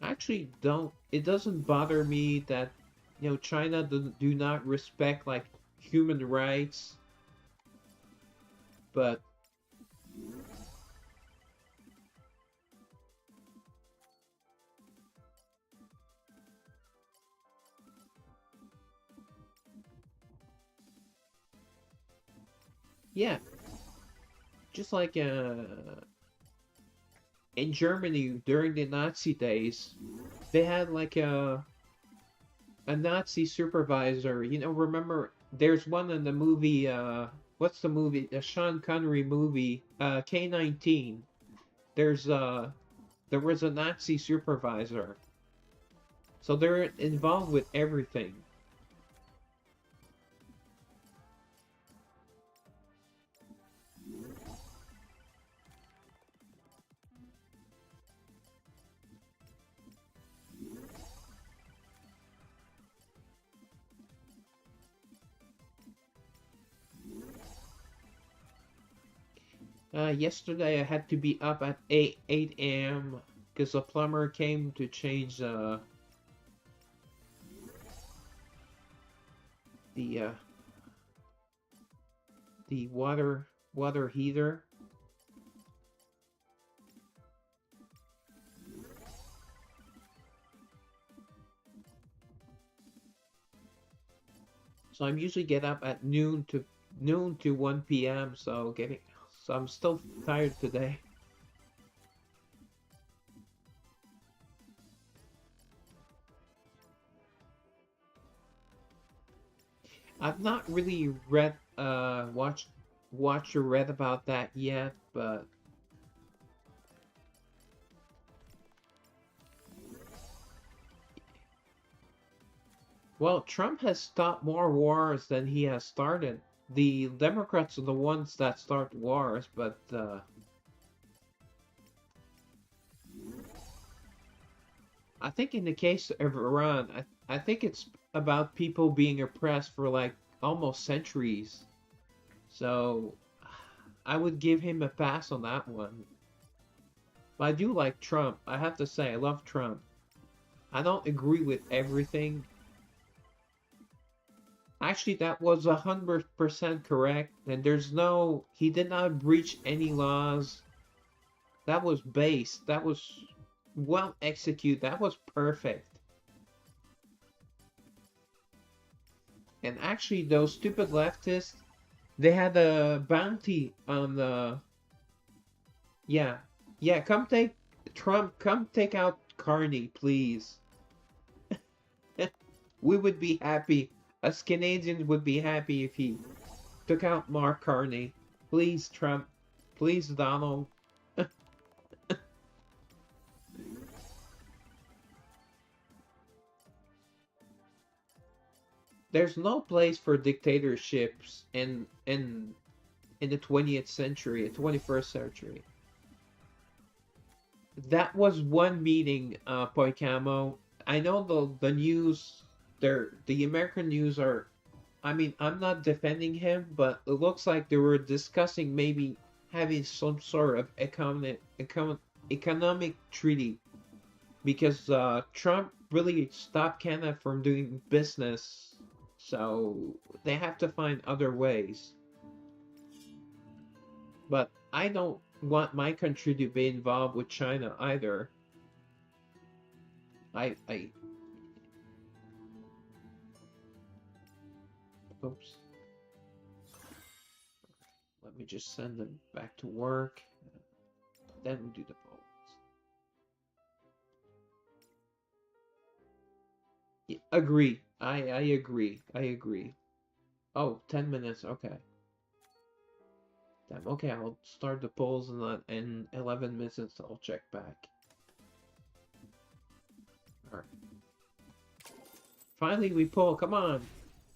Actually, don't. It doesn't bother me that China do not respect like human rights, but yeah, just like in Germany during the Nazi days, they had like a Nazi supervisor. Remember there's one in the movie. What's the movie? The Sean Connery movie, K-19. There's there was a Nazi supervisor, so they're involved with everything. Yesterday I had to be up at 8 a.m. because a plumber came to change the uh, the water heater. So I'm usually get up at noon to 1 p.m. So I'm still tired today. I've not really read watched or read about that yet, but well, Trump has stopped more wars than he has started. The Democrats are the ones that start wars, but I think in the case of Iran, I think it's about people being oppressed for like almost centuries. So I would give him a pass on that one. But I do like Trump. I have to say, I love Trump. I don't agree with everything. Actually, that was 100% correct. And he did not breach any laws. That was base. That was well executed. That was perfect. And actually, those stupid leftists, they had a bounty on the. Yeah. Yeah, come take out Carney, please. We would be happy. Us Canadians would be happy if he took out Mark Carney. Please, Trump. Please, Donald. There's no place for dictatorships in the 20th century, 21st century. That was one meeting, Poicamo. I know the news, the American news are. I mean, I'm not defending him, but it looks like they were discussing maybe having some sort of economic treaty because Trump really stopped Canada from doing business, so they have to find other ways. But I don't want my country to be involved with China either. I oops. Let me just send them back to work. Then we do the polls. Yeah, agree. I agree. I agree. Oh, 10 minutes. Okay. Damn. Okay, I'll start the polls in 11 minutes. I'll check back. Alright. Finally we pull, come on.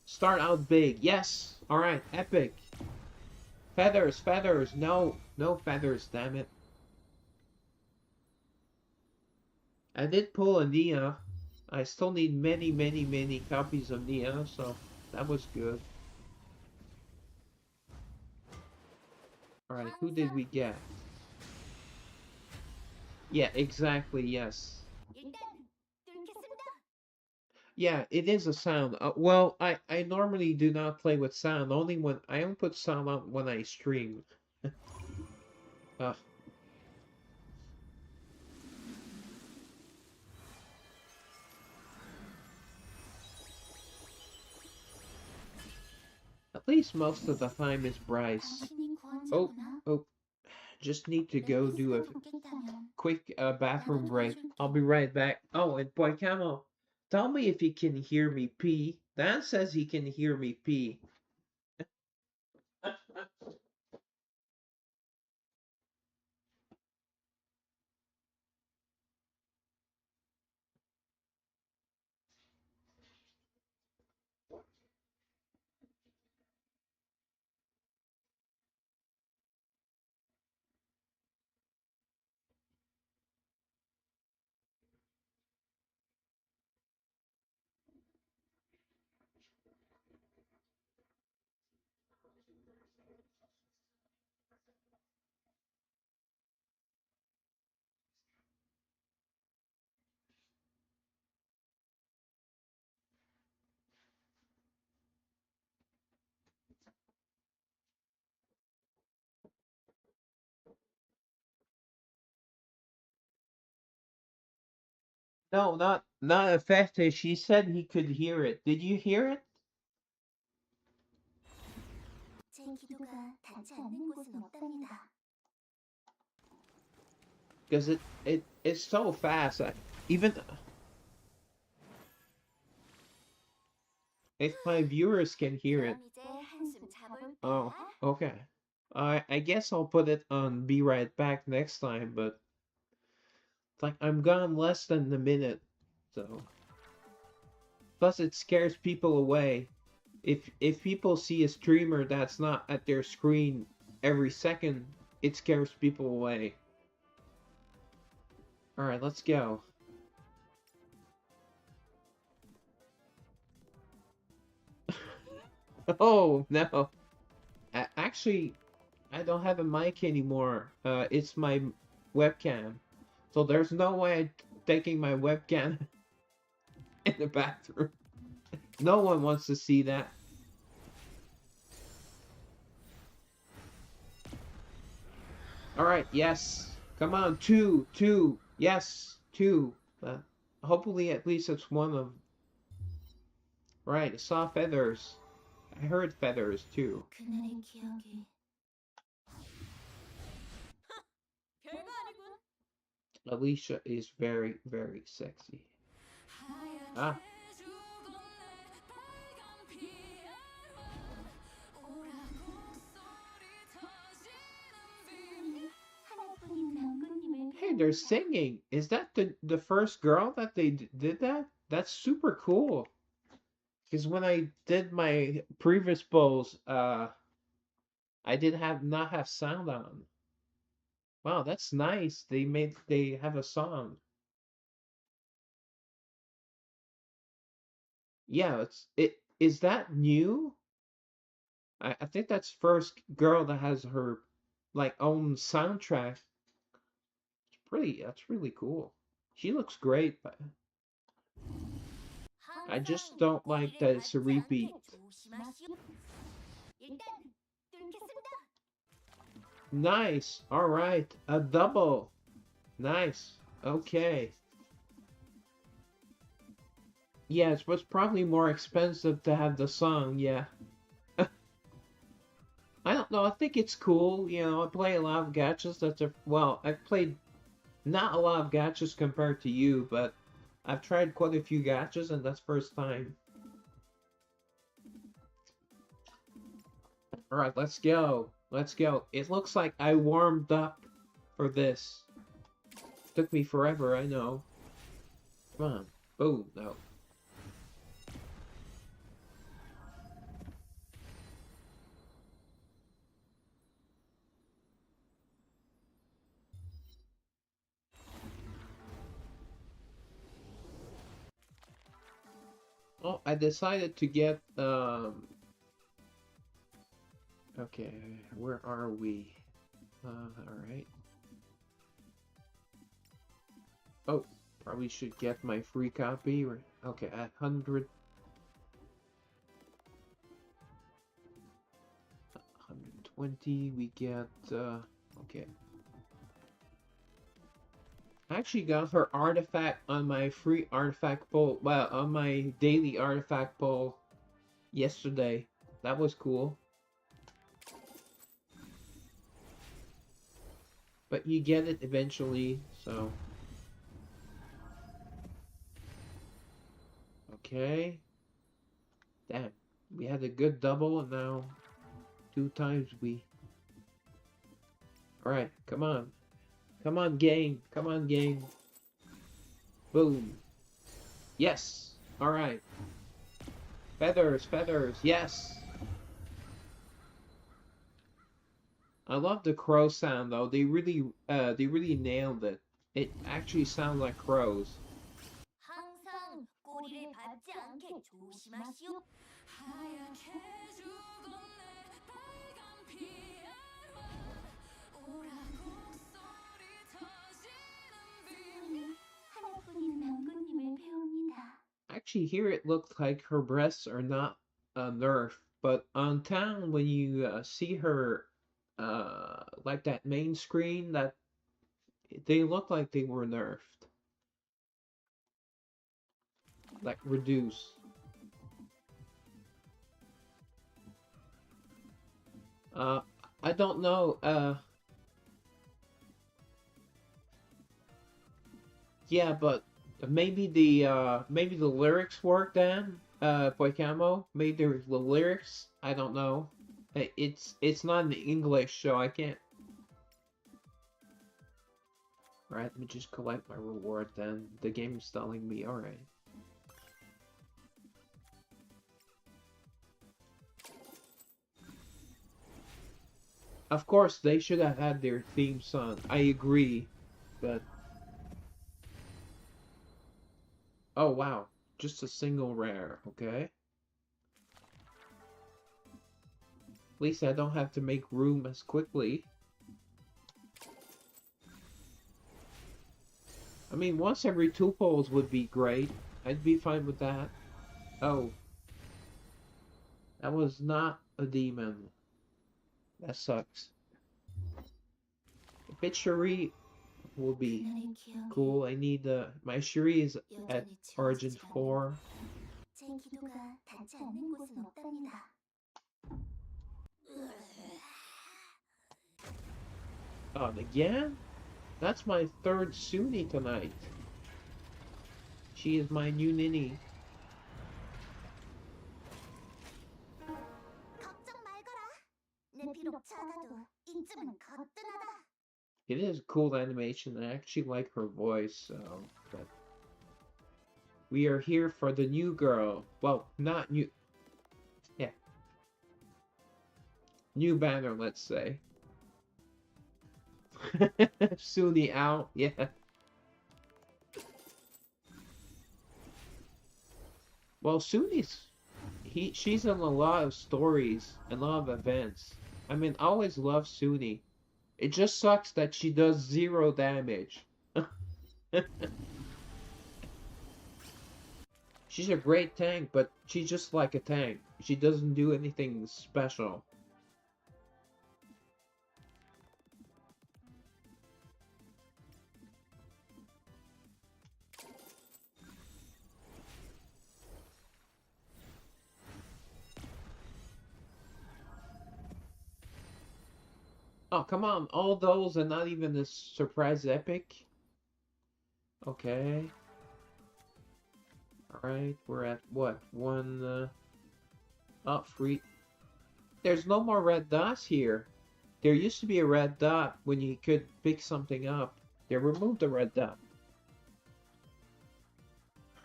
Start out big, yes! Alright, epic. Feathers, feathers, no, no feathers, damn it. I did pull a Nia. I still need many, many, many copies of Nia, so that was good. Alright, who did we get? Yeah, exactly, yes. 일단 뚫겠습니다. Yeah, it is a sound. Well, I normally do not play with sound. Only when I only put sound on when I stream. uh, at least most of the time is Bryce. 당신이 Oh, 구원자구나. oh, just need to 내 go do a 뜻을 돕겠다면 quick bathroom 나도 break. 도와줄게. I'll be right back. Oh, and Boy Camo, tell me if you can hear me pee. Dan says he can hear me pee. No, not affected. She said he could hear it. Did you hear it? 제 기도가 닿지 않는 곳은 없답니다. Because it's so fast. Even if my viewers can hear it. 그럼 이제 한숨 자볼까? Oh, okay. I guess I'll put it on Be Right Back next time, but it's like I'm gone less than a minute, so. Plus, it scares people away. If people see a streamer that's not at their screen every second, it scares people away. All right, let's go. Oh no! Actually, I don't have a mic anymore. It's my webcam. So there's no way I'm taking my webcam in the bathroom. No one wants to see that. Alright, yes. Come on, two. Yes, two. Hopefully at least it's one of... Right, I saw feathers. I heard feathers too. 그날의 기억이 별거 아니군. Alicia is very, very sexy. Ah. 하나뿐인 낭군님을 Hey, they're singing. Is that the first girl that they did that? That's super cool. Because when I did my previous bowls, I did not have sound on. Wow, that's nice. They have a song. Yeah, is that new? I think that's first girl that has her like own soundtrack. That's really cool. She looks great, but I just don't like that it's a repeat. 조심하시오. 일단 뚫겠습니다. Nice. All right, a double. Nice. Okay. Yeah, it was probably more expensive to have the song, yeah. I don't know, I think it's cool, you know, I play a lot of gachas well, I've played not a lot of gachas compared to you, but I've tried quite a few gachas and that's first time. Alright, let's go. Let's go. It looks like I warmed up for this. Took me forever, I know. Come on. Oh, no. Oh, I decided to get, okay, where are we? Alright. Oh, probably should get my free copy. Okay, at 100, 120, we get, okay. I actually got her artifact on my free artifact poll, well, on my daily artifact poll yesterday. That was cool. But you get it eventually, so. Okay. Damn. We had a good double, and now 2 times we. Alright, come on. Come on, game. Come on, game. Boom. Yes. Alright. Feathers, feathers. Yes. I love the crow sound though. They really nailed it. It actually sounds like crows. 항상 꼬리를 밟지 않게 조심하시오. 하얗게 죽었네 빨간 피아로 오라고 소리 터지는 비밀 하나뿐인 낭군님을 배웁니다. Actually, here it looks like her breasts are not nerfed, but on town when you see her like that main screen, that they look like they were nerfed, like reduced. Uh, I don't know. Yeah, but maybe the lyrics work then. Boycamo, maybe the lyrics. I don't know. It's not in English, so I can't. Alright, let me just collect my reward then. The game is telling me, alright. Of course, they should have had their theme song. I agree, but. Oh wow, just a single rare, okay? At least I don't have to make room as quickly. I mean, once every 2 polls would be great. I'd be fine with that. Oh. That was not a demon. That sucks. If it's Shuri, will be cool. I need my Shuri is at Origin 4. 제 기도가 닿지 않는 곳은 없답니다. Oh, again? That's my third Suni tonight. She is my new ninny. 걱정 말거라. 내 비록 작아도 인쯤은 거뜬하다. It is a cool animation. I actually like her voice, so. But we are here for the new girl. Well, not new. Yeah. New banner, let's say. Suni out, yeah. Well, she's in a lot of stories and a lot of events. I mean, I always love Suni. It just sucks that she does 0 damage. She's a great tank, but she's just like a tank. She doesn't do anything special. Oh, come on. All those and not even a surprise epic? Okay. Alright, we're at what? Free. There's no more red dots here. There used to be a red dot when you could pick something up. They removed the red dot.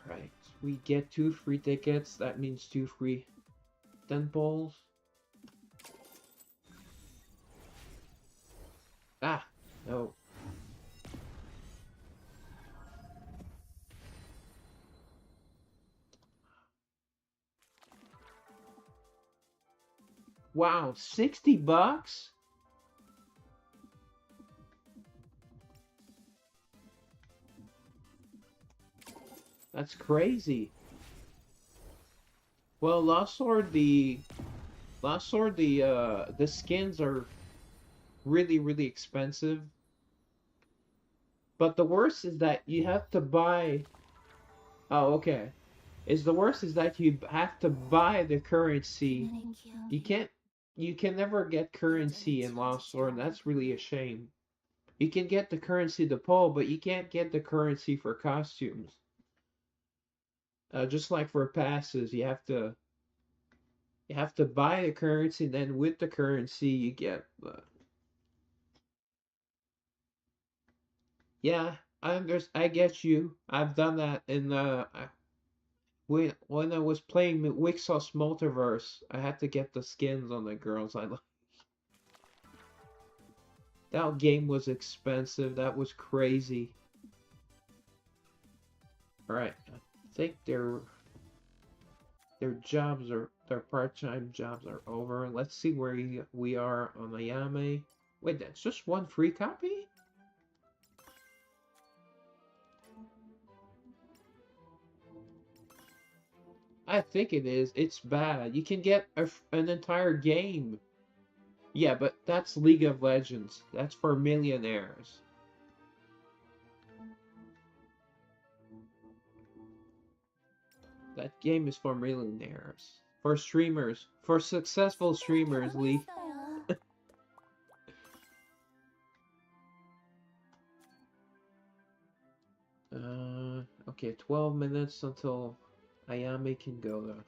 Right. We get 2 free tickets. That means 2 free temples. Ah, no. Wow, 60 bucks? That's crazy. Well, the skins are really expensive. But the worst is that you have to buy. Oh, okay. Is the worst is that you have to buy the currency. You can't. You can never get currency in Lost Sword. That's really a shame. You can get the currency to pull, but you can't get the currency for costumes. Just like for passes, you have to buy the currency. Then with the currency, you get. Yeah, I get you. I've done that in when I was playing Wixos Multiverse. I had to get the skins on the girls. That game was expensive. That was crazy. All right, I think their part-time jobs are over. Let's see where we are on Ayame. Wait, that's just one free copy? I think it is. It's bad. You can get an entire game. Yeah, but that's League of Legends. That's for millionaires. That game is for millionaires. For streamers. For successful streamers, Lee. Okay, 12 minutes until Ayame can go though.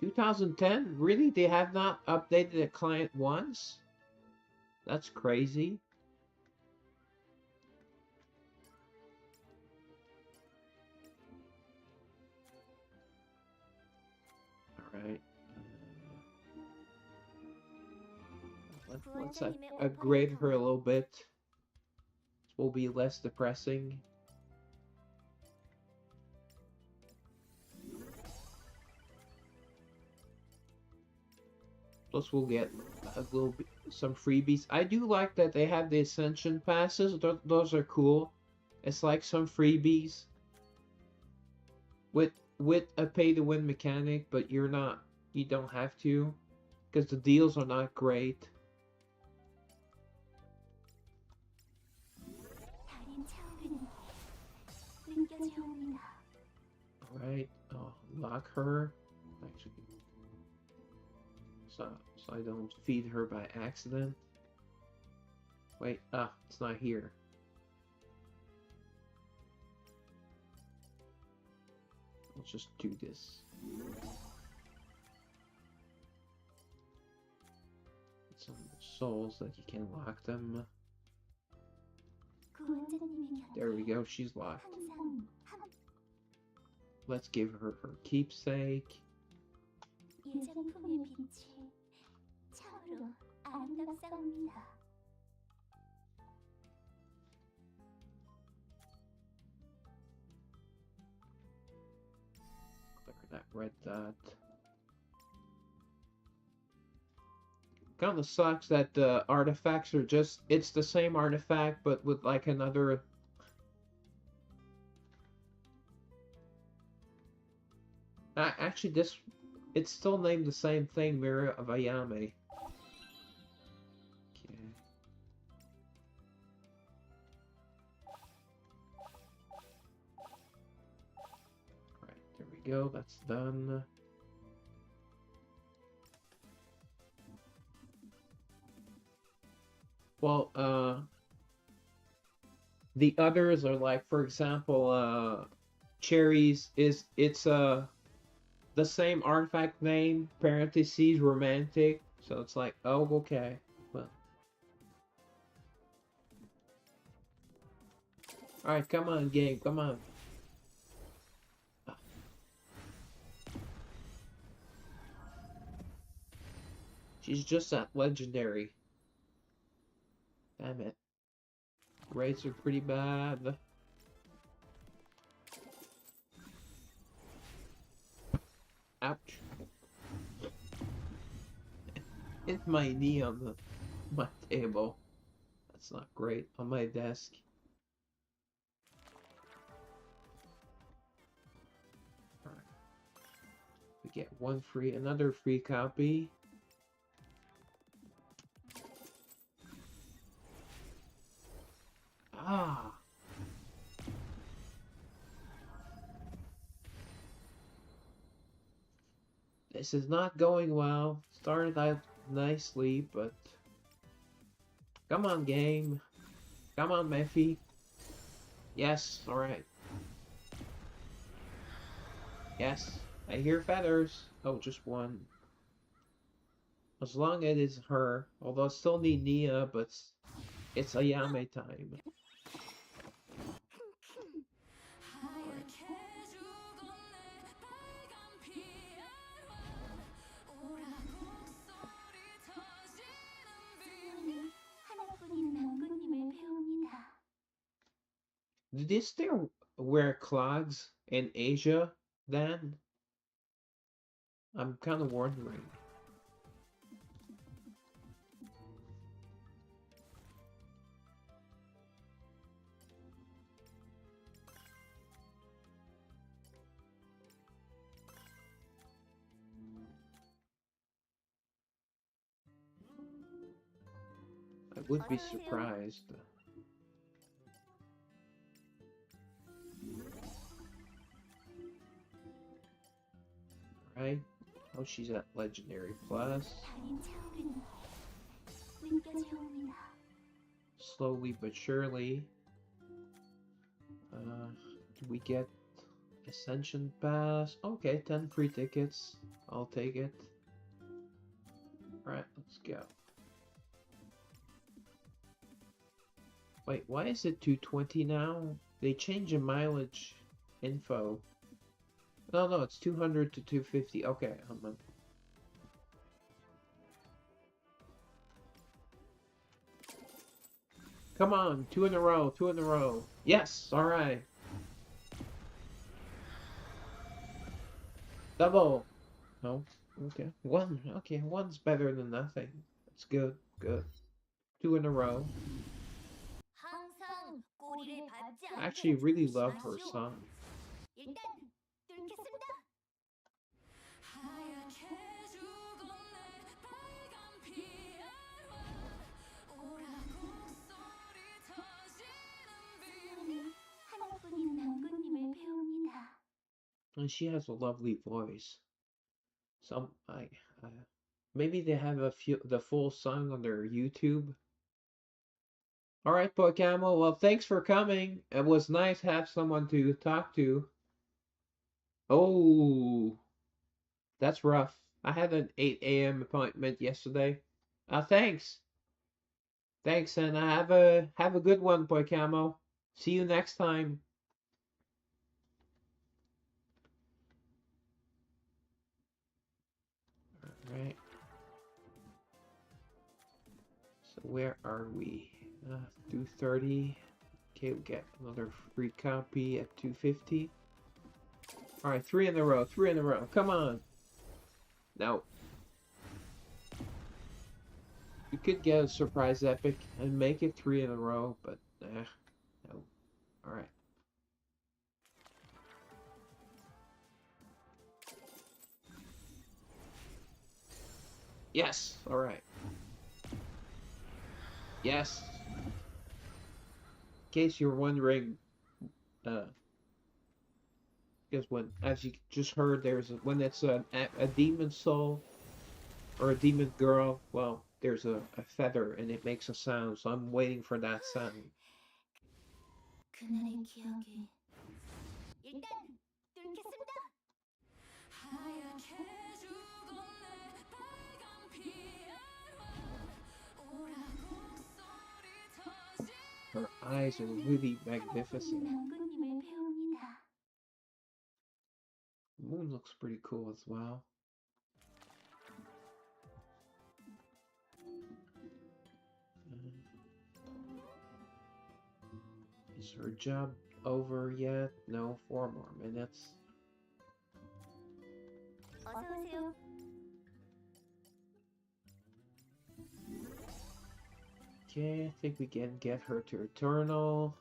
2010? Really? They have not updated the client once? That's crazy. Alright. Let's upgrade her a little bit. This will be less depressing. Plus we'll get a little bit, some freebies. I do like that they have the Ascension passes. Those are cool. It's like some freebies with a pay-to-win mechanic, but you don't have to, because the deals are not great. Alright, I'll lock her. Actually, so I don't feed her by accident. Wait, it's not here. Let's just do this. Some souls that you can lock them. There we go, she's locked. Let's give her her keepsake. Look at that red dot. Kinda sucks that the artifacts are just, it's the same artifact but with like another. Actually, it's still named the same thing, Mirror of Ayame. Okay. Alright, there we go, that's done. Well, the others are like, for example, Cherries it's the same artifact name, parentheses, romantic. So it's like, oh, okay. Well, Alright, come on, game, come on. She's just that legendary. Damn it. Rates are pretty bad. Ouch. Hit my knee on my table. That's not great. On my desk. Alright. We get another free copy. Ah! This is not going well. Started out nicely, but... Come on, game. Come on, Mephi. Yes, alright. Yes, I hear feathers. Oh, just one. As long as it's her. Although I still need Nia, but it's Ayame time. Do they still wear clogs in Asia then? I'm kind of wondering. I would be surprised. Right? Oh, she's at Legendary Plus. Slowly but surely. Do we get Ascension Pass? Okay, 10 free tickets. I'll take it. Alright, let's go. Wait, why is it 220 now? They changed the mileage info. No, it's 200 to 250. Okay, Come on, two in a row. Yes, alright. Double. No, okay. One's better than nothing. That's good. Two in a row. I actually really love her song. And she has a lovely voice. Maybe they have the full song on their YouTube. All right, Boy Camel. Well, thanks for coming. It was nice to have someone to talk to. Oh, that's rough. I had an 8 a.m. appointment yesterday. Thanks. Thanks, and have a good one, Boy Camel. See you next time. All right. So where are we? 230. Okay, we get another free copy at 250. All right, three in a row. Come on. No. You could get a surprise epic and make it 3 in a row, but no. All right. Yes. All right. Yes. In case you're wondering, because when, as you just heard, when it's a demon soul or a demon girl, well, there's a feather and it makes a sound, so I'm waiting for that sound. Her eyes are really magnificent. 낭군님을 배웁니다. Moon looks pretty cool as well. Is her job over yet? No, 4 more minutes. 어서 오세요. Okay, I think we can get her to Eternal.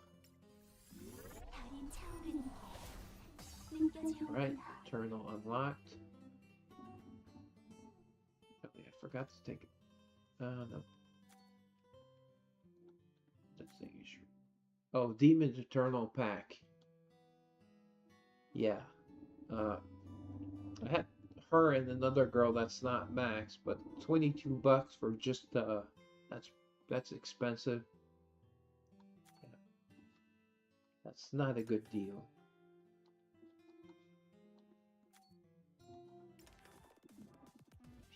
달인 차오르는 게 느껴지옵니다. Right, Eternal unlocked. Oh, yeah, I forgot to take it. No. That's the issue. Oh, Demon's Eternal pack. Yeah. I had her and another girl that's not max, but $22 for just that's expensive. Yeah. That's not a good deal.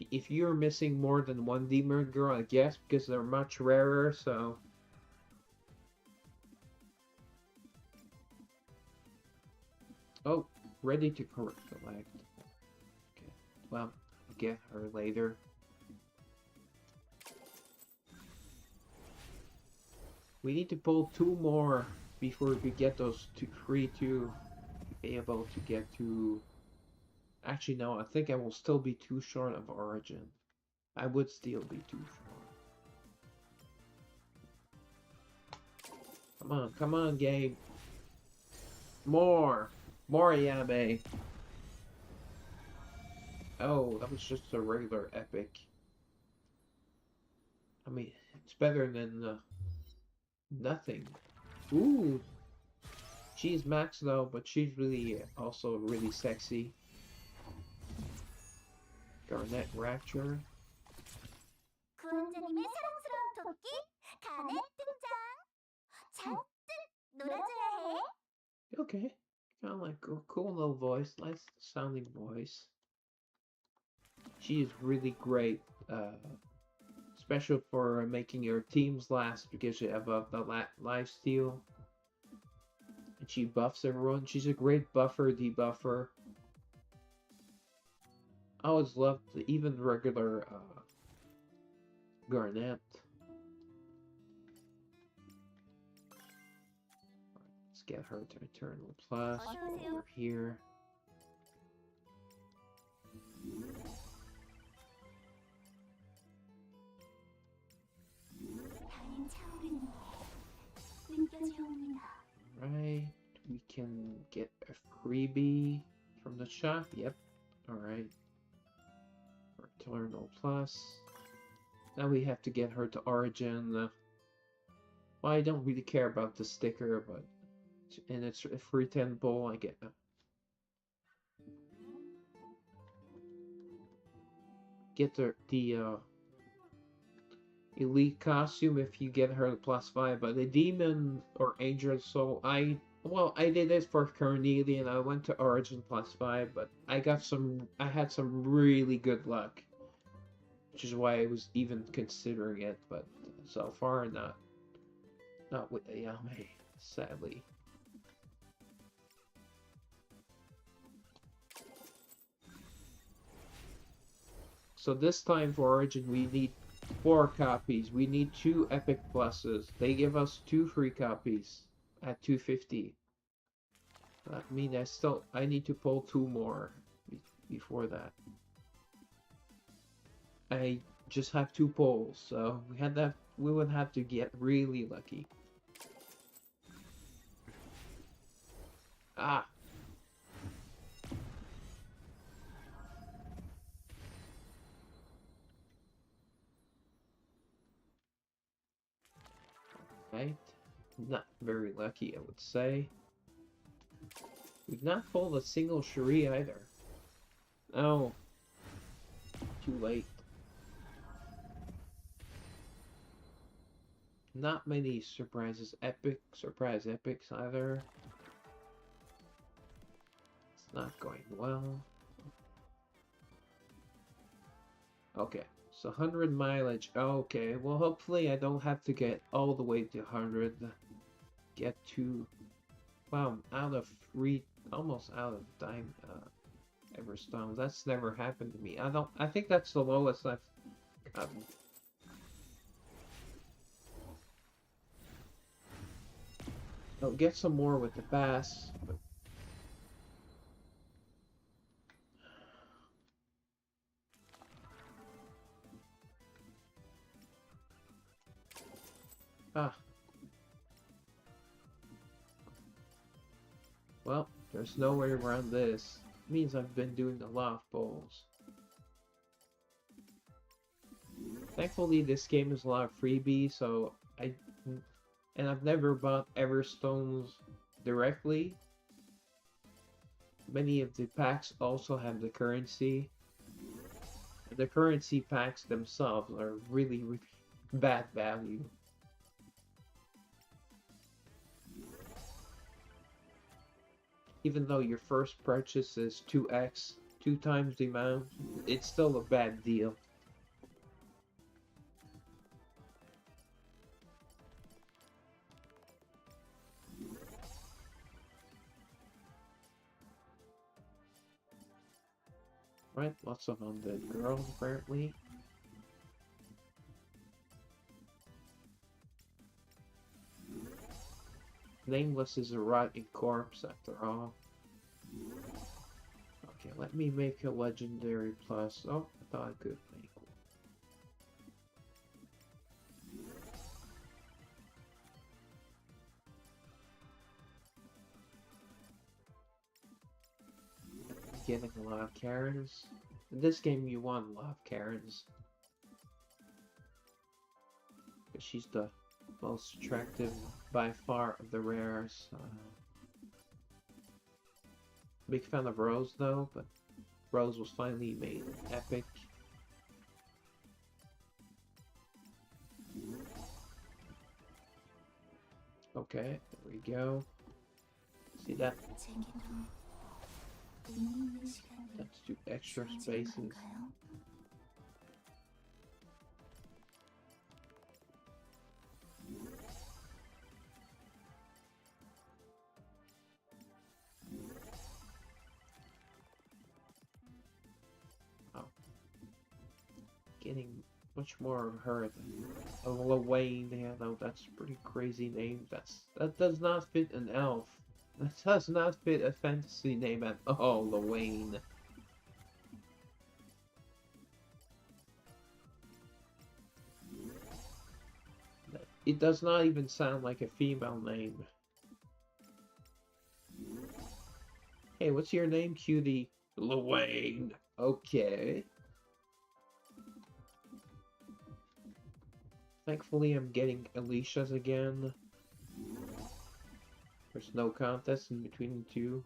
If you're missing more than one demon girl, I guess because they're much rarer, so oh, ready to collect. Okay. Well, I'll get her later. We need to pull 2 more before we get those 3 to be able to get to. Actually, no, I think I will still be too short of Origin. I would still be too short. Come on, game. More Ayame. Oh, that was just a regular epic. I mean, it's better than nothing. Ooh, she's max though, but she's really also really sexy. Garnet Rapture. 구원자님의 사랑스러운 토끼 가넷 등장. 잔뜩 놀아줘야 해. Okay, kind of like a cool little voice, nice sounding voice. She is really great, special for making your teams last because you have the life steal. And she buffs everyone. She's a great buffer, debuffer. I always loved even regular Garnet. Let's get her to Eternal Plus over here. 달인 차오르는 게 느껴지옵니다. Right, we can get a freebie from the shop. Yep. Alright. Eternal Plus. Now we have to get her to Origin. Well, I don't really care about the sticker, but and it's a free temple. I get the elite costume if you get her to +5. But the demon or angel soul, I did this for Cornelia and I went to Origin +5, but I had some really good luck, which is why I was even considering it. But so far, not with Ayame, sadly. So this time for Origin, we need 4 copies. We need 2 Epic Pluses. They give us 2 free copies at 250. That means I need to pull 2 more before that. I just have 2 pulls, so we would have to get really lucky. Ah. Right. Not very lucky, I would say. We've not pulled a single Cherie either. Oh. Too late. Not many surprise epics either. It's not going well. Okay, so 100 mileage. Okay, well hopefully I don't have to get all the way to 100. get to. Wow, I'm out of almost out of Everstones. That's never happened to me. I think that's the lowest I've gotten. I'll get some more with the bass, but ah, well, there's no way around this. It means I've been doing a lot of bowls. Thankfully, this game is a lot of freebies, so I've never bought Everstones directly. Many of the packs also have the currency. The currency packs themselves are really, really bad value. Even though your first purchase is 2x, 2 times the amount, it's still a bad deal. Right, lots of undead girls apparently. Nameless is a rotting corpse after all. Okay, let me make a legendary plus. Oh, I thought I could make one. Getting a lot of Karens. In this game, you want a lot of Karens. But she's the most attractive by far of the rares. Big fan of Rose though, but Rose was finally made epic. Okay, there we go. See that? Let's do extra spaces. Oh. Getting much more of her than Wayne. Yeah, no, that's a pretty crazy name. That does not fit an elf. That does not fit a fantasy name at all, Wayne. It does not even sound like a female name. Hey, what's your name, cutie? Wayne. Okay. Thankfully, I'm getting Alicia's again. There's no contest in between the two.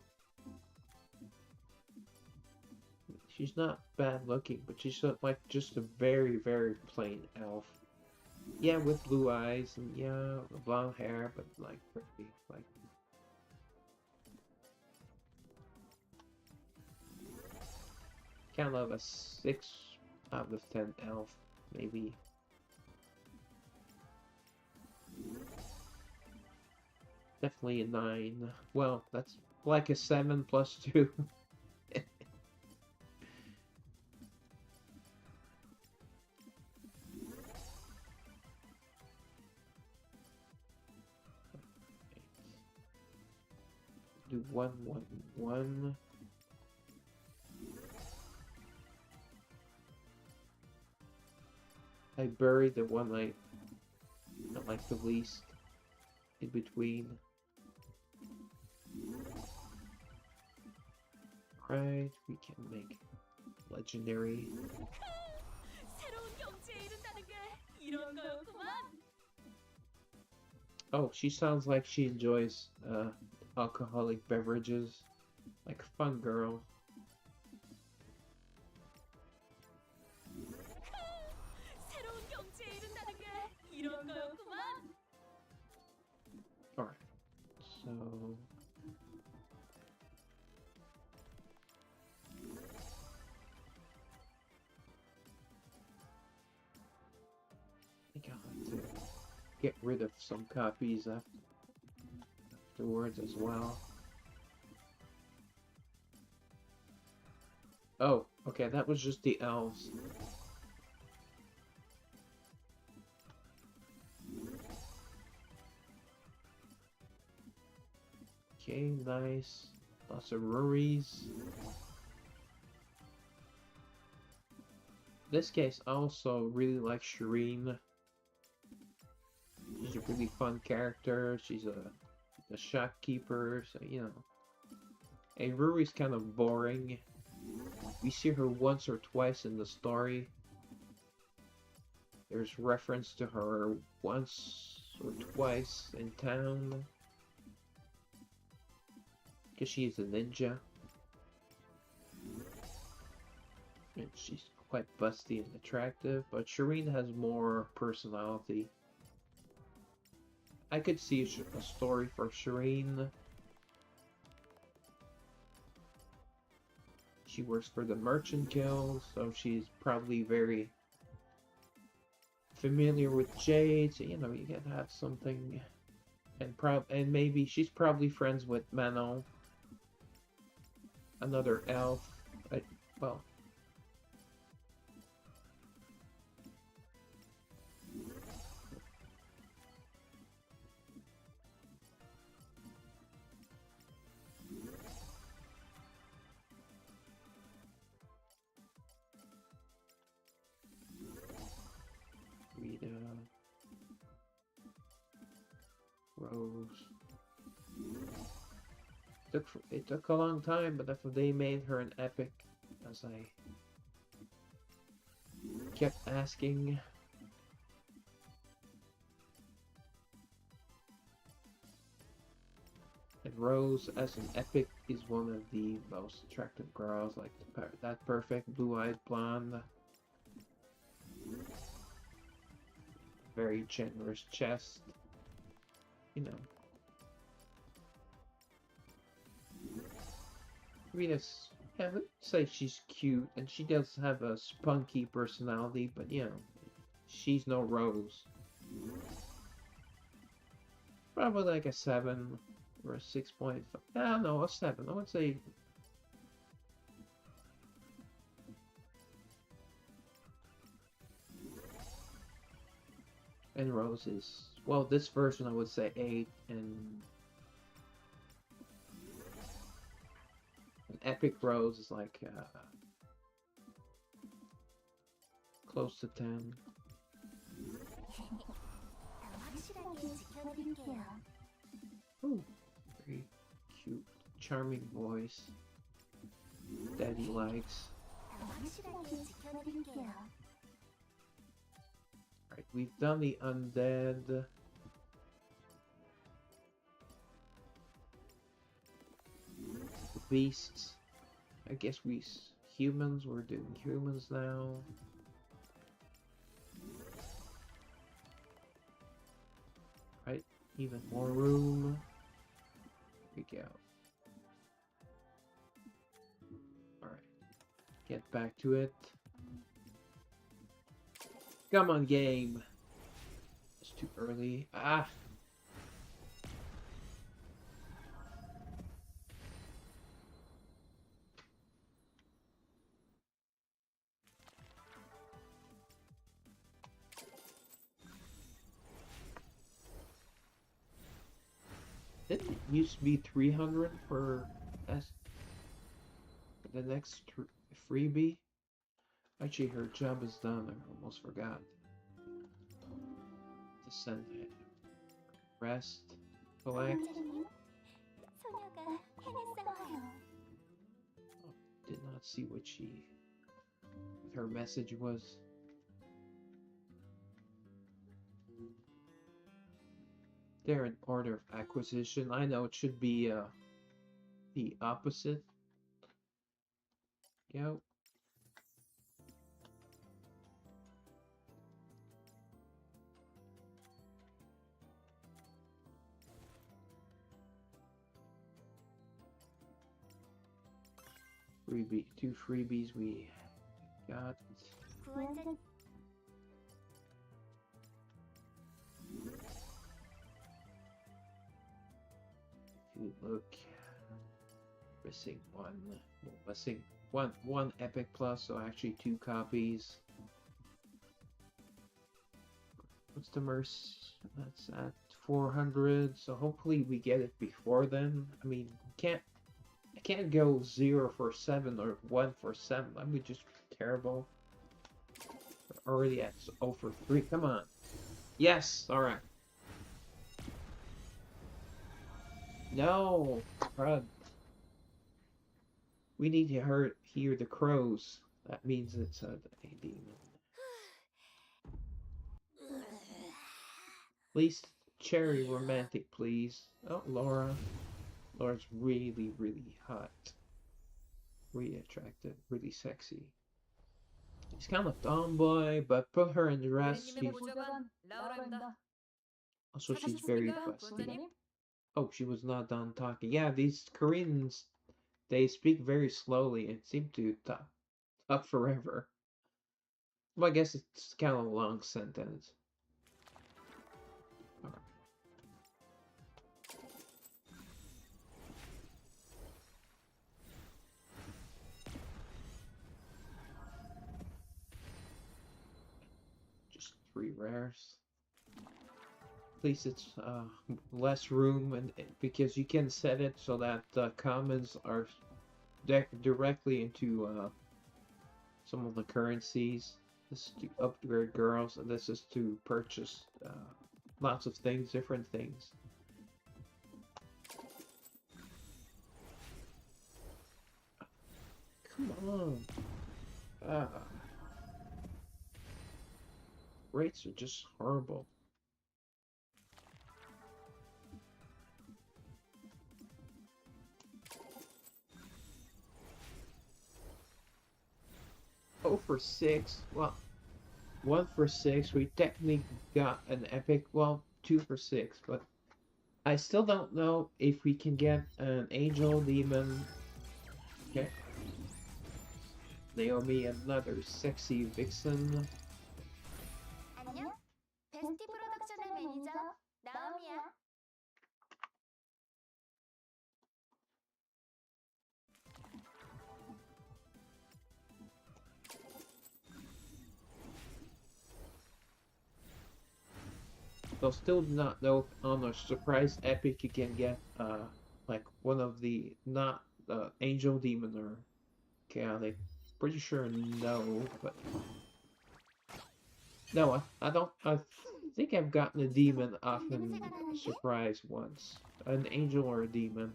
She's not bad looking, but she's like just a very, very plain elf. Yeah, with blue eyes and yeah, blonde hair, but like pretty, like. Kind of a 6 out of 10 elf, maybe. Definitely a 9. Well, that's like a 7 plus 2. Do 1, 1, 1. I buried the one I like the least in between. Right, we can make legendary. Oh, she sounds like she enjoys alcoholic beverages. Like a fun girl. Alright, so... I think I'll have to get rid of some copies after. afterwards as well. Oh, okay, that was just the elves. Okay, nice. Lots of Ruries. This case, I also really like Shireen. She's a really fun character. She's a shopkeeper, so you know. And Ruri's kind of boring. We see her once or twice in the story. There's reference to her once or twice in town. Because she's a ninja. And she's quite busty and attractive, but Shireen has more personality. I could see a story for Shireen. She works for the Merchant Guild, so she's probably very familiar with Jade, so you know, you can have something. And maybe she's probably friends with Manon, another elf. Well, Rita, Rose. It took a long time, but if they made her an epic, as I kept asking. And Rose, as an epic, is one of the most attractive girls, like that perfect blue-eyed blonde. Very generous chest. You know. Rita's, yeah, let's say she's cute, and she does have a spunky personality, but you know, she's no Rose. Probably like a 7 or a 6.5. Ah, no, a 7. I would say. And Rose is, well, this version I would say 8, and an epic Rose is like close to 10. Ooh, very cute, charming voice. Daddy likes. Alright, we've done the undead. The beasts. I guess humans, we're doing humans now. Right, even more room. Here we go. Alright, get back to it. Come on, game. It's too early. Ah! Didn't it used to be 300 for the next freebie? Actually, her job is done. I almost forgot to send it. Rest, collect. Oh, did not see what her message was. They're in order of acquisition. I know it should be the opposite. Go. Freebie, 2 freebies we got. look. Missing one. Missing one Epic Plus, so actually 2 copies. What's the mercy? That's at 400, so hopefully we get it before then. I mean, I can't go 0 for 7 or 1 for 7. That would just be terrible. We're already at 0 for 3. Come on. Yes, alright. No! Crud. We need to hear the crows. That means it's a demon. At least cherry romantic, please. Oh, Laura. Laura's really, really hot. Really attractive, really sexy. She's kind of tomboy, but put her in the dress. Also, she's very busty. Oh, she was not done talking. Yeah, these Koreans, they speak very slowly and seem to talk forever. Well, I guess it's kind of a long sentence. Alright. Just 3 rares. At least it's less room, and because you can set it so that commons are directly into some of the currencies. This is to upgrade girls, and this is to purchase lots of things, different things. Come on. Rates are just horrible. Oh for 6. Well, 1 for 6. We technically got an epic. Well, 2 for 6, but I still don't know if we can get an angel demon. Okay. Naomi, another sexy vixen. 안녕? 베스티 프로덕션의 매니저 나오미야. They'll still not know on a surprise epic you can get like one of the not angel demon or chaotic. Pretty sure no, but no, I don't. I think I've gotten a demon off in surprise once, an angel or a demon.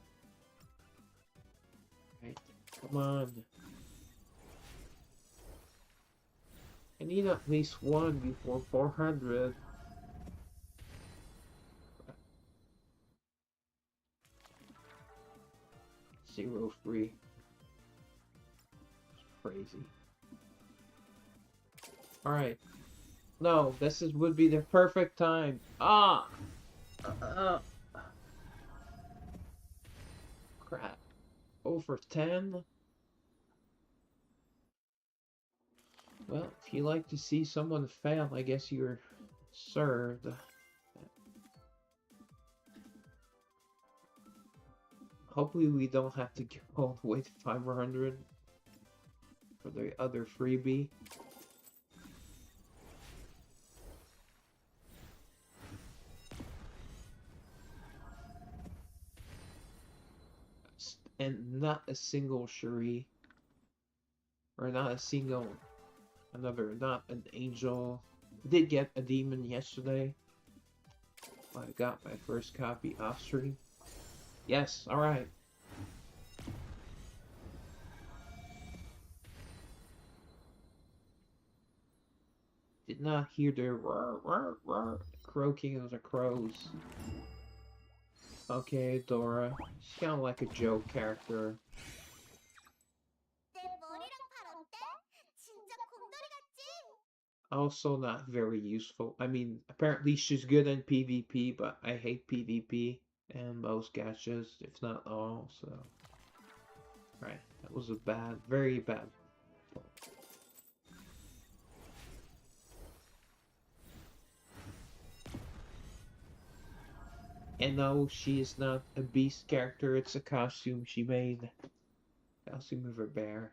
Right, come on. I need at least one before 400. Zero free. It's crazy. Alright. No, would be the perfect time. Ah! Crap. Over 10? Well, if you like to see someone fail, I guess you're served. Hopefully we don't have to go all the way to 500 for the other freebie. And not a single Cherie. Or not a single... not an angel. Did get a demon yesterday. I got my first copy off stream. Yes, alright. Did not hear the croaking of the crows. Okay, Dora. She's kind of like a joke character. 내 머리랑 팔 어때? 진짜 곰돌이 같지? Also not very useful. I mean, apparently she's good in PvP, but I hate PvP and most gachas, if not all, so... Right, that was a bad, very bad. And no, she is not a beast character, it's a costume she made. Costume of a bear.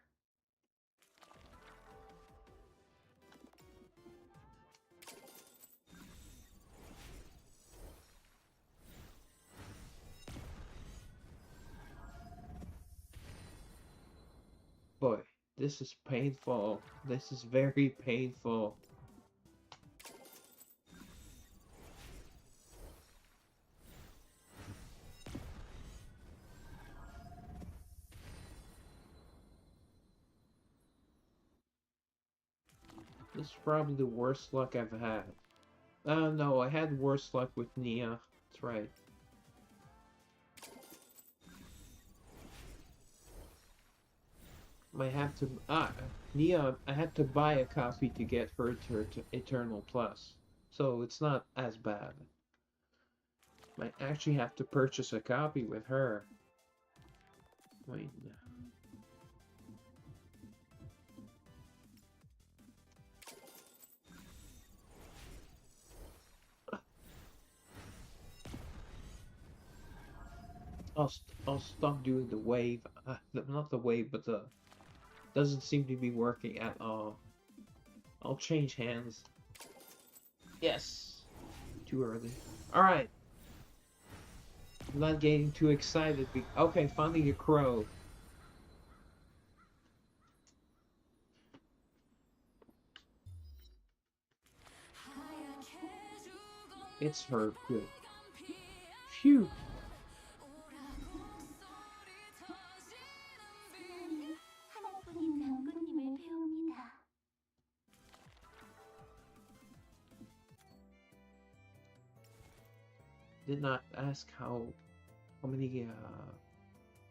Boy, this is painful. This is very painful. This is probably the worst luck I've had. No, I had worse luck with Nia. That's right. I have to Nia. I had to buy a copy to get her to Eternal Plus, so it's not as bad. I actually have to purchase a copy with her. Wait. I'll stop doing the wave. Not the wave, but the doesn't seem to be working at all. I'll change hands. Yes. Too early. All right. I'm not getting too excited. Okay, finding a crow. It's her. Good. Phew. 하나뿐인 장군님을 배웁니다. Did not ask how many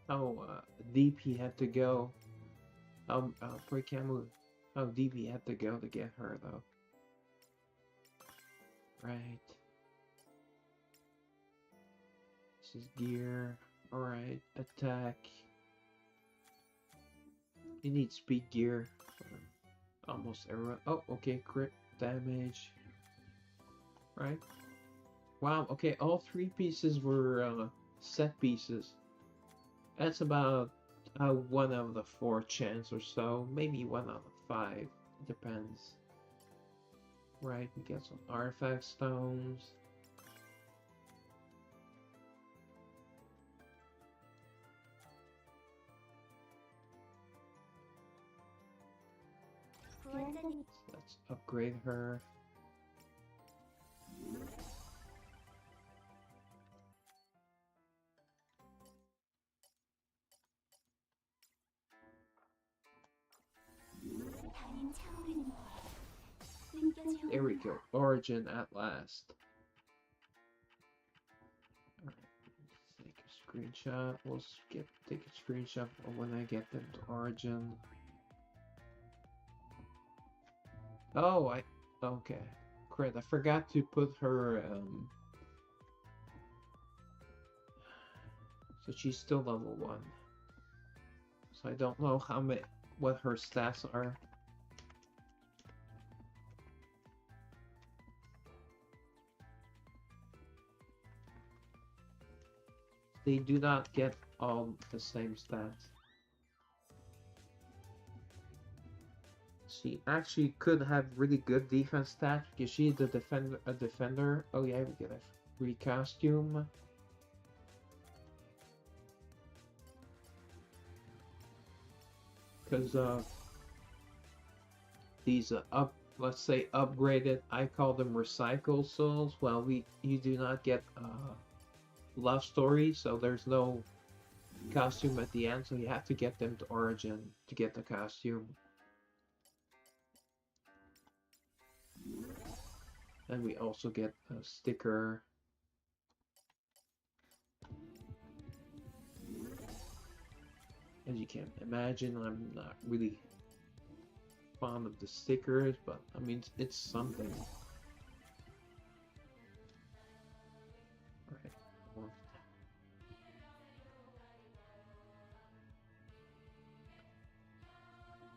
how deep he had to go. How deep he had to go to get her though. Right. This is gear. Alright. Attack. You need speed gear. Almost everyone. Oh, okay. Crit damage. Right. Wow. Okay. All three pieces were set pieces. That's about 1 out of the 4 chance or so. Maybe 1 out of 5. It depends. Right. We get some artifact stones. Let's upgrade her. There we go. Origin at last. Alright. Take a screenshot. We'll take a screenshot when I get them to Origin. Oh, okay. Great. I forgot to put her so she's still level 1. So I don't know what her stats are. They do not get all the same stats. She actually could have really good defense stats because she's a defender. Oh yeah, we get a free costume. Because these let's say upgraded, I call them recycle souls. Well, you do not get love story, so there's no costume at the end, so you have to get them to Origin to get the costume. And we also get a sticker. As you can imagine, I'm not really fond of the stickers, but I mean, it's something.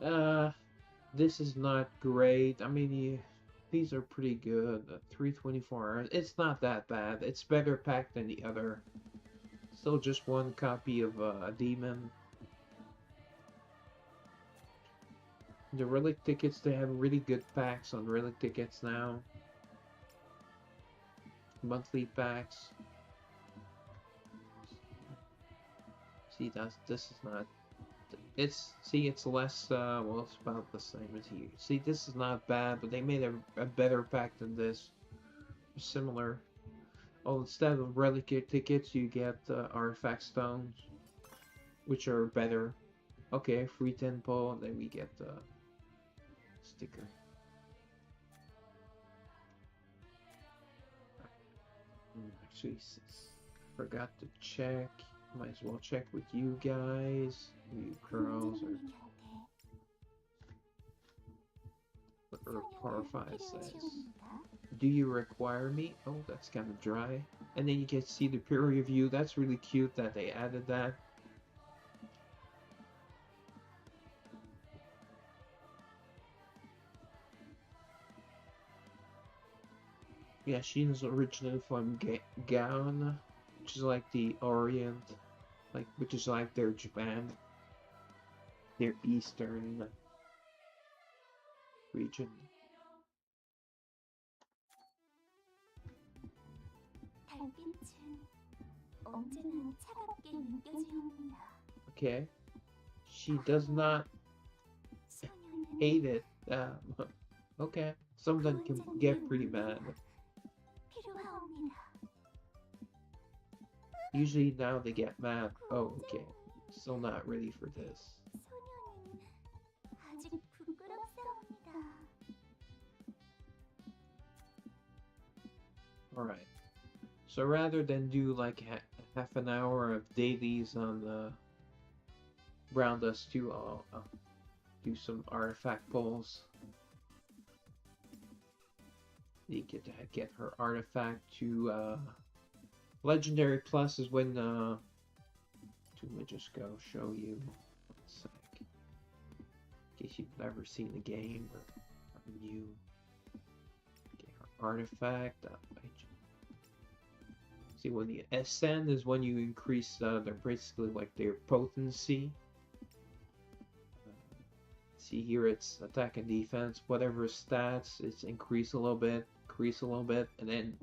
Alright. This is not great. I mean, These are pretty good. 324 hours. It's not that bad. It's better packed than the other. Still just one copy of a demon. The relic tickets, they have really good packs on relic tickets now. Monthly packs. See, this is not. It's less. Well, it's about the same as here. See, this is not bad, but they made a better pack than this. Similar. Oh, instead of relic tickets, you get artifact stones, which are better. Okay, free tempo, and then we get the sticker. Actually, forgot to check. Might as well check with you guys, you girls, or Par 5 says. Do you require me? Oh, that's kind of dry. And then you can see the peer review. That's really cute that they added that. Yeah, she's originally from Gaon, which is like the Orient, which is like their Japan, their Eastern region. Okay, she does not hate it. Okay, some of them can get pretty mad. Usually now they get mad. Oh, okay. Still not ready for this. Alright. So rather than do like half an hour of dailies on the Brown Dust 2, I'll do some artifact pulls. You get her artifact to Legendary Plus is when let me just go show you one sec. In case you've never seen the game or are new. Get her artifact. See, when the Ascend is when you increase their basically like their potency. See here, it's attack and defense. Whatever stats, it's increase a little bit, and then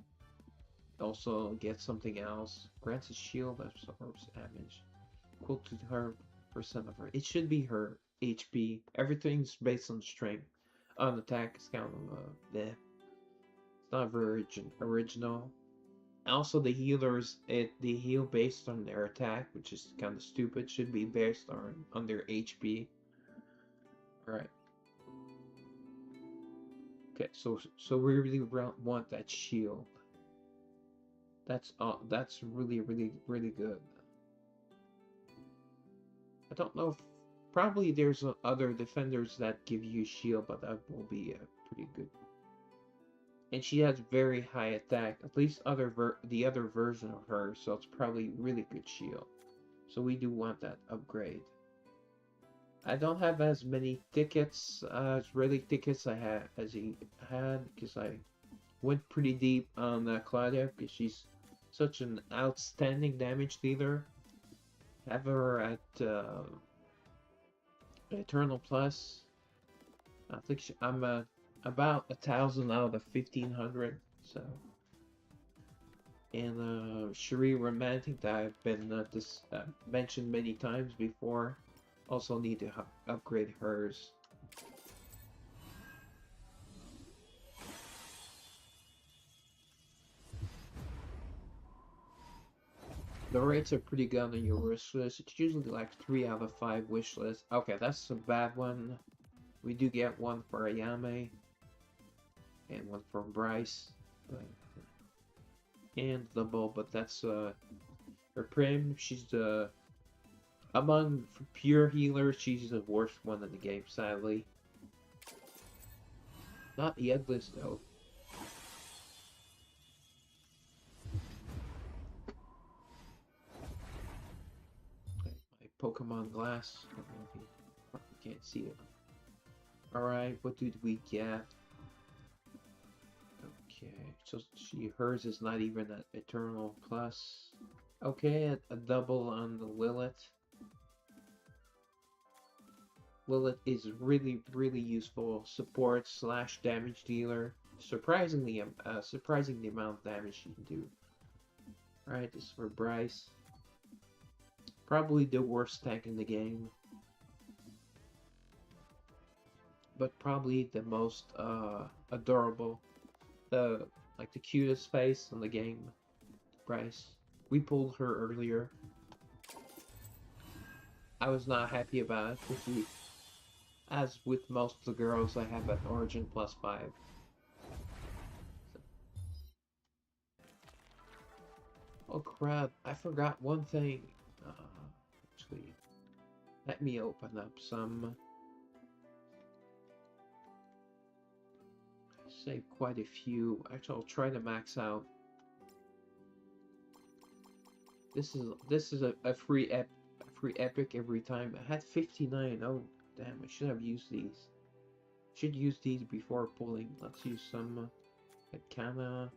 also get something else. Grants a shield that absorbs damage equal to her percent of her. It should be her HP. Everything's based on strength. On attack is kind of it's not very original. Also, the healers they heal based on their attack, which is kind of stupid. Should be based on their HP. All right. Okay, so we really want that shield. That's really good. I don't know if probably there's other defenders that give you shield, but that will be pretty good. And she has very high attack, at least the other version of her, so it's probably really good shield. So we do want that upgrade. I don't have as many tickets as relic tickets as he had because I went pretty deep on Claudia because she's such an outstanding damage dealer. Have her at Eternal Plus. I think I'm about 1,000 out of 1,500. So, and Cherie Romantic that I've been mentioned many times before. Also need to upgrade hers. The rates are pretty good on your wish list. It's usually like 3 out of 5 wish lists. Okay, that's a bad one. We do get one for Ayame. And one for Bryce. And double, but that's her Prim. She's the among pure healers, she's the worst one in the game, sadly. Not the ugliest though. My Pokemon glass. I don't know if you can't see it. Alright, what did we get? Okay, so hers is not even an eternal plus. Okay, a double on the Lilith. Lilith is really, really useful support slash damage dealer. Surprisingly, surprising the amount of damage she can do. Alright, this is for Bryce. Probably the worst tank in the game. But probably the most adorable. Like the cutest face in the game. Bryce. We pulled her earlier. I was not happy about it, because as with most of the girls, I have an origin +5. So. Oh crap, I forgot one thing. Actually, let me open up some. Save quite a few. Actually, I'll try to max out. This is a free epic every time. I had 59. Oh damn! I should have used these. Should use these before pulling. Let's use some Kana.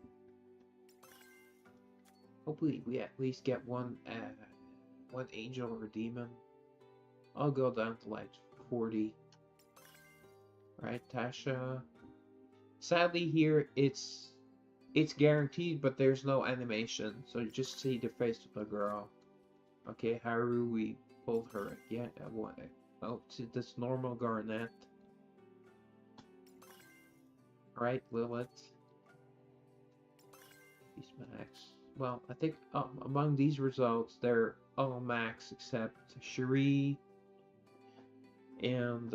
Hopefully, we at least get one angel or demon. I'll go down to like 40. Right, Tasha. Sadly, here it's guaranteed, but there's no animation, so you just see the face of the girl. Okay, Haru, we pulled her again. What? Oh, to this normal Garnet. Right, Lilith. These max. Well, I think among these results, they're all max except Cherie and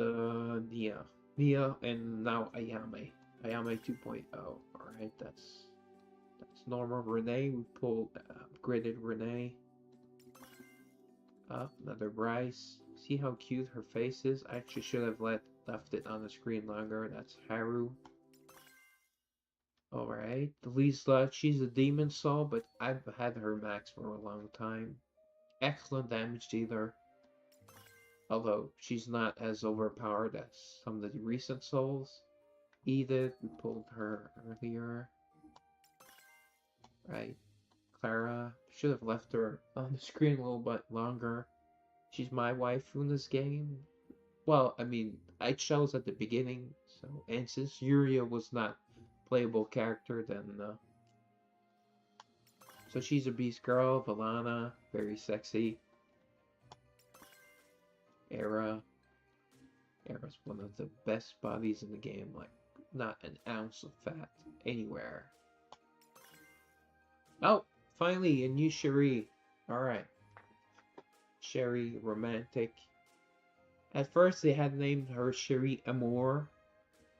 Nia. Nia and now Ayame. Ayame 2.0. Alright, that's normal. Renee, we pulled upgraded Renee. Another Bryce. See how cute her face is? I actually should have left it on the screen longer. That's Haru. Alright, the Lisa, she's a demon soul, but I've had her max for a long time. Excellent damage dealer. Although she's not as overpowered as some of the recent souls. Edith, we pulled her earlier. Right. Clara, should have left her on the screen a little bit longer. She's my waifu in this game. Well, I mean, I chose at the beginning, so, and since Yuria was not playable character, then so she's a beast girl. Valana, very sexy. Era's one of the best bodies in the game, like not an ounce of fat anywhere. Oh, finally a new Cherie. Alright. Cherie romantic. At first they had named her Cherie Amour.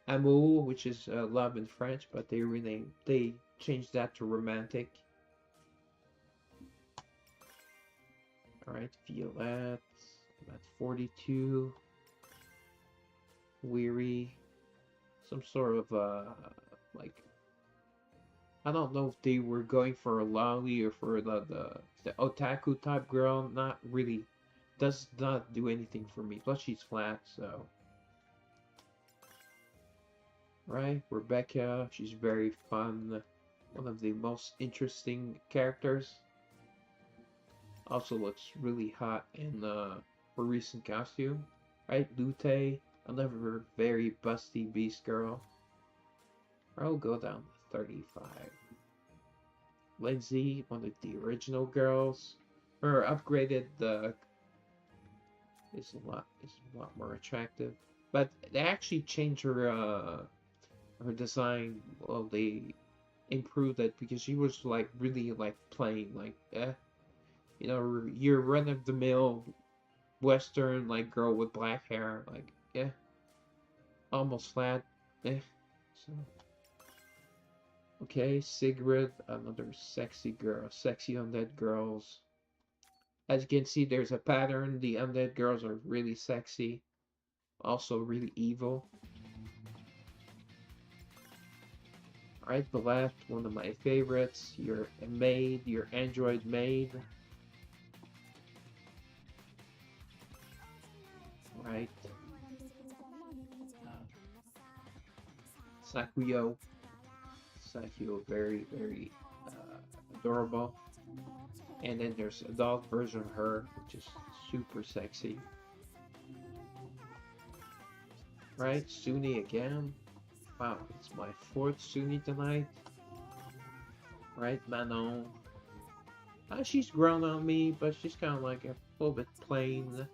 Amour, which is love in French, but they changed that to romantic. Alright, Violette. That's 42. Weary. Some sort of like, I don't know if they were going for a lolly or for the otaku type girl. Not really. Does not do anything for me. Plus she's flat, so. Right, Rebecca. She's very fun. One of the most interesting characters. Also looks really hot in her recent costume. Right, Lute. Another very busty beast girl. I'll go down to 35. Lindsay, one of the original girls. Her upgraded is a lot more attractive. But they actually changed her design. Well, they improved it because she was like really like plain, like you know, your run of the mill Western like girl with black hair, like almost flat. So okay, Sigrid, another sexy girl, sexy undead girls. As you can see, there's a pattern. The undead girls are really sexy, also really evil. Alright, the last one of my favorites, your maid, your android maid. Right. Sakuyo. dogs I feel very, very adorable. And then there's a dog version of her, which is super sexy. Right, Suni again. Wow, it's my fourth Suni tonight. Right, Manon. She's grown on me, but she's kind of like a little bit plain.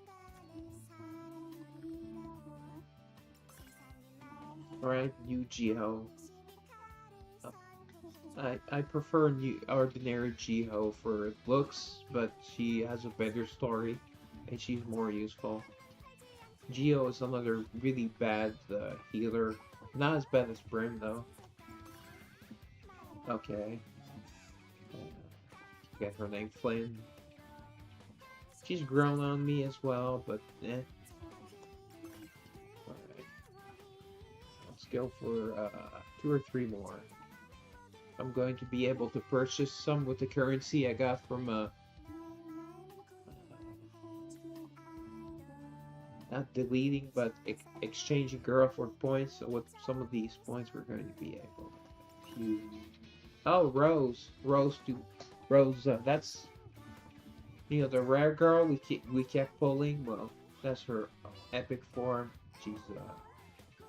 Alright, Yu-Gi-Oh! I prefer ordinary Jiho for looks, but she has a better story, and she's more useful. Geo is another really bad healer. Not as bad as Brim, though. Okay. Get her name, Flynn. She's grown on me as well, but eh. Alright. Let's go for 2 or 3 more. I'm going to be able to purchase some with the currency I got from not deleting, but exchanging girl for points. So with some of these points, we're going to be able to use. Oh, Rose, that's the rare girl we kept pulling. Well, that's her epic form. She's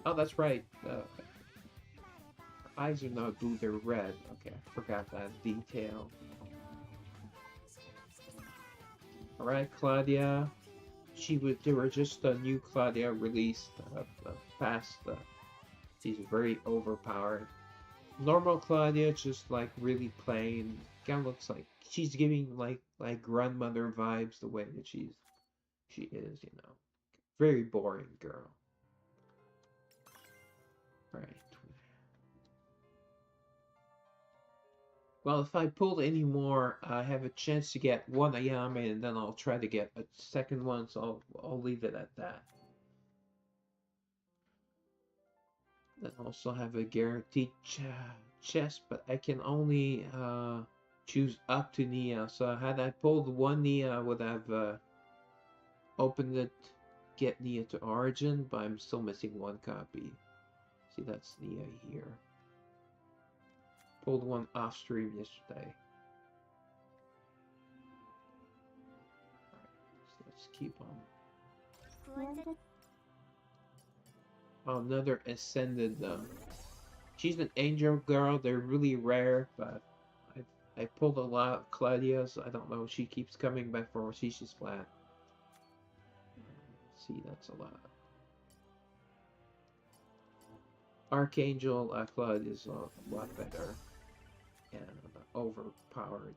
oh, that's right. Eyes are not blue, they're red. Okay, I forgot that detail. Alright, Claudia. There were just a new Claudia released past. She's very overpowered. Normal Claudia, just like really plain. Kind of looks like she's giving like grandmother vibes the way that she is. Very boring girl. Right. Well, if I pull any more, I have a chance to get one Ayame, and then I'll try to get a second one, so I'll leave it at that. Then also have a guaranteed chest, but I can only choose up to Nia. So had I pulled one Nia, I would have opened it, get Nia to Origin, but I'm still missing one copy. See, that's Nia here. Pulled one off stream yesterday. So let's keep on. Oh, another Ascended. She's an angel girl. They're really rare, but I pulled a lot of Claudia's. I don't know. She keeps coming back for Rosici's flat. See, that's a lot. Archangel Claudia is a lot better and overpowered.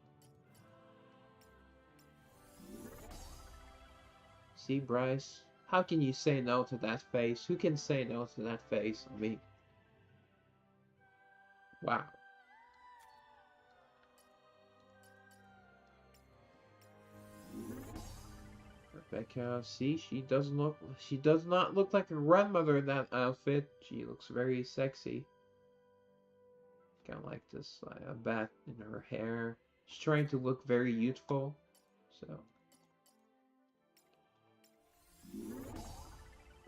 See, Bryce? How can you say no to that face? Who can say no to that face? I mean, wow. Rebecca, see, she does not look like a grandmother in that outfit. She looks very sexy. Kind of like this a bat in her hair. She's trying to look very youthful. So,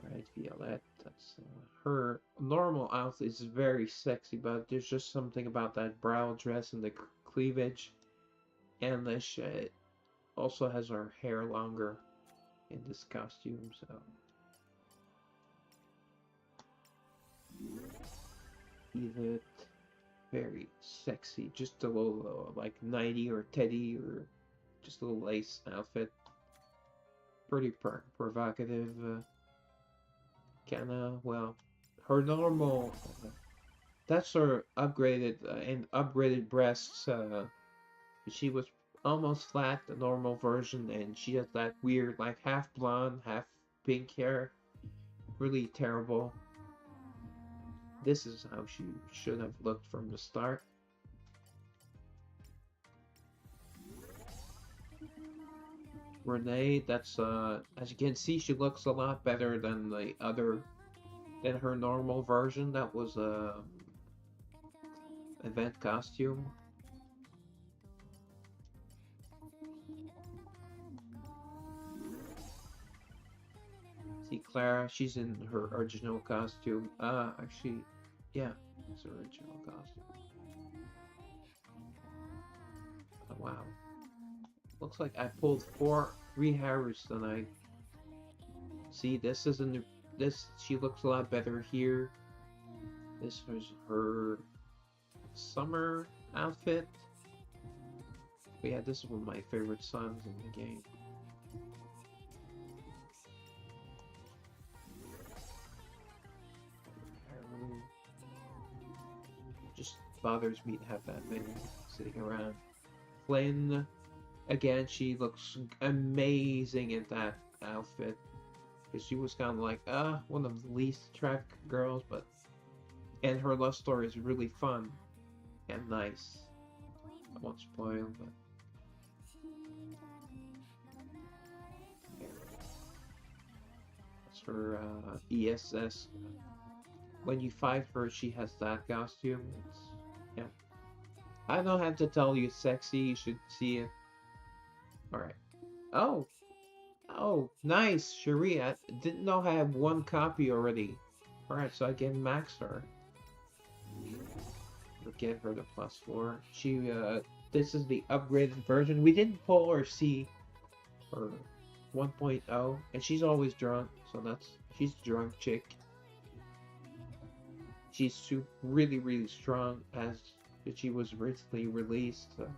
right, Violette. That's her normal outfit is very sexy, but there's just something about that brow dress and the cleavage, and she also has her hair longer in this costume. So, Edith. Very sexy, just a little like nighty or teddy or just a little lace outfit. Pretty provocative. Kinda, well, her normal. That's her upgraded and upgraded breasts. She was almost flat, the normal version, and she has that weird, like half blonde, half pink hair. Really terrible. This is how she should have looked from the start. Renee, that's as you can see, she looks a lot better than than her normal version. That was a event costume. See Clara, she's in her original costume. Actually, yeah, it's her original costume. Looks like I pulled three Harrys tonight. See, this isn't this. She looks a lot better here. This was her summer outfit. But yeah, this is one of my favorite songs in the game. Just bothers me to have that many sitting around. Flynn, again, she looks amazing in that outfit. Because she was kind of like, one of the least attractive girls, and her love story is really fun and nice. I won't spoil, but that's her ESS. When you fight her, she has that costume. Yeah. I don't have to tell you, it's sexy. You should see it. All right. Oh, oh, nice, Cherie. I didn't know I had one copy already. All right, so I can max her. We'll get her to +4. This is the upgraded version. We didn't pull or see her 1.0, and she's always drunk, so she's a drunk chick. She's really, really strong as she was recently released. So.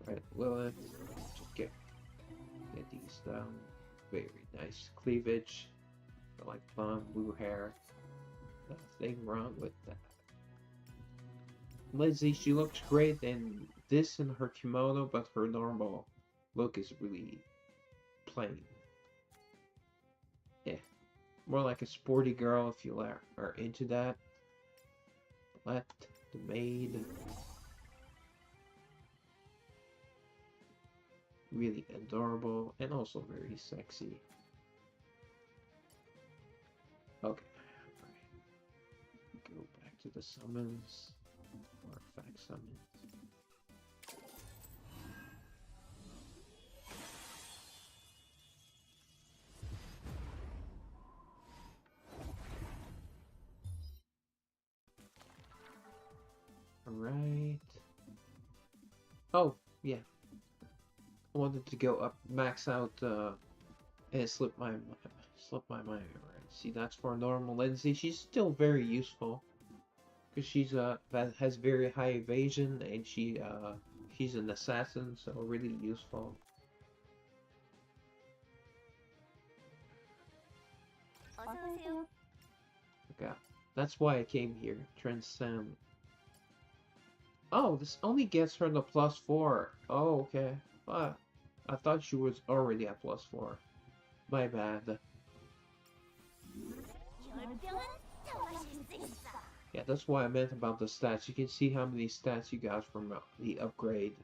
Right, well, let's just get these down. Very nice cleavage. I like blonde, blue hair. Nothing wrong with that. Lizzie, she looks great in this and her kimono, but her normal look is really plain. Yeah, more like a sporty girl if you are into that. Let the maid. Really adorable and also very sexy. Okay, go back to the summons. Artifact summons. Alright. Oh, yeah. I wanted to go up, max out, and it slipped my mind. Alright, see, that's for normal Lindsay. She's still very useful. Because she's, has very high evasion, and she's an assassin, so really useful. Okay, that's why I came here. Transcend. Oh, this only gets her to +4. Oh, okay. But I thought she was already at +4. My bad. Yeah, that's what I meant about the stats. You can see how many stats you got from the upgrade.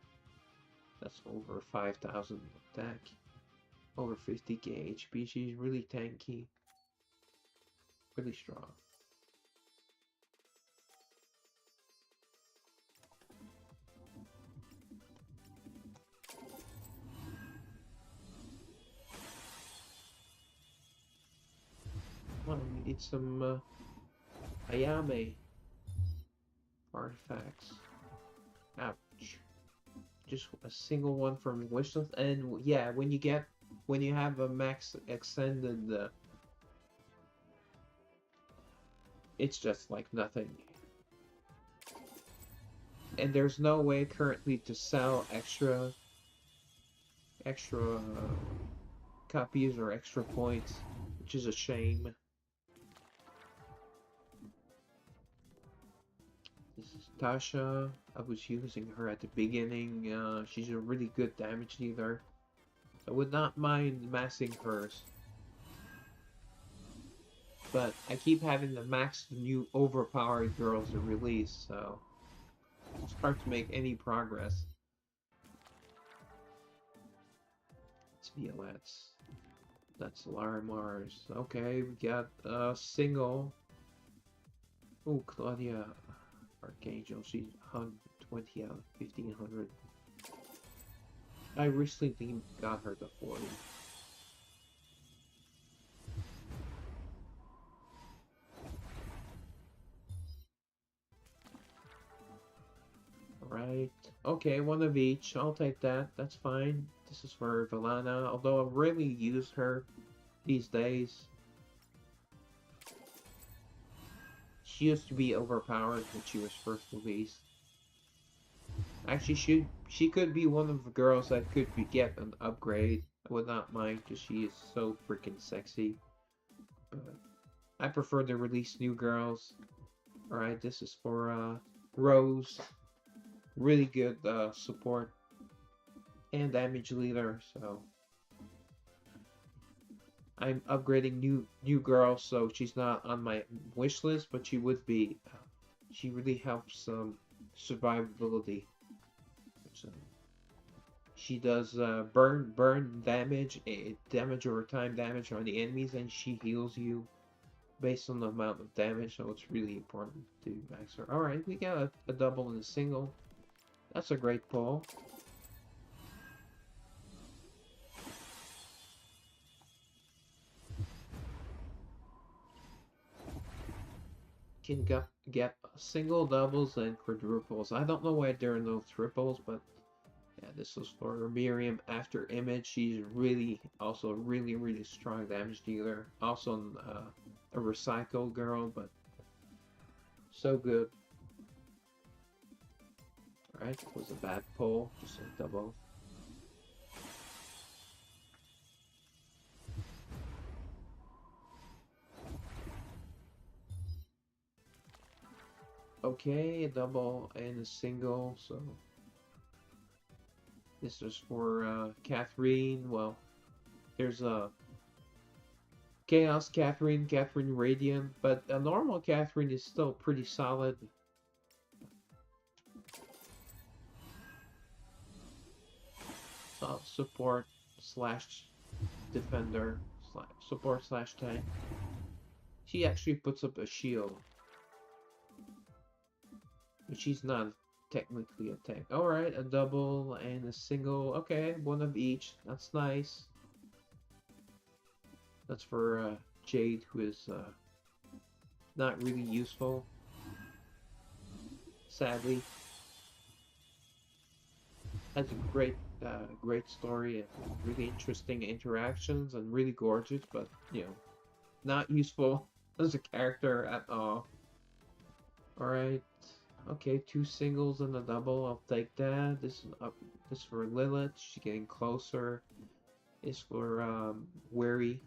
That's over 5,000 attack. Over 50k HP. She's really tanky. Really strong. Well, we need some Ayame artifacts. Ouch. Just a single one from wishlist, and yeah, when you have a max extended, it's just like nothing. And there's no way currently to sell extra copies or extra points, which is a shame. This is Tasha. I was using her at the beginning. She's a really good damage dealer. I would not mind massing hers. But I keep having to max the new overpowered girls to release, so it's hard to make any progress. It's Violet's. That's Larimar's. Okay, we got a single. Oh, Claudia Archangel. She's 120 out of 1500. I recently got her to 40. Alright. Alright. Okay, one of each. I'll take that. That's fine. This is for Valana, although I rarely use her these days. She used to be overpowered when she was first released. Actually, she could be one of the girls that could get an upgrade. I would not mind because she is so freaking sexy. But I prefer to release new girls. Alright, this is for Rose. Really good support and damage leader, so I'm upgrading new girls, so she's not on my wish list, but she would be. She really helps survivability. So she does burn damage, damage over time damage on the enemies, and she heals you based on the amount of damage. So it's really important to max her. All right, we got a double and a single. That's a great pull. Can get single, doubles, and quadruples. I don't know why there are no triples, but yeah, this was for Miriam after Image. She's really, also really strong damage dealer. Also a recycle girl, but so good. Alright, it was a bad pull, just a double. Okay, a double and a single, so this is for Catherine. Well, there's a Chaos Catherine, Catherine Radiant, but a normal Catherine is still pretty solid. Support slash defender slash support slash tank. She actually puts up a shield, but she's not technically a tank. Alright, a double and a single. Okay, one of each. That's nice. That's for Jade, who is not really useful, sadly. Has a great story and really interesting interactions and really gorgeous, but not useful as a character at all. Alright. Okay, two singles and a double. I'll take that. This is up. This for Lilith. She's getting closer. This for Wary.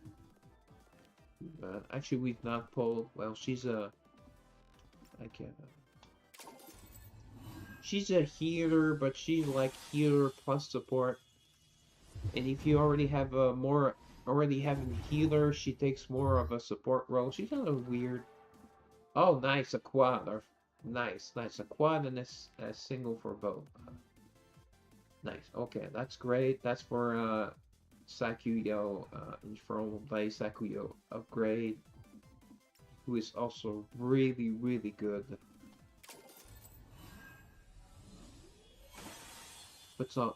Actually, we've not pulled. Well, she's a she's a healer, but she's like healer plus support. And if you already have a already have a healer, she takes more of a support role. She's kind of weird. Oh, nice, a quad. Or, nice. A quad and a single for both. Nice. Okay, that's great. That's for Sakuyo, Infernal Blade Sakuyo upgrade, who is also really good.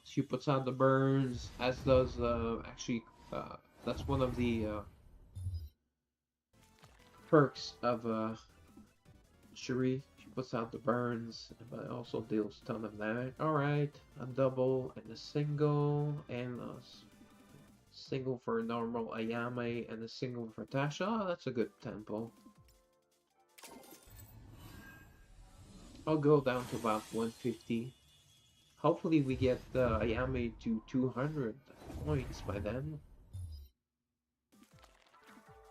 She puts out the burns, as does actually that's one of the perks of Cherie. She puts out the burns, but also deals a ton of damage. Alright, a double and a single, and a single for normal Ayame, and a single for Tasha. Oh, that's a good tempo. I'll go down to about 150. Hopefully we get Ayame to 200 points by then.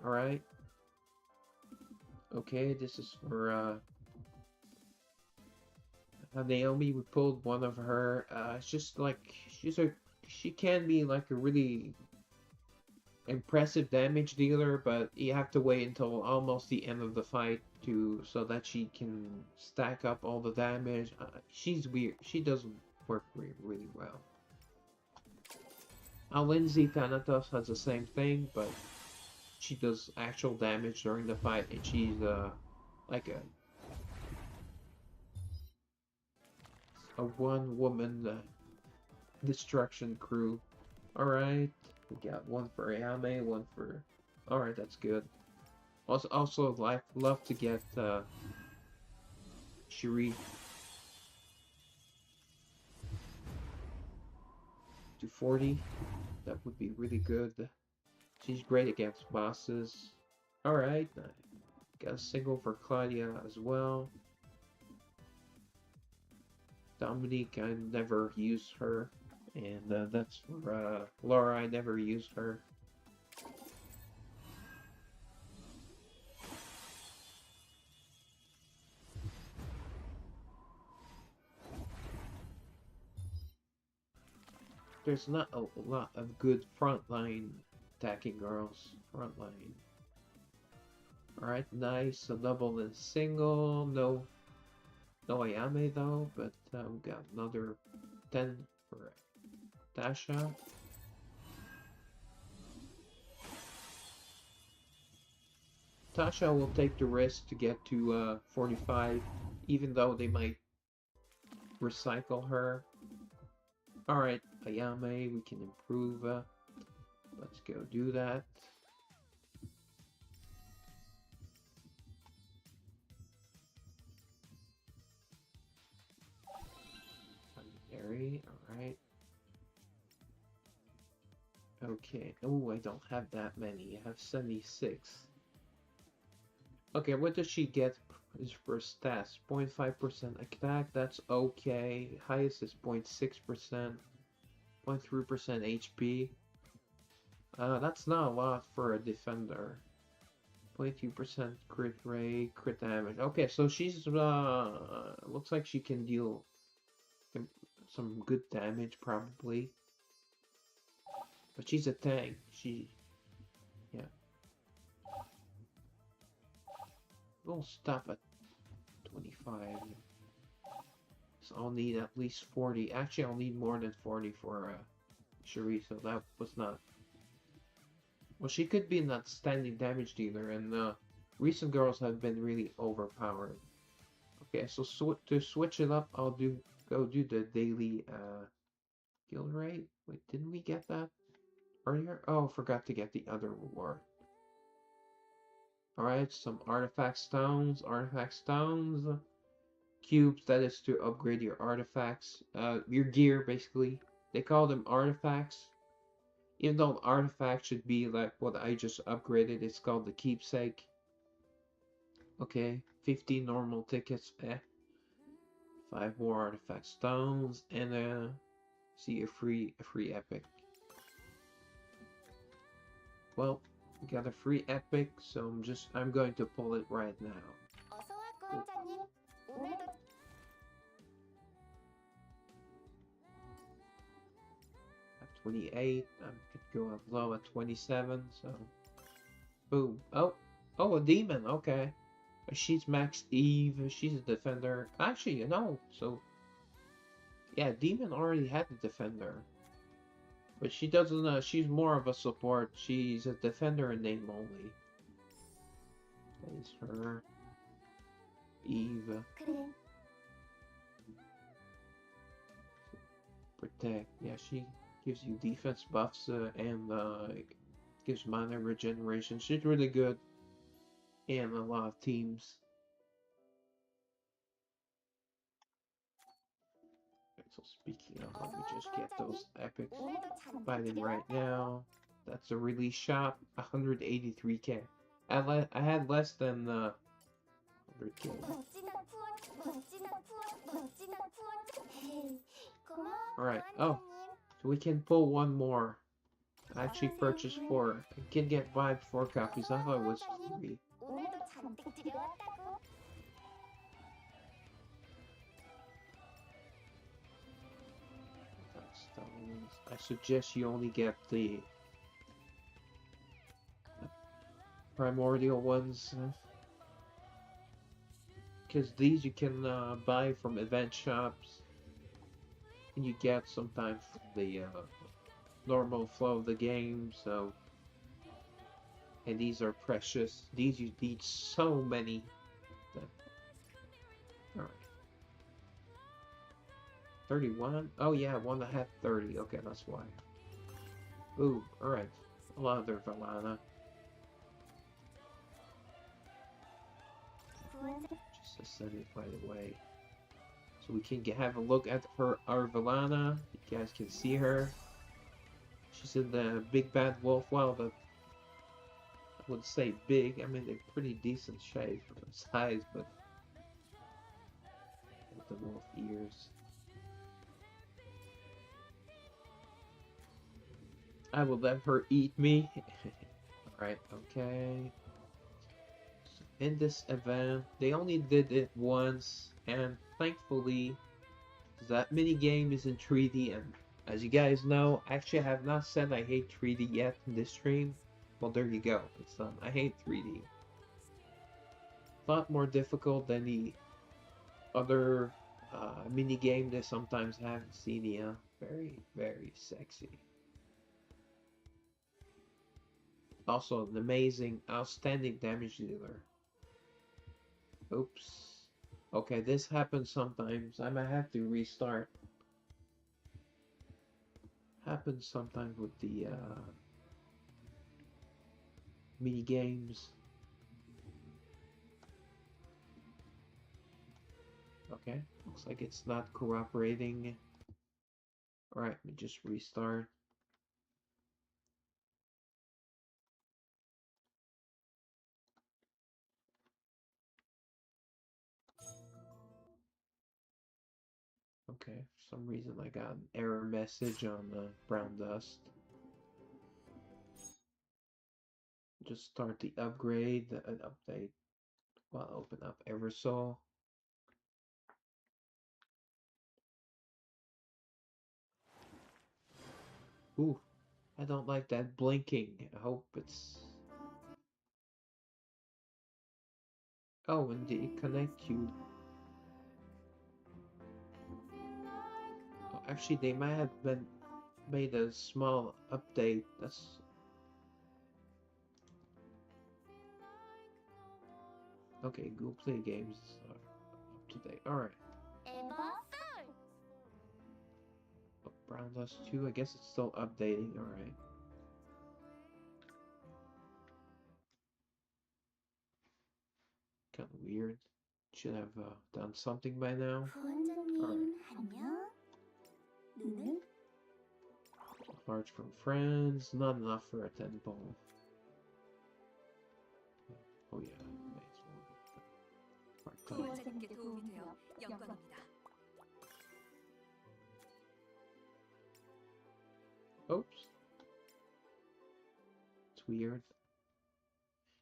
Alright. Okay, this is for Naomi. We pulled one of her. It's just like she can be like a really impressive damage dealer, but you have to wait until almost the end of the fight so that she can stack up all the damage. She's weird. She doesn't work really well. Lindsay Thanatos has the same thing, but she does actual damage during the fight, and she's like a one-woman destruction crew. Alright, we got one for Ayame, one for... Alright, that's good. Also love to get Cherie. to 40. That would be really good. She's great against bosses. Alright, I got a single for Claudia as well. Dominique, I never used her. And that's for Laura, I never used her. There's not a lot of good frontline attacking girls. Frontline. Alright, nice. A double and single. No Ayame though, but we got another 10 for Tasha. Tasha will take the risk to get to 45, even though they might recycle her. Alright, Ayame, we can improve. Let's go do that. Alright. Okay. Oh, I don't have that many. I have 76. Okay, what does she get is for stats? 0.5% attack, that's okay. Highest is 0.6%. 0.3% HP. That's not a lot for a defender. 0.2% crit rate, crit damage. Okay, so she's looks like she can deal some good damage probably. But she's a tank. Yeah. We'll stop at 25. So I'll need at least 40. Actually, I'll need more than 40 for Cherie, so that was not... Well, she could be an outstanding damage dealer, and recent girls have been really overpowered. Okay, so to switch it up, I'll go do the daily kill rate. Wait, didn't we get that earlier? Oh, forgot to get the other reward. Alright, some artifact stones. Cubes, that is to upgrade your artifacts. Your gear, basically. They call them artifacts. Even though an artifact should be like what I just upgraded, it's called the keepsake. Okay, 50 normal tickets. 5 more artifact stones, and see a free epic. Well, we got a free epic, so I'm going to pull it right now. At 28, I could go up low at 27, so boom. Oh, a demon, okay. She's Max Eve, she's a defender. Actually, you know, so yeah, demon already had a defender. But she doesn't, she's more of a support. She's a defender in name only. That is her. Eve. Protect. Yeah, she gives you defense buffs and gives mana regeneration. She's really good in a lot of teams. So speaking of, let me just get those epics. Fighting right now. That's a release shop. 183k. I had less than 100k. Alright. Oh, so we can pull one more. I actually purchased 4. I can get 4 copies. I thought it was 3. I suggest you only get the primordial ones, because these you can buy from event shops, and you get sometimes from the normal flow of the game. So, and these are precious. These you need so many. All right. 31? Oh yeah, one that had 30. Okay, that's why. Ooh, alright. A lot of their Valana. Just to set it by the way. So we can have a look at our Valana. You guys can see her. She's in the Big Bad Wolf. Well, I would say big. I mean, they're pretty decent shape for the size, but with the wolf ears. I will let her eat me. Alright, okay. So in this event, they only did it once, and thankfully, that mini game is in 3D. And as you guys know, actually, I have not said I hate 3D yet in this stream. Well, there you go. It's done. I hate 3D. A lot more difficult than the other mini game they sometimes have in Xenia. Very, very sexy. Also, an amazing, outstanding damage dealer. Oops. Okay, this happens sometimes. I might have to restart. Happens sometimes with the mini games. Okay, looks like it's not cooperating. Alright, let me just restart. Okay, for some reason I got an error message on brown dust. Just start the upgrade, an update. Well, open up Eversoul. Ooh, I don't like that blinking. I hope it's... Oh, indeed, connect you. Oh, actually, they might have been made a small update. That's... Okay, Google games are up to date. Alright. Eversoul. Oh, brown dust 2, I guess it's still updating. Alright. Kind of weird. Should have done something by now. 후원자님 안녕. 눈은 Hearts from friends, not enough for a 10 ball. Oh yeah, may as well get part-time. 후원자님께 도움이 되어 영광입니다. Oops. It's weird.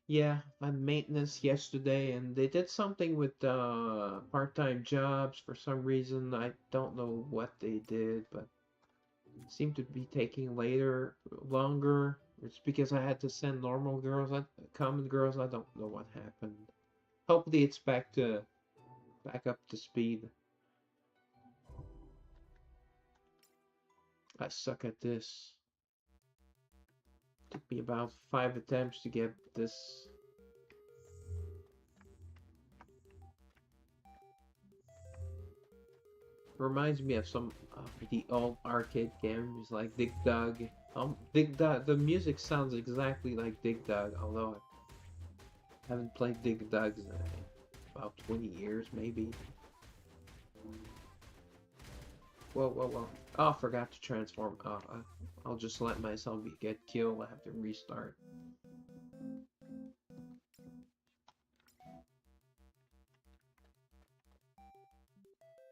Yeah, I had maintenance yesterday, and they did something with part-time jobs for some reason. I don't know what they did, but it seemed to be taking longer. It's because I had to send normal girls, common girls. I don't know what happened. Hopefully, it's back up to speed. I suck at this. Took me about 5 attempts to get this. Reminds me of some the old arcade games like Dig Dug. Dig Dug. The music sounds exactly like Dig Dug, although I haven't played Dig Dug in about 20 years, maybe. Whoa, whoa, whoa! Oh, I forgot to transform. I'll just let myself get killed. I have to restart.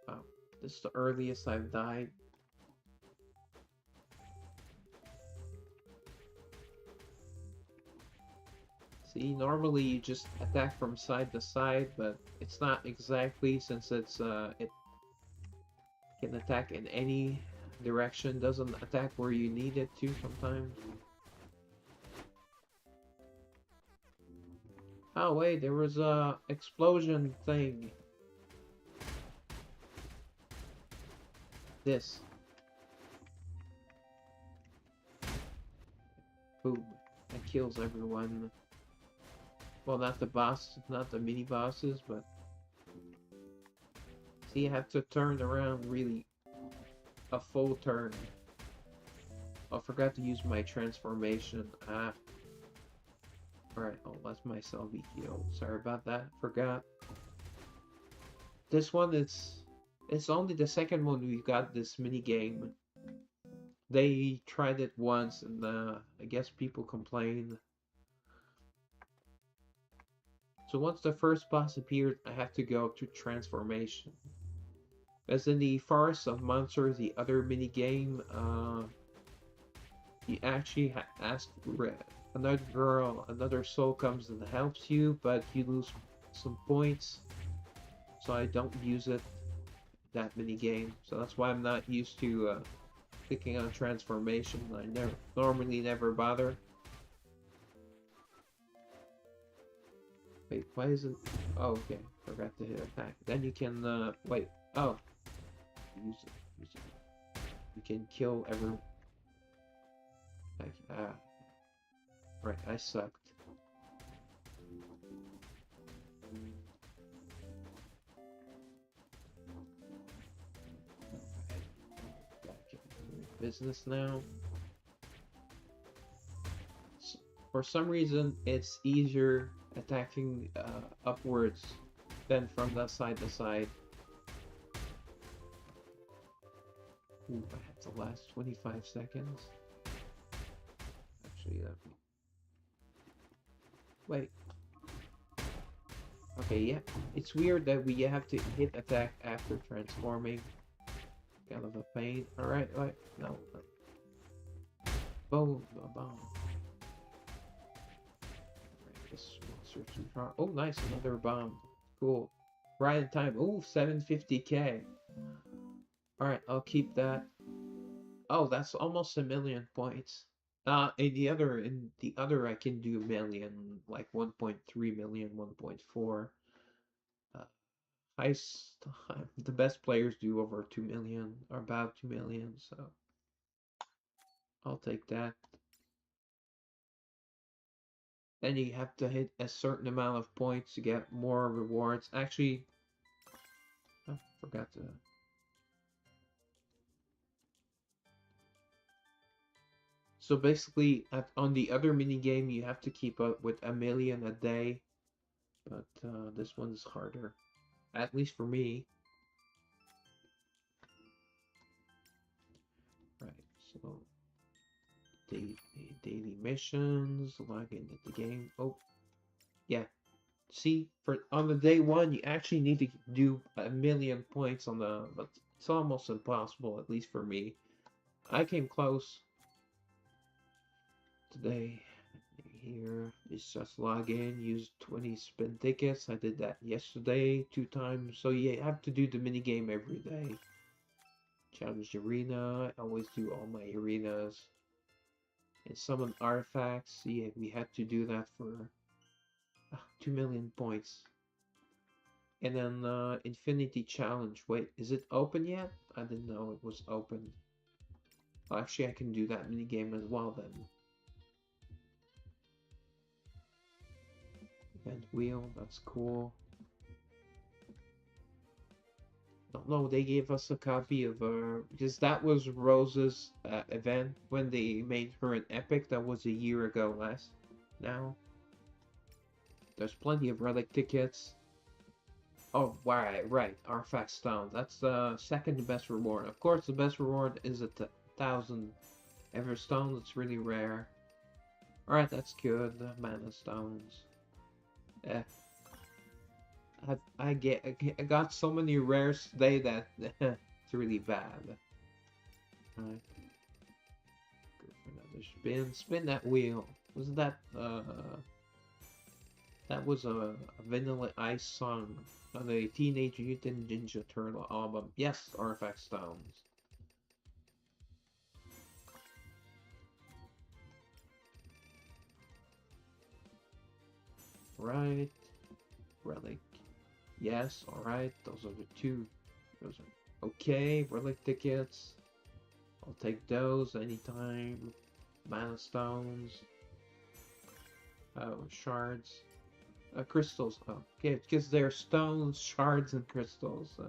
Oh, this is the earliest I've died. See, normally you just attack from side to side, but it's not exactly, since it can attack in any direction, doesn't attack where you need it to sometimes. Oh wait, there was a explosion thing. This. Boom. That kills everyone. Well, not the boss, not the mini bosses, but... See, you have to turn around really a full turn. I forgot to use my transformation. Alright, I'll let myself be healed. Sorry about that, forgot. This one, it's only the second one we got this mini game. They tried it once, and I guess people complained. So once the first boss appeared, I have to go to transformation. As in the Forest of Monsters, the other mini game, you actually ask another girl, another soul comes and helps you, but you lose some points. So I don't use it that mini game. So that's why I'm not used to clicking on transformation. I normally never bother. Wait, why isn't? Oh, okay. Forgot to hit attack. Then you can wait. Oh, use it. Use it. You can kill every. Ah, right. I sucked. Business now. For some reason, it's easier attacking upwards than from the side to side. Ooh, I have the last 25 seconds. Actually, wait. Okay, yeah. It's weird that we have to hit attack after transforming. Kind of a pain. Alright, right. No. Boom. Bomb. Oh, nice, another bomb. Cool. Right in time. Oh, 750k. Alright, I'll keep that. Oh, that's almost 1,000,000 points. In the other I can do a million, like 1.3 million, 1.4. Highest, the best players do over 2 million, or about 2 million, so I'll take that. Then you have to hit a certain amount of points to get more rewards. Actually, I forgot to. So basically, on the other mini game, you have to keep up with 1,000,000 a day, but this one's harder, at least for me. Right. So daily missions, log into the game. Oh, yeah. See, for on the day one, you actually need to do 1,000,000 points on but it's almost impossible, at least for me. I came close today. Here is just log in, use 20 spin tickets. I did that yesterday 2 times. So you have to do the mini game every day. Challenge arena. I always do all my arenas. And summon artifacts. Yeah, we had to do that for 2,000,000 points. And then Infinity Challenge. Wait, is it open yet? I didn't know it was open. Well, actually, I can do that mini game as well then. Event wheel, that's cool. Don't know, they gave us a copy of because that was Rose's event when they made her an epic. That was a year ago now. There's plenty of relic tickets. Oh, right. Artifact Stone. That's the second best reward. Of course, the best reward is 1,000 Everstone. It's really rare. Alright, that's good. Mana Stones. Eh. I got so many rares today that it's really bad. Alright. Go for another spin. Spin that wheel. Was that was a Vanilla Ice song on the Teenage Mutant Ninja Turtle album. Yes, Artifact Stones. Right. Relic. Yes, alright. Those are the two. Those are okay. Relic tickets. I'll take those anytime. Mana Stones. Oh, shards. Crystals. Oh, okay, because they're stones, shards, and crystals.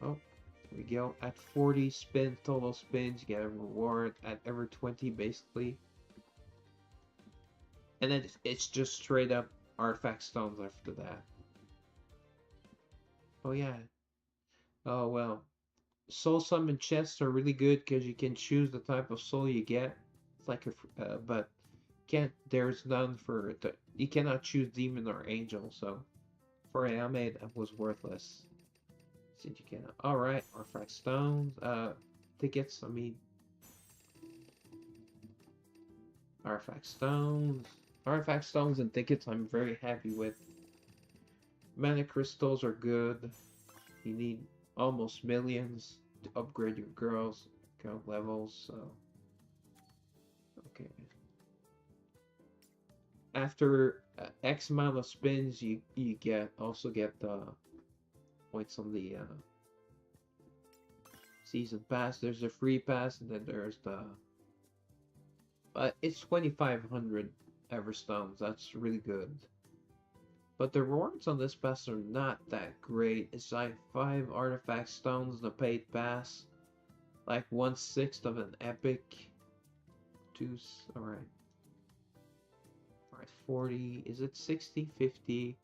Oh, there we go. At 40 total spins, you get a reward at every 20, basically. And then it's just straight up artifact stones after that. Oh, yeah. Oh, well. soul summon chests are really good because you can choose the type of soul you get. It's like but can't. There's none for the. You cannot choose demon or angel. So for Ayame, that was worthless. Since you cannot. All right, artifact stones. Tickets. I mean, artifact stones. Artifact stones and tickets. I'm very happy with. Mana crystals are good. You need almost millions to upgrade your girls count levels, so okay. After X amount of spins, you also get points on the season pass. There's a free pass, and then there's the it's 2,500 Everstones. That's really good. But the rewards on this pass are not that great. It's like 5 artifact stones, the paid pass, like 1/6 of an epic. Alright. Alright, 40. Is it 60? 50.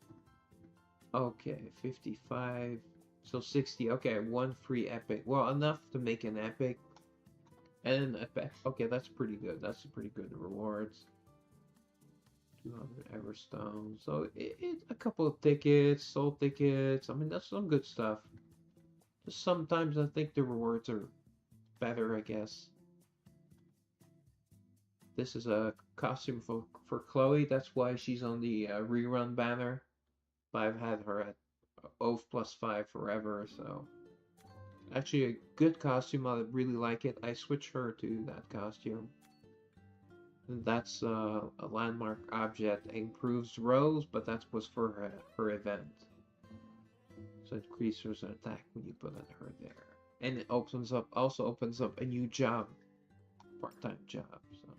Okay, 55. So 60. Okay, 1 free epic. Well, enough to make an epic. And an epic. Okay, that's pretty good. That's a pretty good rewards. 200 Everstone. So a couple of tickets, soul tickets. I mean, that's some good stuff. Just sometimes I think the rewards are better, I guess. This is a costume for Chloe. That's why she's on the rerun banner. But I've had her at OPPAI +5 forever, so actually a good costume. I really like it. I switched her to that costume. And that's a landmark object. It improves rolls, but that was for her event. So it increases her attack when you put her there. And it also opens up a new job. Part-time job. So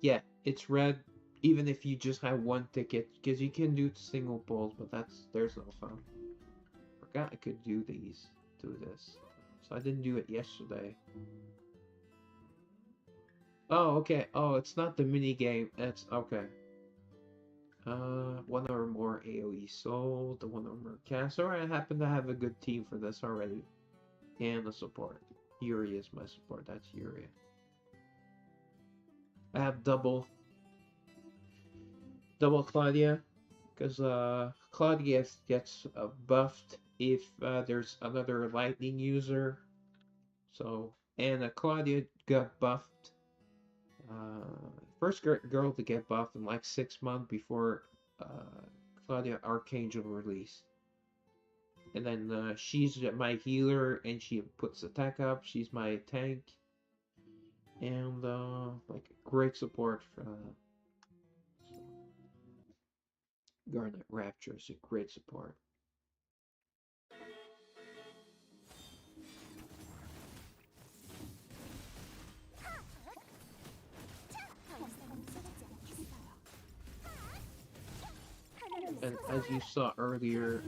yeah, it's red even if you just have 1 ticket, because you can do single pulls, but there's no fun. Forgot I could do this. So I didn't do it yesterday. Oh, okay. Oh, it's not the mini game. It's okay. 1 or more AoE sold, 1 or more cast. Or I happen to have a good team for this already. And the support. Yuri is my support. That's Yuri. I have double Claudia, because Claudia gets buffed if there's another lightning user. So, and Claudia got buffed. First girl to get buffed in like 6 months before Claudia Archangel release. And then she's my healer, and she puts attack up. She's my tank, and like great support for Garnet Rapture is a great support. And as you saw earlier,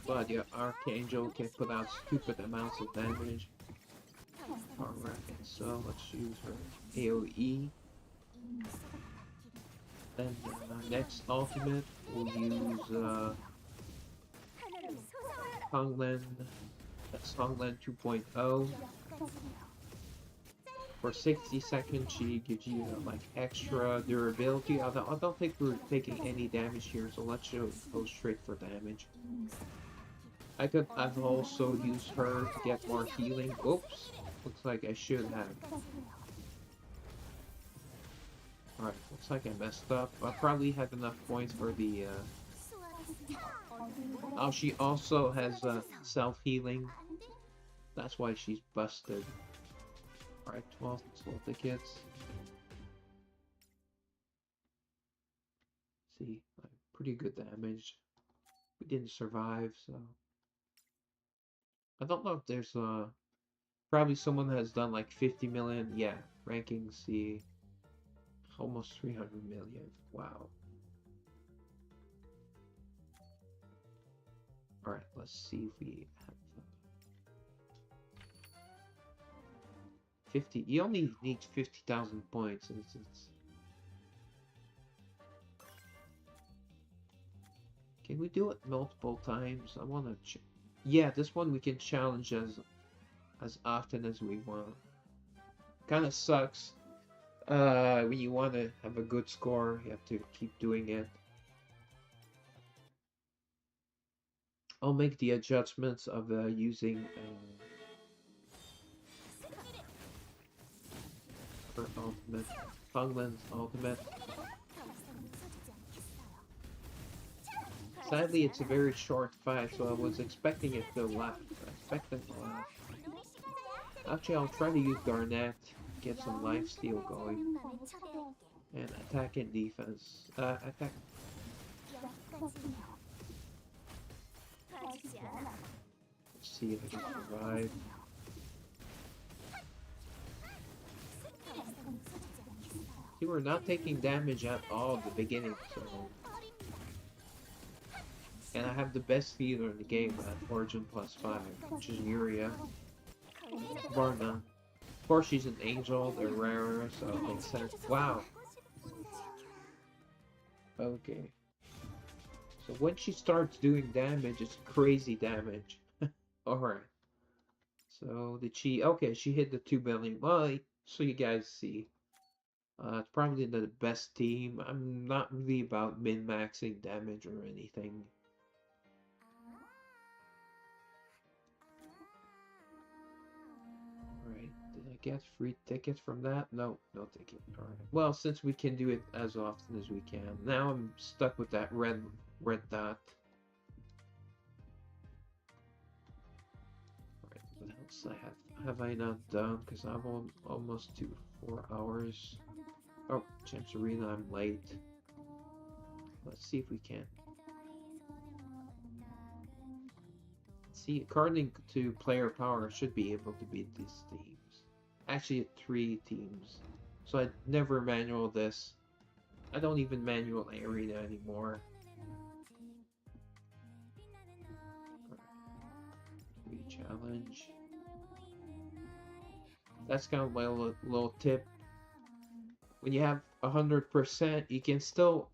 Claudia Archangel can put out stupid amounts of damage. Alright, so let's use her AoE. Then next ultimate, we'll use Honglen. That's Honglen 2.0. For 60 seconds, she gives you like extra durability. I don't think we're taking any damage here, so let's go straight for damage. I've also used her to get more healing. Oops, looks like I should have. Alright, looks like I messed up. I probably had enough points for the oh, she also has self-healing. That's why she's busted. Alright, 12 tickets. See, pretty good damage. We didn't survive, so I don't know if there's probably someone has done like 50 million. Yeah, ranking C, almost 300 million. Wow. Alright, let's see if we have 50. You only need 50,000 points. Can we do it multiple times? I want to check. Yeah, this one we can challenge as often as we want. Kind of sucks. When you want to have a good score, you have to keep doing it. I'll make the adjustments of using her ultimate, Fungman's ultimate. Sadly, it's a very short fight, so I was expecting it to last. Actually, I'll try to use Garnet, get some lifesteal going, and attack and defense. Attack. Let's see if I can survive. See, we're not taking damage at all at the beginning, so. And I have the best healer in the game at Origin +5, which is Yuria. Bar none. Of course, she's an angel, they're rarer, so it makes sense. Wow! Okay. So when she starts doing damage, it's crazy damage. Alright. So did she... Okay, she hit the 2 billion. Well, so you guys see. It's probably the best team. I'm not really about min-maxing damage or anything. Alright, did I get free tickets from that? No, no ticket. Alright. Well, since we can do it as often as we can. Now I'm stuck with that red dot. Alright, what else have I not done? Because I'm almost to 4 hours. Oh, Champs Arena, I'm late. Let's see if we can. See, according to player power, I should be able to beat these teams. Actually, 3 teams. So I never manual this. I don't even manual arena anymore. Free challenge. That's kind of my little tip. When you have 100%, you can still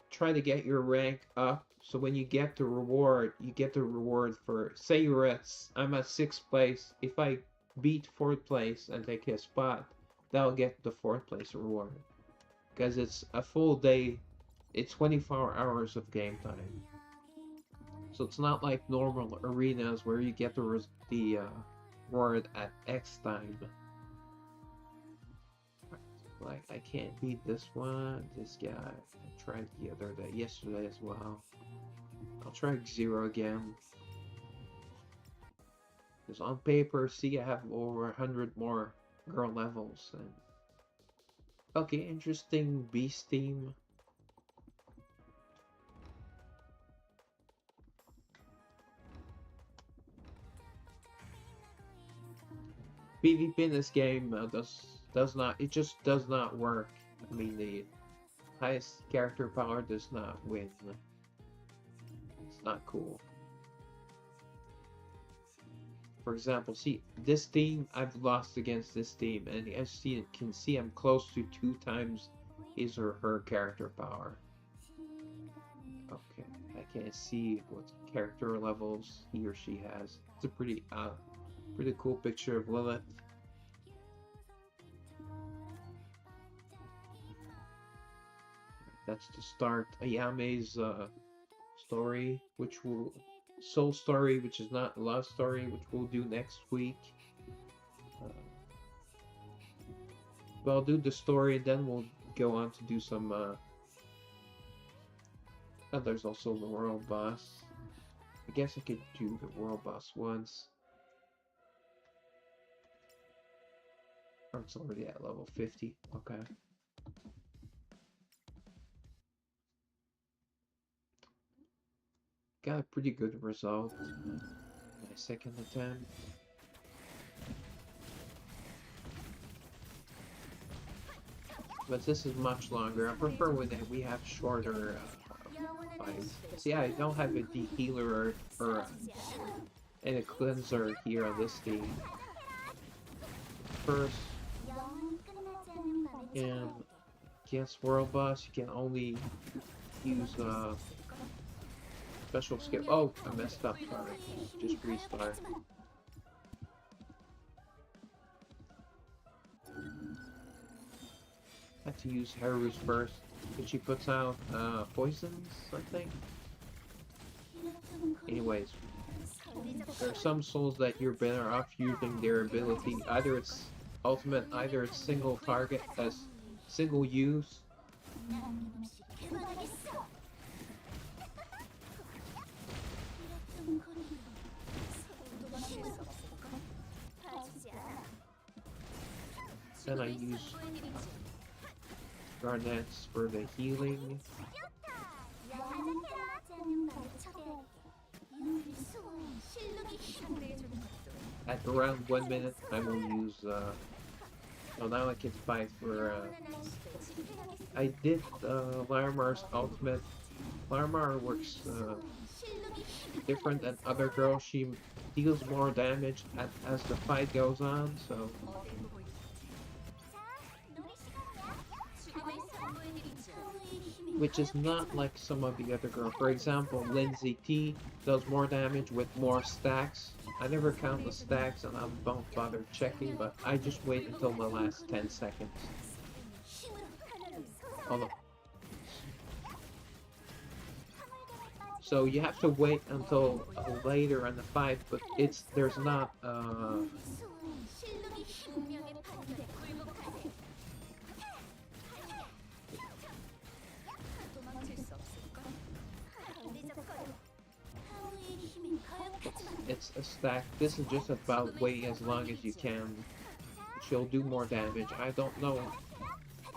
try to get your rank up. So when you get the reward, you get the reward for, say I'm at 6th place. If I beat 4th place and take his spot, that'll get the 4th place reward. Because it's a full day, it's 24 hours of game time. So it's not like normal arenas where you get the reward at X time. Like, I can't beat this one, this guy. I tried the other day, yesterday as well. I'll try 0 again. Because on paper, see, I have over 100 more girl levels. And okay, interesting beast team. PvP in this game does not, it just does not work. I mean, the highest character power does not win. It's not cool. For example, see, this team, I've lost against this team, and as you can see, I'm close to 2 times his or her character power. Okay, I can't see what character levels he or she has. It's a pretty cool picture of Lilith. That's to start Ayame's story, which will soul story, which is not love story, which we'll do next week. But I'll do the story, and then we'll go on to do some. Oh, there's also the world boss. I guess I could do the world boss once. Oh, it's already at level 50. Okay. Got a pretty good result. My second attempt. But this is much longer. I prefer when we have shorter fights. See, I don't have a healer or and a cleanser here on this team. First, and against world boss, you can only use special skill. Oh, I messed up. Sorry. Just restart. I have to use Haru's first, because she puts out poisons, I think. Anyways, there are some souls that you're better off using their ability. Either it's ultimate, either it's single target as single use. Then I use Garnets for the healing. At around 1 minute, I will use, well now I can fight for, I did, Larimar's ultimate. Larimar works, different than other girls. She deals more damage as the fight goes on, so... Which is not like some of the other girls. For example, Lindsay T does more damage with more stacks. I never count the stacks and I don't bother checking, but I just wait until the last 10 seconds. Hold on. So you have to wait until later in the fight, but there's not it's a stack. This is just about waiting as long as you can. She'll do more damage. I don't know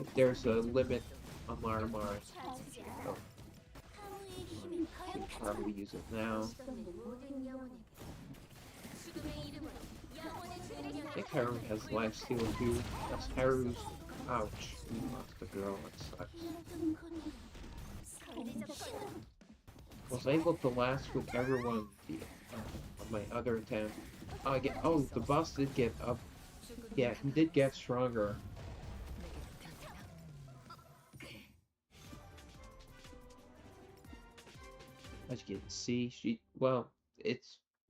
if there's a limit on Larimar. So, I'll probably use it now. I think Haru has lifesteal too. That's Haru's. Ouch. That's the girl. That sucks. Was able to last with everyone on my other attempt. Oh, the boss did get up. Yeah, he did get stronger. As you can see,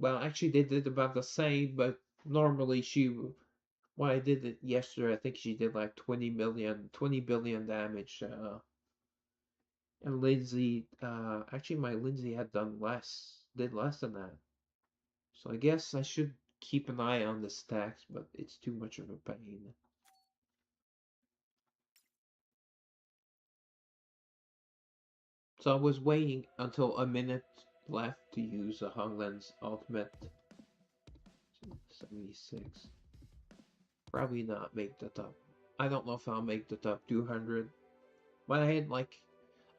actually they did about the same, but normally I did it yesterday, I think she did like 20 billion damage, and Lindsay, actually my Lindsay did less than that. So I guess I should keep an eye on the stacks, but it's too much of a pain. So I was waiting until a minute left to use a Honglen's ultimate. 76. Probably not make the top. I don't know if I'll make the top 200. But I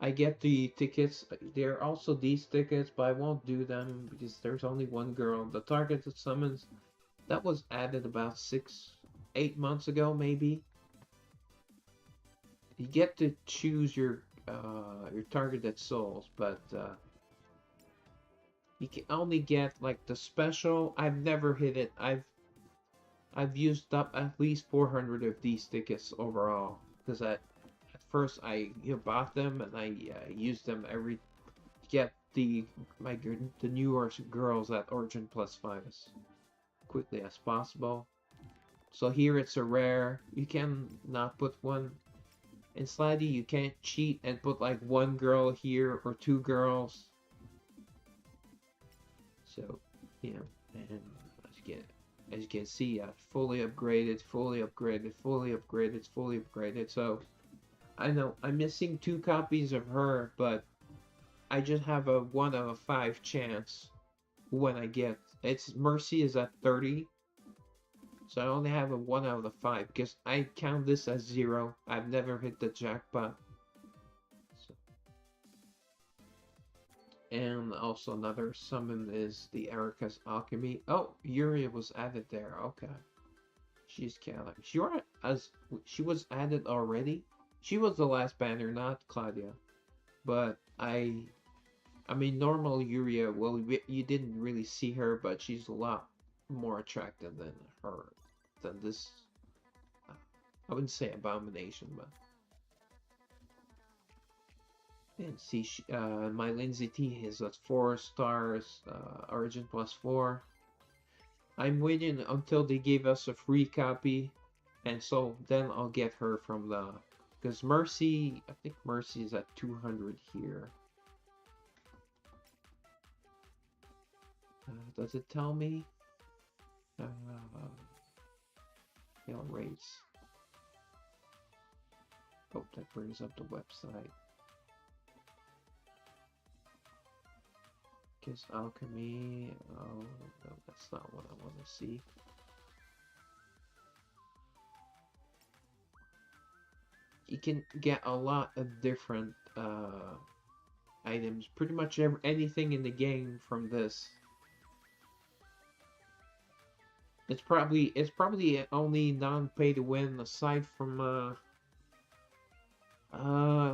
get the tickets. There are also these tickets, but I won't do them because there's only one girl. The targeted summons, that was added about 8 months ago, maybe. You get to choose your targeted souls, but you can only get like the special. I've never hit it. I've used up at least 400 of these tickets overall because at first I bought them and I used them to get the newer girls at Origin +5 as quickly as possible. So here it's a rare. You can not put one. In Slidey, you can't cheat and put like one girl here or two girls. So, and as you can see, fully upgraded. So, I know I'm missing 2 copies of her, but I just have a 1 out of 5 chance when I get. Mercy is at 30. So I only have a 1 out of 5 because I count this as 0. I've never hit the jackpot. So. And also another summon is the Erika's Alchemy. Oh, Yuria was added there. Okay. She's Callum. She was added already? She was the last banner, not Claudia. But I mean, normal Yuria, well, you didn't really see her, but she's a lot more attractive than this. I wouldn't say abomination, but And see, my Lindsay T is at 4 stars, Origin plus 4. I'm waiting until they give us a free copy, and so then I'll get her from the, because Mercy, I think Mercy is at 200 here. Does it tell me? Rates. Oh, that brings up the website. Kiss Alchemy. Oh, no, that's not what I want to see. You can get a lot of different items. Pretty much anything in the game from this. It's probably only non-pay to win aside from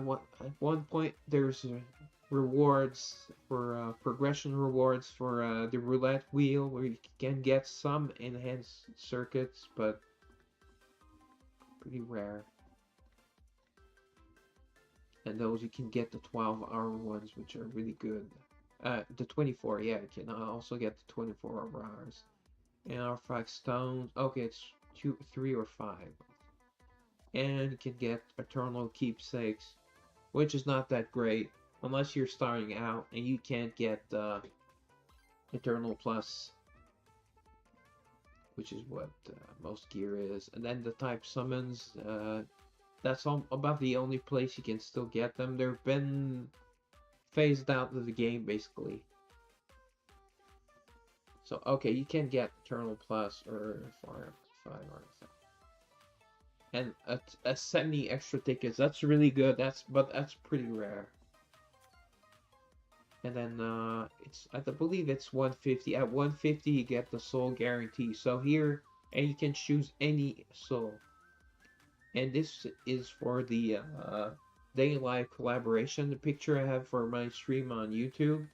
what at one point there's rewards for progression rewards for the roulette wheel where you can get some enhanced circuits, but pretty rare. And those you can get the 12-hour ones, which are really good. The 24, yeah, you can also get the 24 hours. And our 5 stones. Okay, it's 2, 3, or 5. And you can get eternal keepsakes, which is not that great unless you're starting out and you can't get eternal plus, which is what most gear is. And then the type summons. That's about the only place you can still get them. They've been phased out of the game basically. So okay, you can get Eternal Plus or 5 or something. And a 70 extra tickets. That's really good. But that's pretty rare. And then I believe it's 150. At 150 you get the soul guarantee. So here, and you can choose any soul. And this is for the day live collaboration. The picture I have for my stream on YouTube.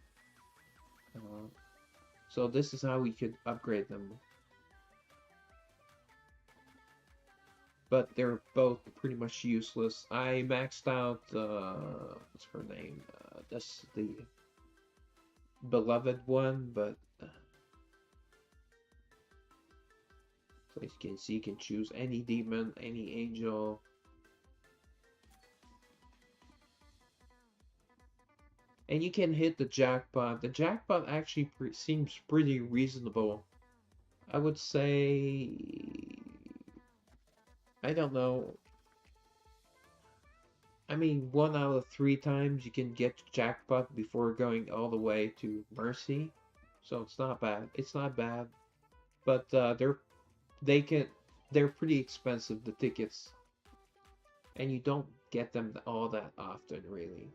So this is how we could upgrade them. But they're both pretty much useless. I maxed out, what's her name? That's the beloved one, but so as you can see, you can choose any demon, any angel. And you can hit the jackpot. The jackpot actually seems pretty reasonable. I would say, I don't know. I mean, 1 out of 3 times you can get jackpot before going all the way to Mercy. So it's not bad. It's not bad. But they're pretty expensive, the tickets. And you don't get them all that often, really.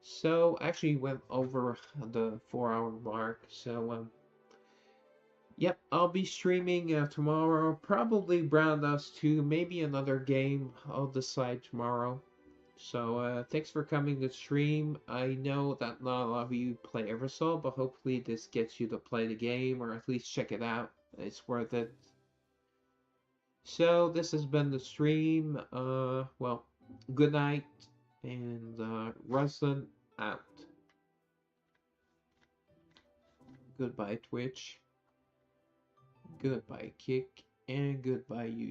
So actually went over the 4-hour mark. So yep, I'll be streaming tomorrow. Probably Brown Dust 2, maybe another game. I'll decide tomorrow. So thanks for coming to stream. I know that not a lot of you play Eversoul, but hopefully this gets you to play the game or at least check it out. It's worth it. So this has been the stream. Well, good night and Ruslan out. Goodbye Twitch. Goodbye Kick and goodbye YouTube.